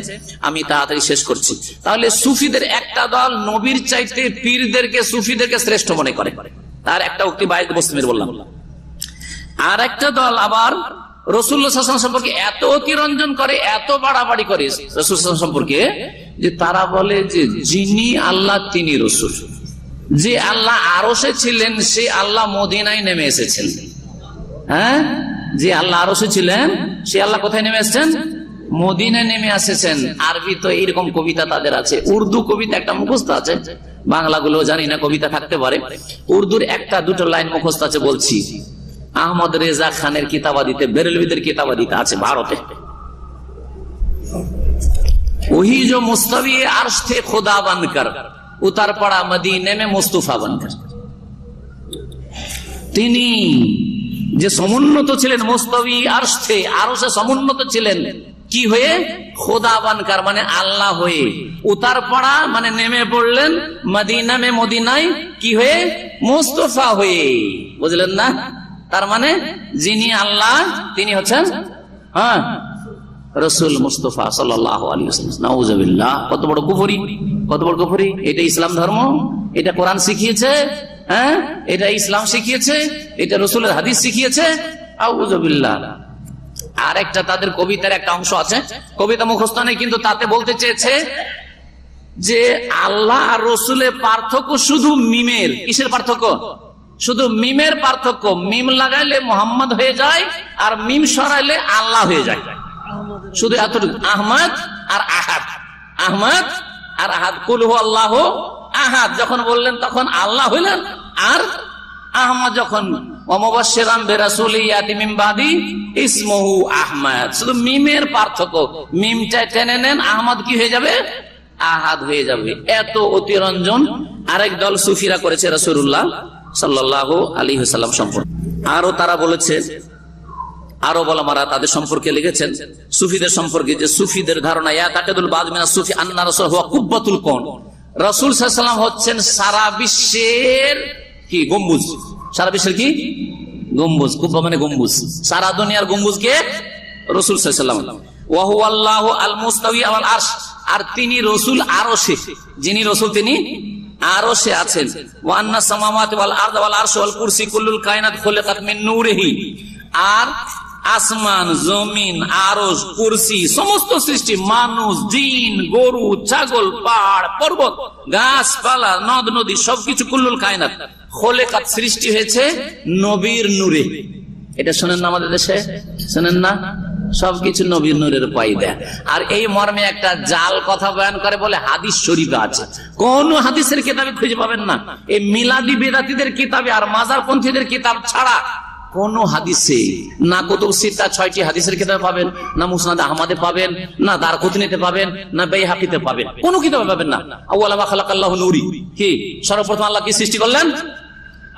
আমি তাড়াতাড়ি শেষ করছি। তাহলে সুফিদের একটা দল নবীর চাইতে পীরদেরকে, সুফিদেরকে শ্রেষ্ঠ মনে করে, তার একটা উক্তি বাইত মুসলিমের বললাম। আর একটা দল আবার রাসূলুল্লাহ সাল্লাল্লাহু আলাইহি ওয়াসাল্লাম সম্পর্কে এত অতিরঞ্জন করে, এত বাড়াবাড়ি করে রাসূলুল্লাহ সাল্লাল্লাহু আলাইহি ওয়াসাল্লাম সম্পর্কে, যে তারা বলে যে যিনি আল্লাহ তিনি রাসূল। যে আল্লাহ আরশে ছিলেন সে আল্লাহ মদিনায় নেমে এসেছেন। হ্যাঁ, যে আল্লাহ আরশে ছিলেন সে আল্লাহ কোথায় নেমে এসেছেন? মদিনায় নেমে এসেছেন। আরবি তো এইরকম কবিতা তাদের আছে, উর্দু কবিতা একটা মুখস্থ আছে, বাংলাগুলো জানি না, কবিতা থাকতে পারে। উর্দুর একটা দুটো লাইন মুখস্থ আছে, বলছি। আহমদ রেজা খানের কিতাবাদিতে, বেরেলভিদের কিতাবাদিতে আছে ভারতে, ওহি जो मुस्तवी अर्श थे खुदा बनकर उतर पड़ा मदीने में मुस्तफा बनकर। তিনি যে সমুন্নত ছিলেন, মুস্তবি আরশ থে, আরশে সমুন্নত ছিলেন কি হয়ে? খোদা বানকার মানে আল্লাহ হয়ে। উতার পড়া মানে নেমে পড়লেন, মদিনা মে, মদিনায় কি হয়ে? মুস্তফা হয়ে। বুঝলেন না? তার মানে যিনি আল্লাহ তিনি হচ্ছেন হ্যাঁ রাসূল মুস্তাফা সাল্লাল্লাহু আলাইহি ওয়াসাল্লাম। নাউযুবিল্লাহ, কত বড় কুফরি, কত বড় কুফরি! এটা ইসলাম ধর্ম, এটা কোরআন শিখিয়েছে, হ্যাঁ এটা ইসলাম শিখিয়েছে, এটা রাসূলের হাদিস শিখিয়েছে। আউযুবিল্লাহ। আর একটা তাদের কবিতার একটা অংশ আছে, কবিতা মুখস্থ নেই, কিন্তু তাতে বলতে চেয়েছে যে আল্লাহ আর রাসূলের পার্থক্য শুধু মিমের। কিসের পার্থক্য? শুধু মিমের পার্থক্য। মিম লাগাইলে মোহাম্মদ হয়ে যায়, আর মিম সরাইলে আল্লাহ হয়ে যায়। শুধু এতটুকু, আহমদ আর আহাদ, আহমদ আর আহাদ। কুল হু আল্লাহু আহাদ যখন বললেন তখন আল্লাহ হইলেন, আর আহমদ যখন ওয়ামুবাশশিরান বিরাসূলিন ইয়াতি মিন বাদি ইসমুহু আহমদ। শুধু মিমের পার্থক্য, মিমটা টেনে নেন, আহমদ কি হয়ে যাবে? আহাদ হয়ে যাবে। এত অতিরঞ্জন আরেক দল সুফিরা করেছে রাসূলুল্লাহ সাল্লাল্লাহু আলাইহি ওয়াসাল্লাম সম্পর্কে। আরো তারা বলেছে, আরো ওলামারা তাদের সম্পর্কে লিখেছেন সুফিদের সম্পর্কে, যে সুফিদের ধারণা ইয়াতাকিদুল বাদ মিনাস সুফি আন্না রাসূল হুয়া কুব্বাতুল কওন। রাসূল সাল্লাল্লাহু আলাইহি ওয়াসাল্লাম হচ্ছেন সারা বিশ্বের কি গম্বুজ। সারা বিশ্বের কি গম্বুজ? কুব্বা মানে গম্বুজ, সারা দুনিয়ার গম্বুজকে রাসূল সাল্লাল্লাহু আলাইহি ওয়াসাল্লাম। ওয়া হুয়া আল্লাহু আল মুস্তাওয়ি আলাল আরশ, আর তিনি রাসূল আরশে, যিনি রাসূল তিনি আরশে আছেন। ওয়া আন্না সামাওয়াতি ওয়াল আরদ ওয়াল আরশ ওয়াল কুরসি কুল্লুল কায়নাত খুলিকাত মিন নূরিহি। আর আসমান, জমিন, আরশ, কুরসি, সমস্ত সৃষ্টি, মানুষ, জিন, গরু, ছাগল, পাহাড়, পর্বত, গাছপালা, নদ নদী, সবকিছু কুল্লুল কায়নাত খুলিকাত সৃষ্টি হয়েছে নবীর নূরে। এটা শোনেন না আমাদের দেশে? শোনেন না? সবকিছু নবীর নূরের পয়দা। আর এই মর্মে একটা জাল কথা বয়ান করে বলে হাদিস শরীফে আছে। কোন হাদিসের কিতাবে খুঁজে পাবেন না। এই মিলাদি বেদাতীদের কিতাবে আর মাজারপন্থীদের কিতাব ছাড়া কোন হাদিসে, না কুতুব সিত্তা 6টি হাদিসের কিতাবে পাবেন, না মুসনাদ আহমদে পাবেন, না দারকুতনিতে পাবেন, না বাইহাকিতে পাবেন, কোন কিতাবে পাবেন না। আউয়ালা মা খালাকাল্লাহু নূরি, কি সর্বপ্রথম আল্লাহ কি সৃষ্টি করলেন?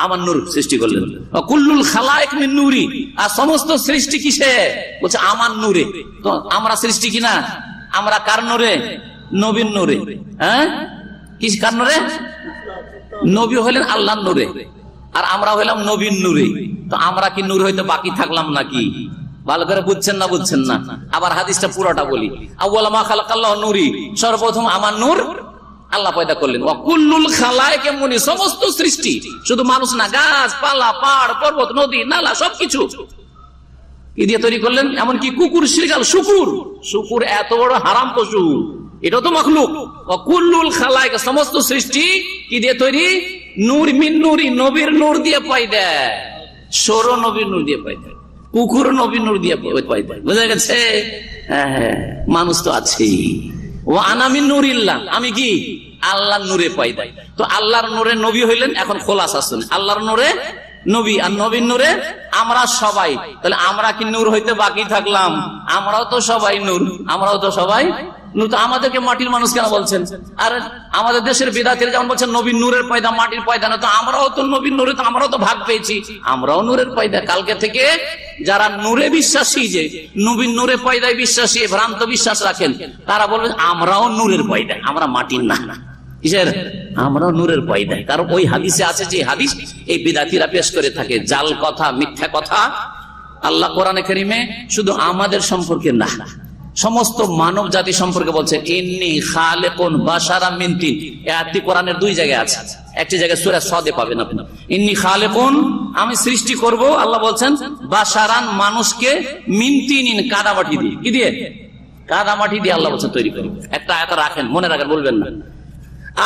আমার নূর সৃষ্টি করলেন। কুল্লুল খালায়েক মিন নূরি, আর সমস্ত সৃষ্টি কিসে? বলছে আমার নূরে। তো আমরা সৃষ্টি কিনা? আমরা কার নূরে? নবীর নূরে। হ্যাঁ, কি কার নূরে? নবী হলেন আল্লাহর নূরে, আর আমরা হইলাম নবীর নূরে। তো আমরা কি নূর হইতে বাকি থাকলাম নাকি? ভালো করে বুঝছেন না? বুঝছেন না? আবার হাদিসটা পুরোটা বলি। আউয়ালা মা খালাকাল্লাহু নূরি, সর্বপ্রথম আমার নূর আল্লাহ পয়দা করলেন। ওয়া কুল্লুল খালায়েক মুনি, সমস্ত সৃষ্টি, শুধু মানুষ না, গাছ পালা, পাহাড়, পর্বত, নদী, নালা, সবকিছু কি দিয়ে তৈরি করলেন? এমনকি কুকুর, শিগাল, শুকুর। শুকুর এত বড় হারাম পশু, এটা তো মাখলুক। ওয়া কুল্লুল খালায়েক, সমস্ত সৃষ্টি কি দিয়ে তৈরি? নূর মিন নূরি, নবীর নূর দিয়ে পয়দা। সৌর নবীর নূর দিয়ে পয়দা, কুকুর নবীর নূর দিয়ে পয়দা। বুঝা গেছে? হ্যাঁ, মানুষ তো আছেই। ও আনামিন নূরিল্লাহ, আমি কি আল্লাহর নূরে পয়দা। তো আল্লাহর নূরে নবী হইলেন। এখন খোলাসা শুনে, আল্লাহর নূরে নবী আর নবীর নূরে আমরা সবাই। তাহলে আমরা কি নূর হইতে বাকি থাকলাম? আমরাও তো সবাই নূর, আমরাও তো সবাই নূর। তো আমাদেরকে মাটির মানুষ কেন বলছেন? আর আমাদের দেশের বিদাতিরা যেমন বলছেন নবীর নূরের পয়দা, মাটির পয়দা না, তো আমরাও তো নবীর নূরে, তো আমরাও তো ভাগ পেয়েছি, আমরাও নূরের পয়দা। কালকে থেকে যারা নূরে বিশ্বাসী, যে নবীর নূরে পয়দায় বিশ্বাসী, ভ্রান্ত বিশ্বাস রাখেন, তারা বলবেন আমরাও নূরের পয়দা, আমরা মাটির না। কিসের? আমরা নূরের পয়দা। কারণ ওই হাদিসে আছে, যে হাদিস এই বিদাতিরা পেশ করে থাকে, জাল কথা, মিথ্যা কথা। আল্লাহ কোরআনে কারিমে শুধু আমাদের সম্পর্কে না, সমস্ত মানব জাতি সম্পর্কে বলছে, ইন্নী খালিকুন বাশারাম মিন তিন। এই আয়াতটি কোরআনের দুই জায়গায় আছে। একটি জায়গায় সূরা সদে পাবেন আপনি, ইন্নী খালিকুন, আমি সৃষ্টি করব, আল্লাহ বলছেন, বাশারান, মানুষকে, মিন তিনিন, কাদামাটি দিয়ে। কি দিয়ে? কাদামাটি দিয়ে আল্লাহ বলছেন তৈরি করব। একটা আয়াত রাখেন, মনে রাখেন, বলবেন না।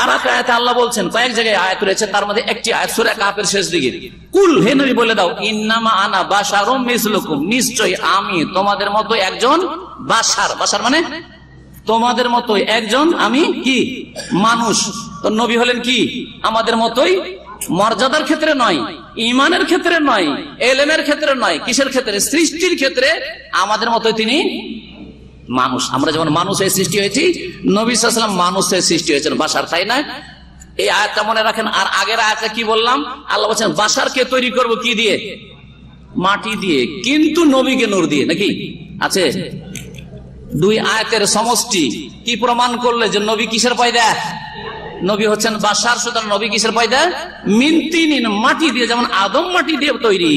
আর এক আয়াতে আল্লাহ বলছেন, কয়েক জায়গায় আয়াত রয়েছে, তার মধ্যে একটি আয়াত সূরা কাফের শেষ দিকে, কুল, হে নবী বলে দাও, ইন্নামা আনা বাশারুম মিসলুকুম, নিশ্চয়ই আমি তোমাদের মতো একজন বাশার। বাশার মানে তোমাদের মতো একজন, আমি কি? মানুষ। তো নবী হলেন কি? আমাদের মতোই, মর্যাদার ক্ষেত্রে নয়, ঈমানের ক্ষেত্রে নয়, ইলমের ক্ষেত্রে নয়, কিসের ক্ষেত্রে? সৃষ্টির ক্ষেত্রে আমাদের মতোই তিনি মানুষ। আমরা যেমন মানুষ হয়ে সৃষ্টি হয়েছি, নবী সাল্লাল্লাহু আলাইহি ওয়াসাল্লাম মানুষ হয়ে সৃষ্টি হয়েছেন, বাশার, তাই না? এই আয়াতটা মনে রাখেন। আর আগের আয়াতটা কি বললাম? আল্লাহ বলছেন বাশারকে তৈরি করব কি দিয়ে? মাটি দিয়ে, কিন্তু নবীকে নূর দিয়ে, নাকি আছে? দুই আয়াতের সমষ্টি কি প্রমাণ করলে যে নবী কিসের পয়দা? নবী হচ্ছেন বাশার। সুতরাং নবী কিসের পয়দা? মিন তিনিন, মাটি দিয়ে। যেমন আদম মাটি দিয়ে তৈরি,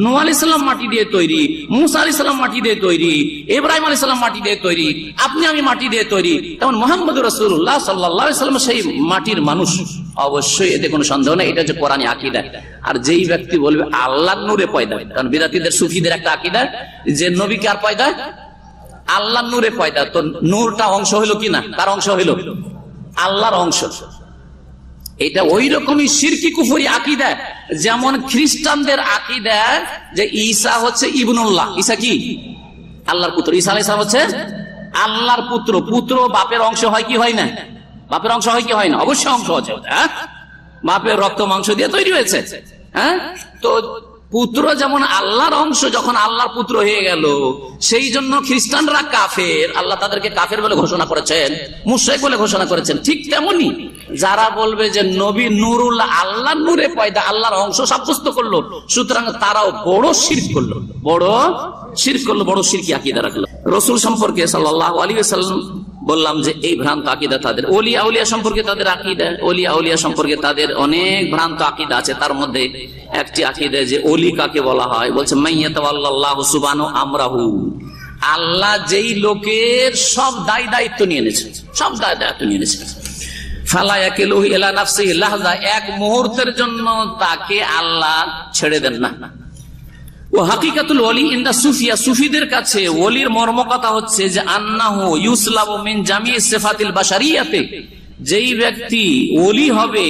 নূহ আলাইহিস সালাম মাটি দিয়ে তৈরি, মুসা আলাইহিস সালাম মাটি দিয়ে তৈরি, ইব্রাহিম আলাইহিস সালাম মাটি দিয়ে তৈরি, আপনি আমি মাটি দিয়ে তৈরি, তেমন মুহাম্মদুর রাসূলুল্লাহ সাল্লাল্লাহু আলাইহি ওয়াসাল্লাম সেই মাটির মানুষ। অবশ্যই এতে কোনো সন্দেহ নেই, এটা হচ্ছে কোরআনী আকীদা। আর যেই ব্যক্তি বলবে আল্লাহর নূরে পয়দা, কারণ বিদাতীদের, সুফিদের একটা আকীদা যে নবী কার পয়দা? আল্লাহর নূরে পয়দা। তো নূরটা অংশ হইল কি না? কার অংশ হইল? আল্লাহর অংশ। এটা ওই রকমই শিরকি কুফরি আকীদা, যেমন খ্রিস্টানদের আকীদা যে ঈসা হচ্ছে ইবনুল্লাহ। ঈসা কি? আল্লাহর পুত্র। ঈসা আলাইহিস সালাম হচ্ছে আল্লাহর পুত্র। পুত্র বাপের অংশ হয় কি হয় না? বাপের অংশ হয় কি হয় না? অবশ্যই অংশ আছে। হ্যাঁ, বাপের রক্ত মাংস দিয়ে তৈরি হয়েছে। হ্যাঁ, তো পুত্র যেমন আল্লাহর অংশ, যখন আল্লাহর পুত্র হয়ে গেল, সেই জন্য খ্রিস্টানরা কাফের, আল্লাহ তাদেরকে কাফের বলে ঘোষণা করেছেন, মুশরিক বলে ঘোষণা করেছেন। ঠিক তেমনি যারা বলবে যে নবী নূরুল্লাহ, আল্লাহর নূরে পয়দা, আল্লাহর অংশ সাব্যস্ত করলো, সুতরাং তারাও বড় শিরক করলো, বড় শিরক করলো, বড় শিরকি আকীদা রাখলো। রাসূল সম্পর্কে সাল্লাল্লাহু আলাইহি ওয়াসাল্লাম বললাম যে এই ভ্রান্ত আকীদা তাদের। ওলিয়া আউলিয়া সম্পর্কে তাদের আকীদা, ওলিয়া আউলিয়া সম্পর্কে তাদের অনেক ভ্রান্ত আকীদা আছে। তার মধ্যে একটি আকীদা যে ওলি কাকে বলা হয়, বলছে মাইয়াতাওয়াল্লাহু সুবহানাহু আমরাহু, আল্লাহ যেই লোকের সব দায় দায়িত্ব নিয়ে নিয়েছে, সব দায় দায়িত্ব নিয়ে নিয়েছে, ফালা ইয়াকিলুহু ইলা নাফসিহি লাহযা, এক মুহূর্তের জন্য তাকে আল্লাহ ছেড়ে দেন না। ও হাকিকাতুল ওলি ইনদা সুফিয়া, সুফিদের কাছে ওলির মর্ম কথা হচ্ছে যে আন্নাহু ইউসলাবু মিন জামিই সিফাতিল বাশারিয়াতে, যেই ব্যক্তি ওলি হবে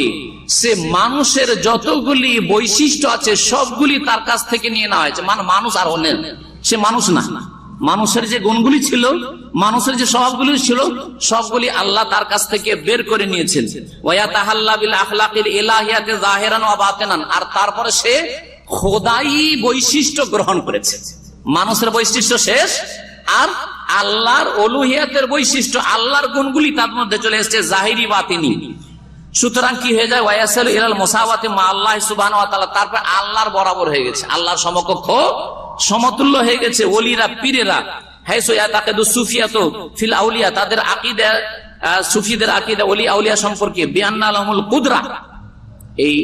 সে মানুষের যতগুলি বৈশিষ্ট্য আছে সবগুলি তার কাছ থেকে নিয়ে নেওয়া হয়েছে। মানুষ আর অন্য, সে মানুষ না, মানুষের যে গুণগুলি ছিল, মানুষের যে স্বভাবগুলি ছিল, সবগুলি আল্লাহ তার কাছ থেকে বের করে নিয়েছেন। ওয়া ইয়াতাহাল্লা বিল আখলাকিল ইলাহিয়াতি যাহিরান ওয়া বাতিনান, আর তারপরে সে খোদাই বৈশিষ্ট্য গ্রহণ করেছে। মানুষের বৈশিষ্ট্য শেষ, আর আল্লাহর উলুহিয়াতের বৈশিষ্ট্য, আল্লাহর গুণগুলি তার মধ্যে চলে এসেছে, জাহিরি বাতিনি। সুতরাং কি হয়ে যায়? ওয়ায়াসালু ইলাল মুসাওয়াতি মা আল্লাহ সুবহানাহু ওয়া তাআলা, তারপর আল্লাহর বরাবর হয়ে গেছে, আল্লাহর সমকক্ষ, সমতুল্য হয়ে গেছে ওলিরা, পীরেরা। হাইসু ইয়াতাকিদু সুফিয়াতু ফিল আউলিয়া, তাদের আকীদা, সুফিদের আকীদা ওলি আউলিয়া সম্পর্কে, বিআন্না লাহুল কুদরা, এই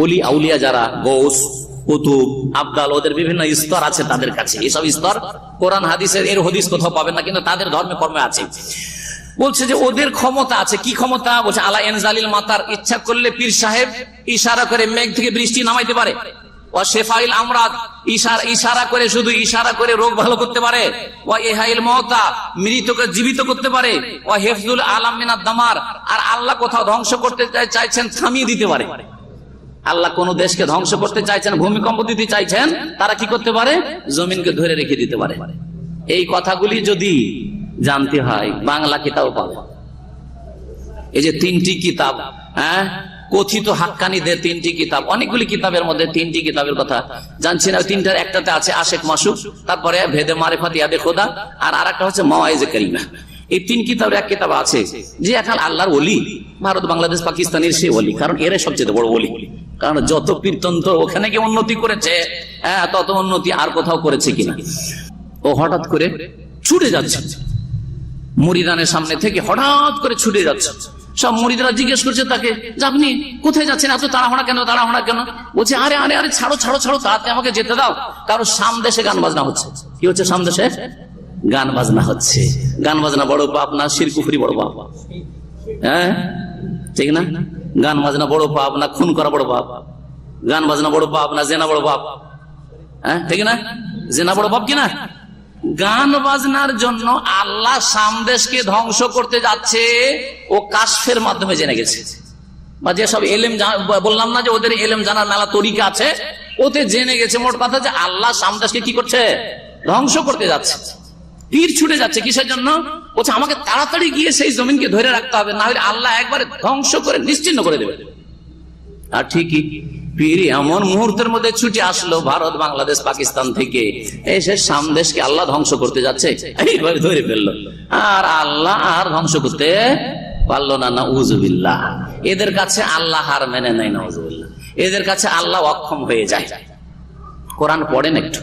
ওলি আউলিয়া যারা গৌস, কুতুব, আবদাল, ওদের বিভিন্ন স্তর আছে তাদের কাছে। এইসব স্তর কোরআন হাদিসের এর হদিস কোথাও পাবেন না, কিন্তু তাদের ধর্মে কর্মে আছে। বলছে যে ওদের ক্ষমতা আছে। কি ক্ষমতা? বলছে আলা ইনজালিল মাতার, ইচ্ছা করলে পীর সাহেব ইশারা করে মেঘ থেকে বৃষ্টি নামাইতে পারে। ওয়া শেফাইল আমরাদ, ইশারা করে, শুধু ইশারা করে রোগ ভালো করতে পারে। ওয়া ইহাইল মাউতা, মৃতকে জীবিত করতে পারে। ওয়া হিফজুল আলাম মিনাদ দামার, আর আল্লাহ কোথাও ধ্বংস করতে চাইছেন থামিয়ে দিতে পারে। আল্লাহ কোন দেশকে ধ্বংস করতে চাইছেন, ভূমিকম্প দিতে চাইছেন, তারা কি করতে পারে? জমিনকে ধরে রেখে দিতে পারে। এই কথাগুলি যদি জানতে হয়, বাংলা কিতাব পাবে। এই যে তিনটি কিতাব, হ্যাঁ, কথিত হাক্কানীদের তিনটি কিতাব, অনেকগুলি কিতাবের মধ্যে তিনটি কিতাবের কথা জানছি না। তিনটার একটাতে আছে আশেক মাসুক, তারপরে ভেদে মারিফাত ইয়াদে খোদা, আর আরেকটা হচ্ছে মাওয়াইজে কারিমা। এই তিন কিতাবের এক কিতাব আছে যে এখন আল্লাহর ওলি, ভারত, বাংলাদেশ, পাকিস্তানের সে ওলি, কারণ এরাই সবচেয়ে বড় ওলি। কারণ যত কীর্তন্ত্র ওখানে গিয়ে উন্নতি করেছে, তত উন্নতি আর কোথাও করেছে কিনা। ও হঠাৎ করে ছুটে যাচ্ছে মুরিদানের সামনে থেকে, হঠাৎ করে ছুটে যাচ্ছে, সব মুরিদরা জিজ্ঞেস করছে তাকে যে আপনি কোথায় যাচ্ছেন, এত তাড়াহুড়া কেন, তাড়াহুড়া কেন? বলছে আরে আরে আরে ছাড়ো ছাড়ো ছাড়ো, তাড়াতাড়ি আমাকে যেতে দাও, কারণ সামদেশে গান বাজনা হচ্ছে। কি হচ্ছে সামদেশে? গান বাজনা হচ্ছে। গান বাজনা বড় পাপ না শিরক কুফরি বড় পাপ? হ্যাঁ ঠিক না? গান বাজনা বড় পাপ না খুন করা বড় পাপ? গান বাজনা বড় পাপ না জেনা বড় পাপ? হ্যাঁ ঠিক না? জেনা বড় পাপ কিনা? গান বাজনার জন্য আল্লাহ সামদেশকে ধ্বংস করতে যাচ্ছে ও কাশফের মাধ্যমে জেনে গেছে। বা যেসব এলেম বললাম না যে ওদের এলেম জানার মেলা তরিকা আছে, ওতে জেনে গেছে মোট কথা যে আল্লাহ সামদেশকে কি করছে? ধ্বংস করতে যাচ্ছে। তীর ছুটে যাচ্ছে কিসের জন্য? বলছে আমাকে তাড়াতাড়ি গিয়ে সেই জমিনকে ধরে রাখতে হবে, না হলে আল্লাহ একবারে ধ্বংস করে নিশ্চিহ্ন করে দেবে। আর ঠিকই পীর এমন মুহূর্তের মধ্যে ছুটে আসলো ভারত, বাংলাদেশ, পাকিস্তান থেকে, এসে সামদেশকে আল্লাহ ধ্বংস করতে যাচ্ছে, এইভাবে ধরে ফেললো। আর আল্লাহ আর ধ্বংস করতে পারলো না। নাউযুবিল্লাহ। এদের কাছে আল্লাহ হার মেনে নেয়। নাউযুবিল্লাহ। এদের কাছে আল্লাহ অক্ষম হয়ে যায়। কোরআন পড়েন একটু,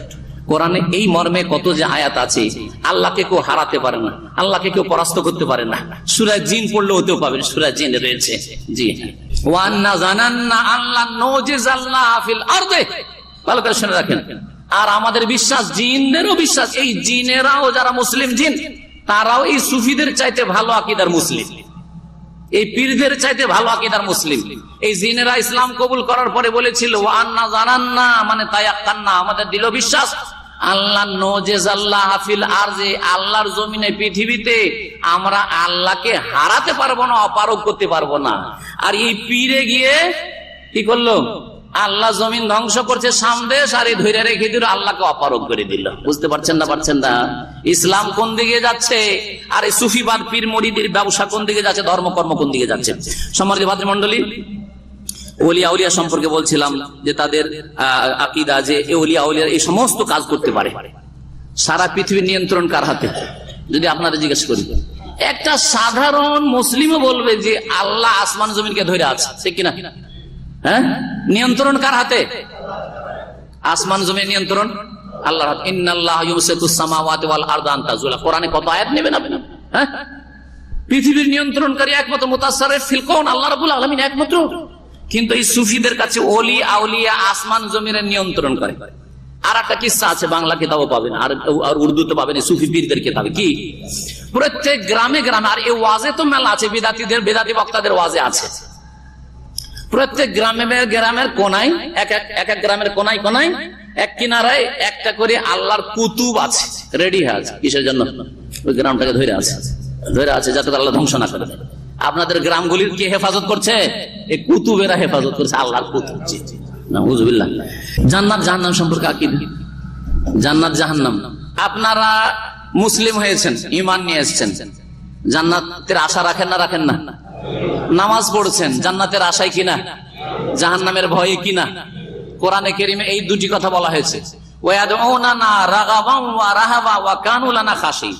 কোরআনে এই মর্মে কত যে আয়াত আছে। আল্লাহকে কেউ হারাতে পারে না, আল্লাহকে কেউ পরাস্ত করতে পারে না। সূরা জিন পড়লে ওতেও পাবেন, সূরা জিন রয়েছে। জি হ্যাঁ, ওয়ান্না জানান্না আল্লাহ নজিজাল্লাহ ফিল আরদে। ভালো করে শুনে রাখেন। আর আমাদের বিশ্বাস, জিনদেরও বিশ্বাস, এই জিনেরাও যারা মুসলিম জিন, তারাও এই সুফিদের চাইতে ভালো আকীদার মুসলিম, এই পীরদের চাইতে ভালো আকীদার মুসলিম। এই জিনেরা ইসলাম কবুল করার পরে বলেছিল ওয়ান্না জানান্না, মানে তায়াক্কান্না, আমাদের দৃঢ় বিশ্বাস, আল্লাহ নজিজাল্লাহ ফিল আরদে, আল্লাহর জমিনে, পৃথিবীতে আমরা আল্লাহকে হারাতে পারবো না, অপারগ করতে পারবো না। আর এই পীরে গিয়ে কি করলো? আল্লাহ জমিন ধ্বংস করছে সামদেশ, আর এই ধৈর্য রেখে দিল, আল্লাহকে অপারগ করে দিল। বুঝতে পারছেন না? পারছেন না? ইসলাম কোন দিকে যাচ্ছে, আর এই সুফিবাদ পীর মুরিদের ব্যবসা কোন দিকে যাচ্ছে, ধর্মকর্ম কোন দিকে যাচ্ছে। সম্মানিত ভাতৃমণ্ডলী, ওলিয়া উলিয়া সম্পর্কে বলছিলাম যে তাদের আকীদা যে ওলিয়া উলিয়া এই সমস্ত কাজ করতে পারে। সারা পৃথিবীর নিয়ন্ত্রণ কার হাতে? যদি আপনারা জিজ্ঞেস করি, একটা সাধারণ মুসলিমও বলবে যে আল্লাহ আসমান জমিনকে ধরে আছে, ঠিক কিনা? হ্যাঁ, নিয়ন্ত্রণ কার হাতে? আসমান জমিন নিয়ন্ত্রণ আল্লাহর হাতে। ইন্নাল্লাহা ইউমসিকুস সামাওয়াতি ওয়াল আরদা আন তাজুলা। কোরআনে কত আয়াত নেবেন আপনি? হ্যাঁ, পৃথিবীর নিয়ন্ত্রণকারী একমাত্র মুতাসাররিফ ফিল কাউন আল্লাহ রাব্বুল আলামিন একমাত্র। কিন্তু এই সুফিদের কাছে ওলি আউলিয়া আসমান জমিনের নিয়ন্ত্রণ করে। আর একটা কিস্সা আছে, বাংলা কিতাবও পাবেন আর উর্দুতে পাবেন, সুফি পীরদের কিতাবে। কি? প্রত্যেক গ্রামে গ্রামে, আর এই ওয়াজে তো মেলা আছে, বিদাতীদের, বেদাতী বক্তাদের ওয়াজে আছে। প্রত্যেক গ্রামের কোনায়, এক এক গ্রামের কোনায় কোনায়, এক কিনারায় একটা করে আল্লাহর কুতুব আছে, রেডি আছে। কিসের জন্য? ওই গ্রামটাকে ধরে আছে যাতে আল্লাহ ধ্বংস না করে দেয়। আপনাদের গ্রামগুলির কে হেফাজত করছে? এই কুতুবেরা হেফাজত করছে, আল্লাহর কুতুব। নাউযুবিল্লাহ। জান্নাত জাহান্নাম সম্পর্কে আকীদা, জান্নাত জাহান্নাম। আপনারা মুসলিম হয়েছেন, ঈমান নিয়ে এসেছেন, জান্নাতের আশা রাখেন না? রাখেন না? নামাজ পড়ছেন, জান্নাতের আশায় কিনা? জাহান্নামের ভয়ে কিনা? কোরআনে কারীমে এই দুটি কথা বলা হয়েছে, ওয়ায়াদউনানা রাগাবান ওয়া রাহাবা ওয়া কানু লানা খাশিন।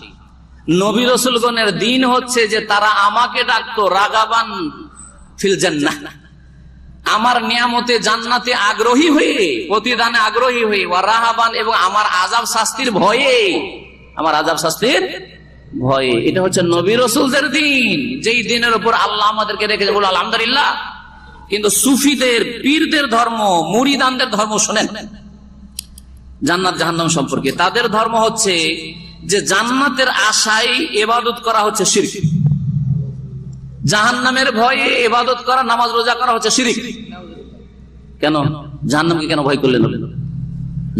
নবী রাসূলগণের দিন হচ্ছে যে তারা আমাকে ডাকতো রাগাবান ফিল জান্নাহ, আমার নিয়ামতে জান্নাতে আগ্রহী হয়ে, প্রতিদানে আগ্রহী হয়ে, ওয়া রাহাবান, এবং আমার আযাব শাস্তির ভয়ে, আমার আযাব শাস্তির ভয়ে। এটা হচ্ছে নবী রাসূলদের দিন, যেই দিনের উপর আল্লাহ আমাদেরকে রেখেছে। বলো আলহামদুলিল্লাহ। কিন্তু সুফিদের, পীরদের ধর্ম, মুরিদানদের ধর্ম শোনেন জান্নাত জাহান্নাম সম্পর্কে। তাদের ধর্ম হচ্ছে যে জান্নাতের আশায় ইবাদত করা হচ্ছে শিরক, জাহান্নামের ভয়ে ইবাদত করা, নামাজ রোজা করা হচ্ছে শিরক। কেন? জাহান্নামকে কেন ভয় করলেন?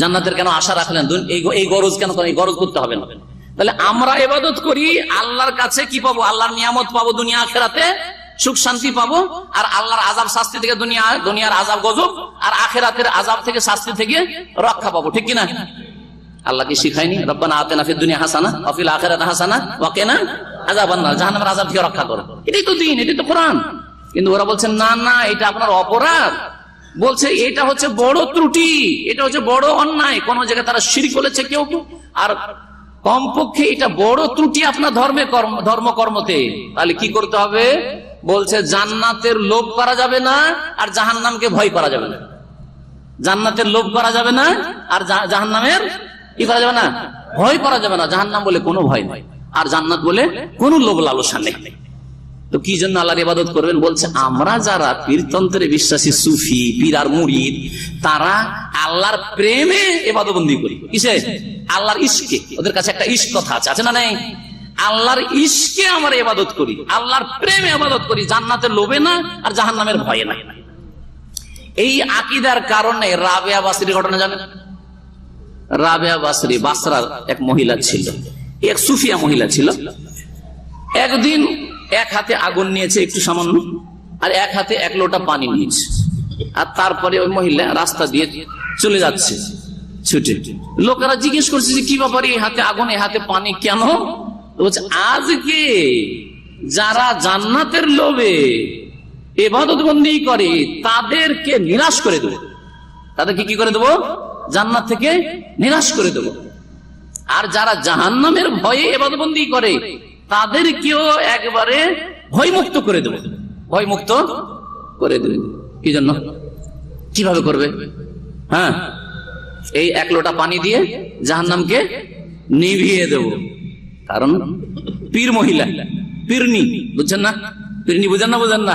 জান্নাতের কেন আশা রাখলেন? এই গরজ কেন? এই গরজ করতে হবে না। তাহলে আমরা ইবাদত করি, আল্লাহর কাছে কি পাবো? আল্লাহর নিয়ামত পাবো, দুনিয়া আখিরাতে সুখ শান্তি পাবো, আর আল্লাহর আযাব শাস্তি থেকে, দুনিয়ার আযাব গজব, আর আখিরাতের আযাব থেকে, শাস্তি থেকে রক্ষা পাবো, ঠিক কিনা? আল্লাহ কি শিখায়নি রব্বানা আতিনা ফিদ দুনিয়া হাসানা ওয়া ফিল আখিরাতি হাসানা ওয়া কিনা আযাবান নার? জাহান্নামের আযাব থেকে রক্ষা করো। এটাই তো দিন, এটাই তো কোরআন। কিন্তু ওরা বলছেন না না, এটা আপনার অপরাধ। বলছে এটা হচ্ছে বড় ত্রুটি, এটা হচ্ছে বড় অন্যায়। কোন জায়গায় তারা শিরক বলেছে কেউ, আর কমপক্ষে এটা বড় ত্রুটি আপনার ধর্মকর্মতে। তাহলে কি করতে হবে? বলছে জান্নাতের লোভ করা যাবে না, আর জাহান্নামকে ভয় করা যাবে না। জান্নাতের লোভ করা যাবে না, আর জাহান্নামের কি করা যাবে না? ভয় করা যাবে না। জাহান্নাম বলে কোনো ভয় নাই, আর জান্নাত বলে কোনো লোভ লালসা নেই। তো কি জন্য আল্লাহর ইবাদত করবেন? বলছে আমরা যারা পীরতন্ত্রে বিশ্বাসী সুফি পীর আর মুরিদ, তারা আল্লাহর প্রেমে ইবাদতবন্দি করি। কিসে? আল্লাহর ইশকে। ওদের কাছে একটা ইশক কথা আছে না নাই? আল্লাহর ইশকে আমরা ইবাদত করি, আল্লাহর প্রেমে ইবাদত করি, জান্নাতের লোভে না আর জাহান্নামের ভয়ে না। এই আকীদার কারণে রাবেয়া বাসরীর ঘটনা জানেন? রাবেয়া বাসরী বাসরার এক মহিলা ছিল, এক সুফিয়া মহিলা ছিল। একদিন এক হাতে আগুন নিয়েছে একটু সামান্য, আর এক হাতে এক লোটা পানি নিয়েছে, আর তারপরে ওই মহিলা রাস্তা দিয়ে চলে যাচ্ছে ছুটে। লোকেরা জিজ্ঞেস করছে যে কি ব্যাপারে, এই হাতে আগুন এই হাতে পানি কেন? বলছে আজকে যারা জান্নাতের লোভে ইবাদত বন্দি করে তাদেরকে নিরাশ করে দেবো। তাদেরকে কি করে দেবো? জান্নাত থেকে নিরাশ করে দেবো। আর যারা জাহান্নামের ভয়ে ইবাদত বন্দি করে তাদেরকেও একবারে ভয়মুক্ত করে দেবো, ভয়মুক্ত করে দেবে। কি জন্য? কিভাবে করবে? হ্যাঁ, এই এক লোটা পানি দিয়ে জাহান্নামকে নিভিয়ে দেব। কারণ পীর মহিলা, পীরনি, বুঝছেন না? পীরনি বুঝেন না? বুঝেন না?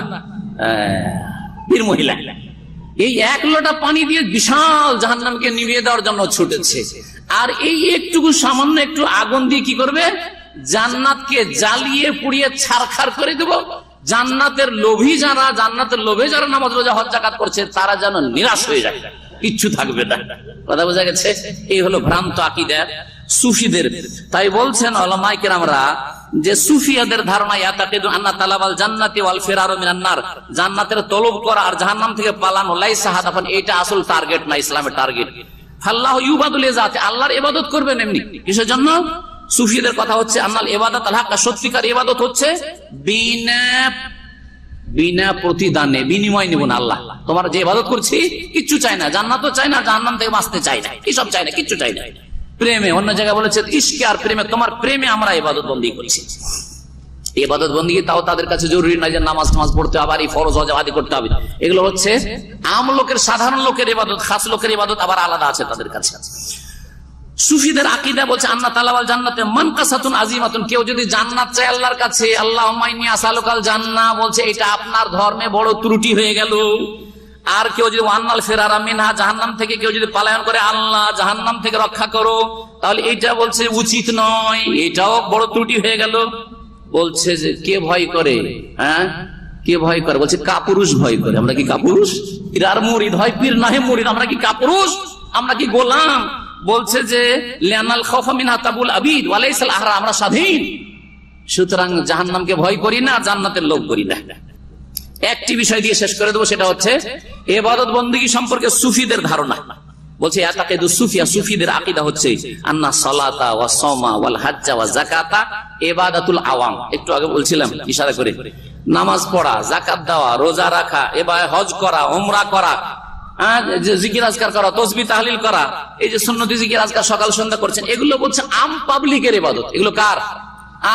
পীর মহিলা এই এক লোটা পানি দিয়ে বিশাল জাহান্নামকে নিভিয়ে দেওয়ার জন্য ছুটেছে। আর এই একটুকু সামান্য একটু আগুন দিয়ে কি করবে? জান্নাতকে জ্বালিয়ে পুড়িয়ে ছারখার করে দেব। জান্নাতের লোভী যারা, জান্নাতের লোভে যারা নামাজ রোজা হজ যাকাত করছে তারা যেন নিরাশ হয়ে যায়, কিচ্ছু থাকবে না। কথা বোঝা গেছে? এই হলো ভ্রান্ত আকীদা সুফিদের। তাই বলছেন উলামায়ে কেরামরা যে সুফিয়াদের ধারণা ইয়াতাকিদু আন্না তালাবাল জান্নাতি ওয়াল ফিরারু মিনান নার, জান্নাতের তলব করা আর জাহান্নাম থেকে পালানো লাইসা হাদাফান, এটা আসল টার্গেট না, ইসলামের টার্গেট। আল্লাহ ইউবাদু লিজাতি, আল্লাহর ইবাদত করবেন এমনি। কিসের জন্য? সুফিদের কথা হচ্ছে আন্নাল ইবাদাত আল হাক্কা, সত্যিকার ইবাদত হচ্ছে বিনা প্রতিদানে, বিনিময় নিব না। আল্লাহ তোমার যে ইবাদত করছি কিচ্ছু চাই না, জান্নাতও চাই না, জাহান্নাম থেকে বাঁচতে চাই না, এসব চাই না, কিচ্ছু চাই না। প্রেমে, অন্য জায়গায় বলেছে ইশকে আর প্রেমে, তোমার প্রেমে আমরা ইবাদত বন্দি করছি। ইবাদত বন্দি তাও তাদের কাছে জরুরি নয় যে নামাজ পড়তে হবে, আর এই ফরজ হজ আদি করতে হবে। এগুলো হচ্ছে আম লোকের, সাধারণ লোকের ইবাদত, খাস লোকের ইবাদত আবার আলাদা আছে তাদের কাছে। সুফিদের আকীদা বলছে আন্না তালাবাল জান্নাতে মানকাসাতুন আজিমাতুন, কেউ যদি জান্নাত চায় আল্লাহর কাছে, আল্লাহুম্মা ইন্নী আসআলুকাল জান্নাহ, বলছে এটা আপনার ধর্মে বড় ত্রুটি হয়ে গেল। আর কেউ যদি ওয়ান্নাল ফিরারা মিনহা, জাহান্নাম থেকে কেউ যদি পলায়ন করে, আল্লাহ জাহান্নাম থেকে রক্ষা করো, তাহলে এটা বলছে উচিত নয়, এটাও বড় ত্রুটি হয়ে গেল। বলছে যে কে ভয় করে? হ্যাঁ, কে ভয় করে? বলছে কাপুরুষ ভয় করে। আমরা কি কাপুরুষ? পীর আর মুরিদ হয়, পীর নাহে মুরিদ, আমরা কি কাপুরুষ? আমরা কি গোলাম? বলছে যে লিয়ানাল খাউফা মিনহা তাবুল আবিদ ওয়া লাইসাল আহরা, আমরা স্বাধীন, সুতরাং জাহান্নামকে ভয় করি না, জান্নাতের লোভ করি না। একটি বিষয় দিয়ে শেষ করে দেবো, সেটা হচ্ছে ইবাদত বন্দেগী সম্পর্কে সুফিদের ধারণা। বলছে ইয়াতাকিদু সুফিয়া, সুফিদের আকীদা হচ্ছে আন্না সালাতা ওয়া সাওমা ওয়াল হাজ্জা ওয়া যাকাতা ইবাদাতুল আওয়াম। একটু আগে বলছিলাম ইশারা করে, নামাজ পড়া, যাকাত দেওয়া, রোজা রাখা, এবার হজ করা, উমরা করা, জিকির আজকার করা, তাসবিহ তাহলিল করা, এই যে সুন্নতি জিকির আজকার সকাল সন্ধ্যা করছেন, এগুলো বলছে আম পাবলিকের ইবাদত। এগুলো কার?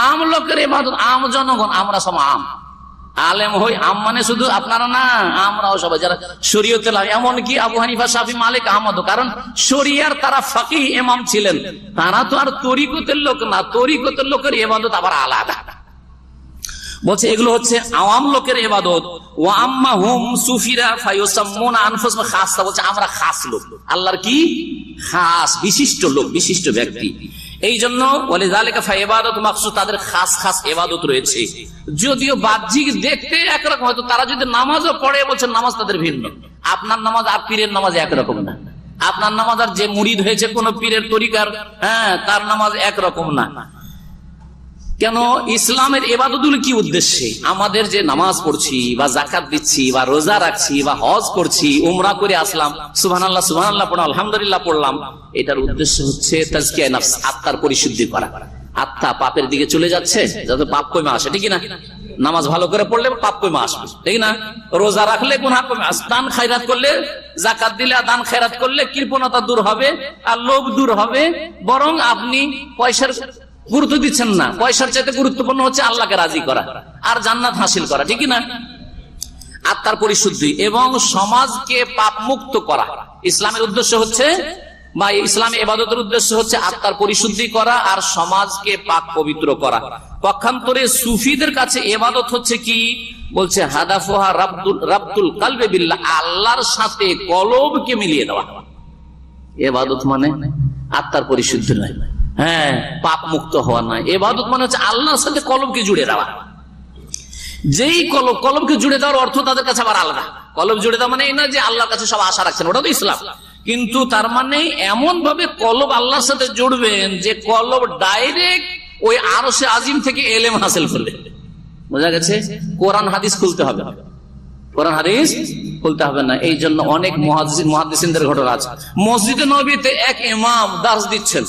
আম লোকের ইবাদত, আম জনগণ। আমরা সব আম, আলেম হই, আম মানে শুধু আপনারা না, আমরাও সবাই যারা শরীয়তে লাগে, এমনকি আবু হানিফা, শাফি, মালিক, আহমদ, কারণ শরিয়ার তারা ফাকিহ ইমাম ছিলেন, তারা তো আর তরিকতের লোক না, তরিকতের লোকের ইবাদত আবার আলাদা। বলছে এগুলো হচ্ছে আওয়াম লোকের ইবাদত। ওয়া আম্মা হুম সুফিরা ফায়ুসাম্মুনা আনফুসাহুম খাসা, বলছে আমরা খাস লোক, আল্লাহর কি খাস বিশিষ্ট লোক, বিশিষ্ট ব্যক্তি। এই জন্য বলে যালিকা ফাইবাদাতু মাখসুস, তাদের খাস খাস ইবাদত রয়েছে, যদিও বাহ্যিক দেখতে একরকম, হয়তো তারা যদি নামাজও পড়ে, বলছে নামাজ তাদের ভিন্ন। আপনার নামাজ আর পীরের নামাজ একরকম না, আপনার নামাজ আর যে মুরিদ হয়েছে কোন পীরের তরিকার, হ্যাঁ, তার নামাজ একরকম না। কেন? ইসলামের ইবাদতগুলো কি উদ্দেশ্যে? আমাদের যে নামাজ পড়ছি বা যাকাত দিচ্ছি বা রোজা রাখছি বা হজ করছি, উমরা করে আসলাম, সুবহানাল্লাহ সুবহানাল্লাহ পড়লাম, আলহামদুলিল্লাহ পড়লাম, এটার উদ্দেশ্য হচ্ছে তাজকিয়া নফস, আত্মার পরিশুদ্ধি করা। আত্মা পাপের দিকে চলে যাচ্ছে যাতে পাপ কমে আসে, ঠিক না? নামাজ ভালো করে পড়লে পাপ কমে আসবে, ঠিক না? রোজা রাখলে গুনাহ কমে আসবে, দান খায়রাত করলে, যাকাত দিলে, দান খায়রাত করলে কৃপণতা দূর হবে আর লোভ দূর হবে। বরং আপনি পয়সার গুরুত্ব দিচ্ছেন না, পয়সার চাইতে গুরুত্বপূর্ণ হচ্ছে আল্লাহকে রাজি করা আর জান্নাত হাসিল করা, ঠিক না? আত্মার পরিশুদ্ধি এবং সমাজকে পাপ মুক্ত করা। ইসলামের উদ্দেশ্য হচ্ছে বা ইসলামে ইবাদতের উদ্দেশ্য হচ্ছে আত্মার পরিশুদ্ধি করা আর সমাজকে পাক পবিত্র করা। পক্ষান্তরে সুফিদের কাছে ইবাদত হচ্ছে কি, বলছে হাদাফুহা রাব্তুল কলবি বিল্লাহ, আল্লাহর সাথে কলবকে মিলিয়ে দেওয়া। ইবাদত মানে আত্মার পরিশুদ্ধি নয়, হ্যাঁ, পাপ মুক্ত হওয়া নয়। ইবাদত মানে হচ্ছে আল্লাহর সাথে কলবকে জুড়ে দেওয়া। যেই কলবকে জুড়ে দেওয়ার অর্থ তাদের কাছে আবার আলাদা। কলব জুড়ে দেওয়া মানে এই না যে আল্লাহর কাছে সব আশা রাখছেন, ওটা তো ইসলাম। কিন্তু তার মানে এমন ভাবে কলব আল্লাহর সাথে জুড়বেন যে কলব ডাইরেক্ট ওই আরশে আজিম থেকে এলেম হাসিল করবে। বোঝা গেছে? কোরআন হাদিস খুলতে হবে, কোরআন হাদিস খুলতে হবে না। এই জন্য অনেক মুহাদ্দিসিনদের ঘটনা আছে। মসজিদে নববীতে এক ইমাম দার্স দিচ্ছেন,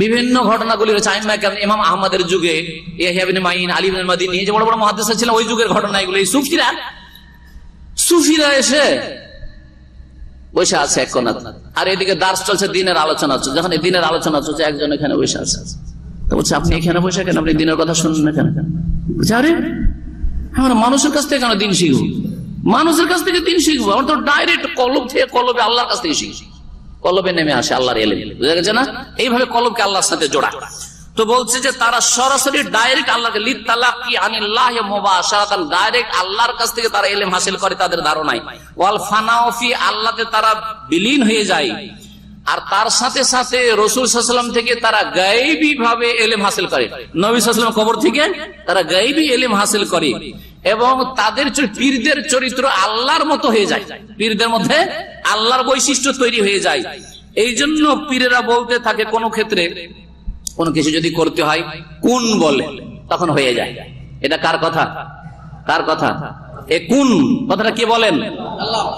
বিভিন্ন ঘটনাগুলি রয়েছে। ইমাম আহমদের যুগে ইয়াহইয়া ইবনে মাইন, আলী ইবনে মাদিনী, যে বড় বড় মুহাদ্দিস ছিলেন, ওই যুগের ঘটনা এগুলো। এই সুফিরা এসে বসে আছে এক কোণা, আর এদিকে দার্স চলছে, দিনের আলোচনা চলছে। যখন এই দিনের আলোচনা চলছে, একজন এখানে বসে আছে। তো বলছে, আপনি এখানে বসে কেন, আপনি দিনের কথা শুনুন না কেন? বলছে, আরে আমরা মানুষের কাছ থেকে কেন দিন শিখবো? মানুষের কাছ থেকে দিন শিখবো? আমরা তো ডাইরেক্ট কলব থেকে কলবে আল্লাহর কাছ থেকে শিখছি। কলবে নেমে আসে আল্লাহর ইলম, বুঝা গেছে না? এইভাবে কলবকে আল্লাহর সাথে জোড়া। তো বলছে যে তারা সরাসরি ডাইরেক্ট আল্লাহকে লিতালাকি আনিল্লাহি মুবাশারাতান, ডাইরেক্ট আল্লাহর কাছ থেকে তারা ইলম হাসিল করে তাদের ধারণায়। ওয়াল ফানাউ ফি, আল্লাহতে তারা বিলীন হয়ে যায়। আর তার সাথে সাথে রাসূল সাল্লাল্লাহু আলাইহি ওয়াসাল্লাম থেকে তারা গায়বী ভাবে ইলম হাসিল করে। নবী সাল্লাল্লাহু আলাইহি ওয়াসাল্লাম কবর থেকে তারা গায়বী ইলম হাসিল করে, এবং তাদের পীরদের চরিত্র আল্লাহর মতো হয়ে যায়। পীরদের মধ্যে আল্লাহর বৈশিষ্ট্য তৈরি হয়ে যায়। এই জন্য পীরেরা বলতে থাকে, কোন ক্ষেত্রে কোন কিছু যদি করতে হয় কোন বলে, তখন হয়ে যায়। এটা কার কথা? কার কথা? এ কোন কথাটা কে বলেন?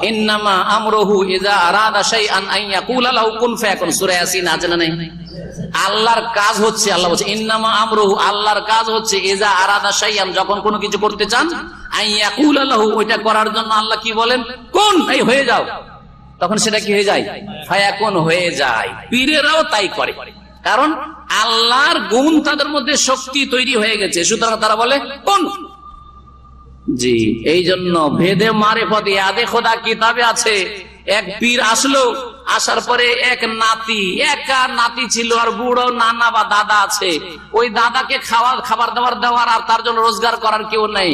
ইন্নামা আমরুহু ইযা আরাদা শাইআন আন ইয়াকুলা লাহু কুন ফায়াকুন। সূরা ইয়াসিন আছে না? নাই? আল্লাহর কাজ হচ্ছে, আল্লাহ বলছে ইন্নামা আমরুহু, আল্লাহর কাজ হচ্ছে ইযা আরাদা শাইআন, যখন কোনো কিছু করতে চান, আন ইয়াকুলা লাহু, ওইটা করার জন্য আল্লাহ কি বলেন? কুন, এই হয়ে যাও। তখন সেটা কি হয়ে যায়? ফায়াকুন হয়ে যায়। পীরেরাও তাই করে, কারণ আল্লাহর গুণ তাদের মধ্যে শক্তি তৈরি হয়ে গেছে, সুতরাং তারা বলে কোন। জি, এই জন্য ভেদে মারেফত ইয়াদে খোদা কিতাবে আছে, এক পীর আসলো, আসার পরে এক নাতি, একা নাতি ছিল, আর বুড়ো নানা বা দাদা আছে। ওই দাদাকে খাবার দাবার দেওয়ার আর তার জন্য রোজগার করার কেউ নেই,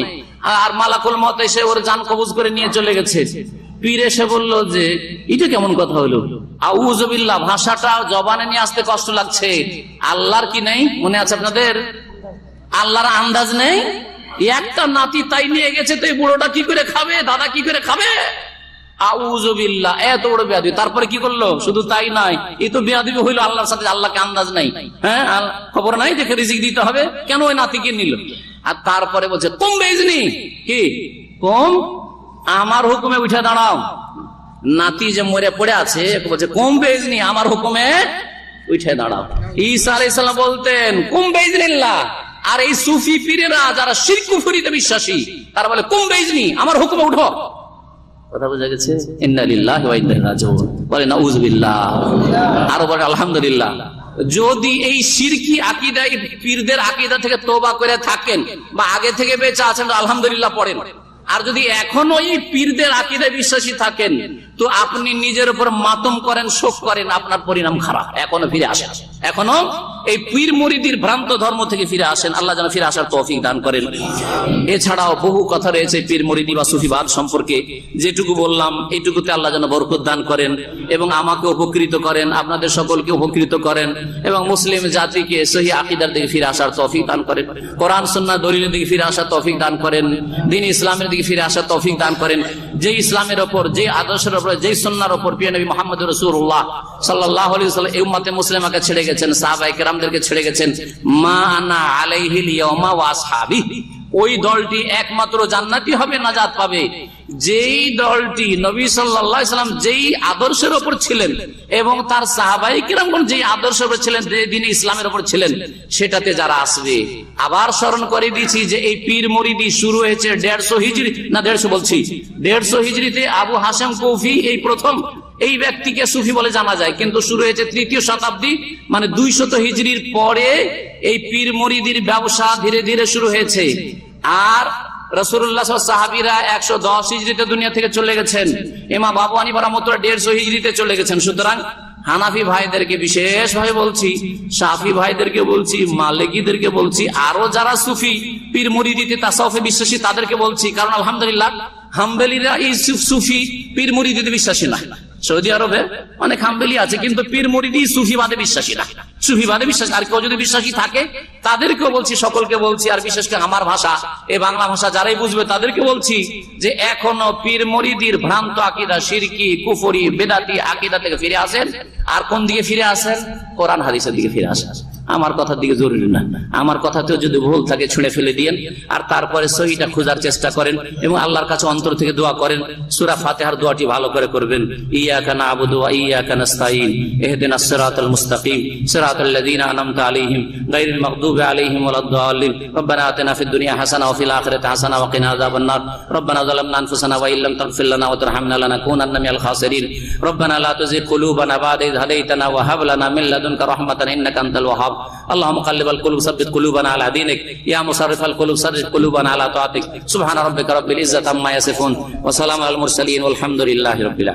আর মালাকুল মত এসে ওর জান কবজ করে নিয়ে চলে গেছে। পীর এসে বললো যে এটা কেমন কথা হলো, আউযুবিল্লাহ, ভাষাটা জবানে নিয়ে আসতে কষ্ট লাগছে। আল্লাহর কি নেই মনে আছে আপনাদের? আল্লাহর আন্দাজ নেই? একটা নাতি তাই নিয়ে গেছে, তো এই বুড়োটা কি করে খাবে, দাদা কি করে খাবে? আউযুবিল্লাহ, এত বড় বেয়াদবি। তারপরে কি করলো? শুধু তাই নয়, এই তো বেয়াদবি হইলো আল্লাহর সাথে, আল্লাহকে আন্দাজ নাই, হ্যাঁ, খবর নাই দেখে রিজিক দিতে হবে, কেন ওই নাতিকে নিল? আর তারপরে বলছে কম বেজনি, কি কম, আমার হুকুমে উঠে দাঁড়াও। নাতি যে মরে পড়ে আছে, বলছে কম বেজনি, আমার হুকুমে উঠে দাঁড়াও। ঈসা আলাইহিস সালাম বলতেন কুম বেইজনিল্লাহ। আর এই সুফি পীরেরা যারা শিরক কুফরিতে বিশ্বাসী, তারা বলে কুম বেইজনি, আমার হুকুমে উঠো। কথা বোঝা গেছে? ইন্না লিল্লাহি ওয়া ইন্না ইলাইহি রাজিউন। বলে নাউযুবিল্লাহ, আরো বলে আলহামদুলিল্লাহ। যদি এই শিরকি আকীদা, পীরদের আকীদা থেকে তওবা করে থাকেন, বা আগে থেকে বেঁচে আছেন, আলহামদুলিল্লাহ পড়েন। আর যদি এখনো এই পীরদের আকীদায় বিশ্বাসী থাকেন, তো আপনি নিজের উপর মাতম করেন, শোক করেন, আপনার পরিণাম খারাপ। এখনো ফিরে আসেন, এখনো এই পীর মুরিদির ভ্রান্ত ধর্ম থেকে ফিরে আসেন। আল্লাহ যেন ফিরে আসার তৌফিক দান করেন। এছাড়াও বহু কথা রয়েছে পীর মুরিদি বা সুফিবাদ সম্পর্কে, যেটুকু বললাম এইটুকুতে আল্লাহ যেন বরকত দান করেন, এবং আমাকে উপকৃত করেন, আপনাদের সকলকে উপকৃত করেন, এবং মুসলিম জাতিকে সহি আকীদার দিকে ফিরে আসার তৌফিক দান করেন, কোরআন সুন্নাহ দলিলের দিকে ফিরে আসার তৌফিক দান করেন, দ্বীন ইসলামের দিকে ফিরে আসার তৌফিক দান করেন। যে ইসলামের উপর, যে আদর্শের উপর, যে সুন্নাহর উপর প্রিয় নবী মুহাম্মদ রাসূলুল্লাহ সাল্লাল্লাহু আলাইহি ওয়াসাল্লাম এই উম্মতে মুসলিমাকে ছেড়ে গেছেন, সাহাবায়ে কেরামদেরকে ছেড়ে গেছেন, মা আনা আলাইহিল ইয়াউমা ওয়া আসহাবি, ওই দলটি একমাত্র জান্নাতি হবে, নাজাত পাবে, যেই দলটি নবী সাল্লাল্লাহু আলাইহি ওয়াসাল্লাম যেই আদর্শের উপর ছিলেন, এবং তার সাহাবায়ে কিরামগণ যেই আদর্শের উপর ছিলেন, যে দ্বীন ইসলামের উপর ছিলেন, সেটাতে যারা আসবে। আবার স্মরণ করে দিয়েছি যে এই পীর মুরিদি শুরু হয়েছে 150 হিজরি, না 150 বলছি, 150 হিজরিতে আবু হাশেম কৌফি এই প্রথম এই ব্যক্তিকে সুফি বলে জানা যায়, কিন্তু শুরু হয়েছে 3য় শতাব্দী, মানে 200 হিজরির পরে এই পীর মুরিদির ব্যবসা ধীরে ধীরে শুরু হয়েছে। আর রাসূলুল্লাহ সাহাবীরা 110 হিজরিতে দুনিয়া থেকে চলে গেছেন, ইমাম আবু হানিফা রাহমাতুল্লাহ 150 হিজরিতে চলে গেছেন। সুতরাং হানাফি ভাইদেরকে বিশেষ ভাবে বলছি, শাফি ভাইদেরকে বলছি, মালিকিদেরকে বলছি, আরো যারা সুফি পীর মুরিদিতে তাসাউফে বিশ্বাসী তাদেরকে বলছি, কারণ আলহামদুলিল্লাহ হাম্বলীরা এই সুফি পীর মুরিদিতে বিশ্বাসী না। সৌদি আরবে অনেক হাম্বলী আছে, কিন্তু পীর মুরিদি সুফিবাদে বিশ্বাসী না, সুফিবাদে বিশ্বাসী। আর কেউ যদি বিশ্বাসী থাকে তাদেরকেও বলছি, সকলকে বলছি, আর বিশেষ করে আমার ভাষা এই বাংলা ভাষা যারাই বুঝবে তাদেরকে বলছি যে এখনো পীর মুরিদির ভ্রান্ত আকীদা, শিরকি, কুফরি, বেদাতি আকীদা থেকে ফিরে আসেন। আর কোন দিকে ফিরে আসেন? কোরআন হাদিসের দিকে ফিরে আসেন। আমার কথার দিকে জরুরি না, আমার কথাতেও যদি ভুল থাকে ছুঁড়ে ফেলে দিয়েন, আর তারপরে সহিটা খোঁজার চেষ্টা করেন এবং আল্লাহর কাছে অন্তর থেকে দোয়া করেন। সূরা ফাতিহার দোয়াটি ভালো করে করবেন, ইয়াকা না'বুদু ওয়া ইয়াকা নাস্তাঈন ইহদিনাস সিরাতাল মুস্তাকিম সিরাতাল লাযীনা আন'আমতা আলাইহিম গায়রিল মাগদুবি আলাইহিম ওয়ালাদ-দাল্লিন রব্বানা আতিনা ফিদ দুনিয়া হাসানাহ ওয়া ফিল আখিরাতি হাসানাহ ওয়া কিনা আযাবান নার রব্বানা যালামনা আনফুসানা ওয়া ইল্লাম তাগফির লানা ওয়া তারহামনা লানাকুনান্না মিনাল খাসিরিন রব্বানা লা তুযিগ কুলুবানা বা'দা ইয হাদাইতানা ওয়া হাব লানা মিন লাদুনকা রাহমাতান ইন্নাকা আনতাল ওয়াহ্হাব اللهم قلب القلوب ثبت قلوبنا على دينك يا مصرف القلوب صرف قلوبنا على طاعتك سبحان ربك رب العزة عما يصفون وسلام على المرسلين والحمد لله رب العالمين.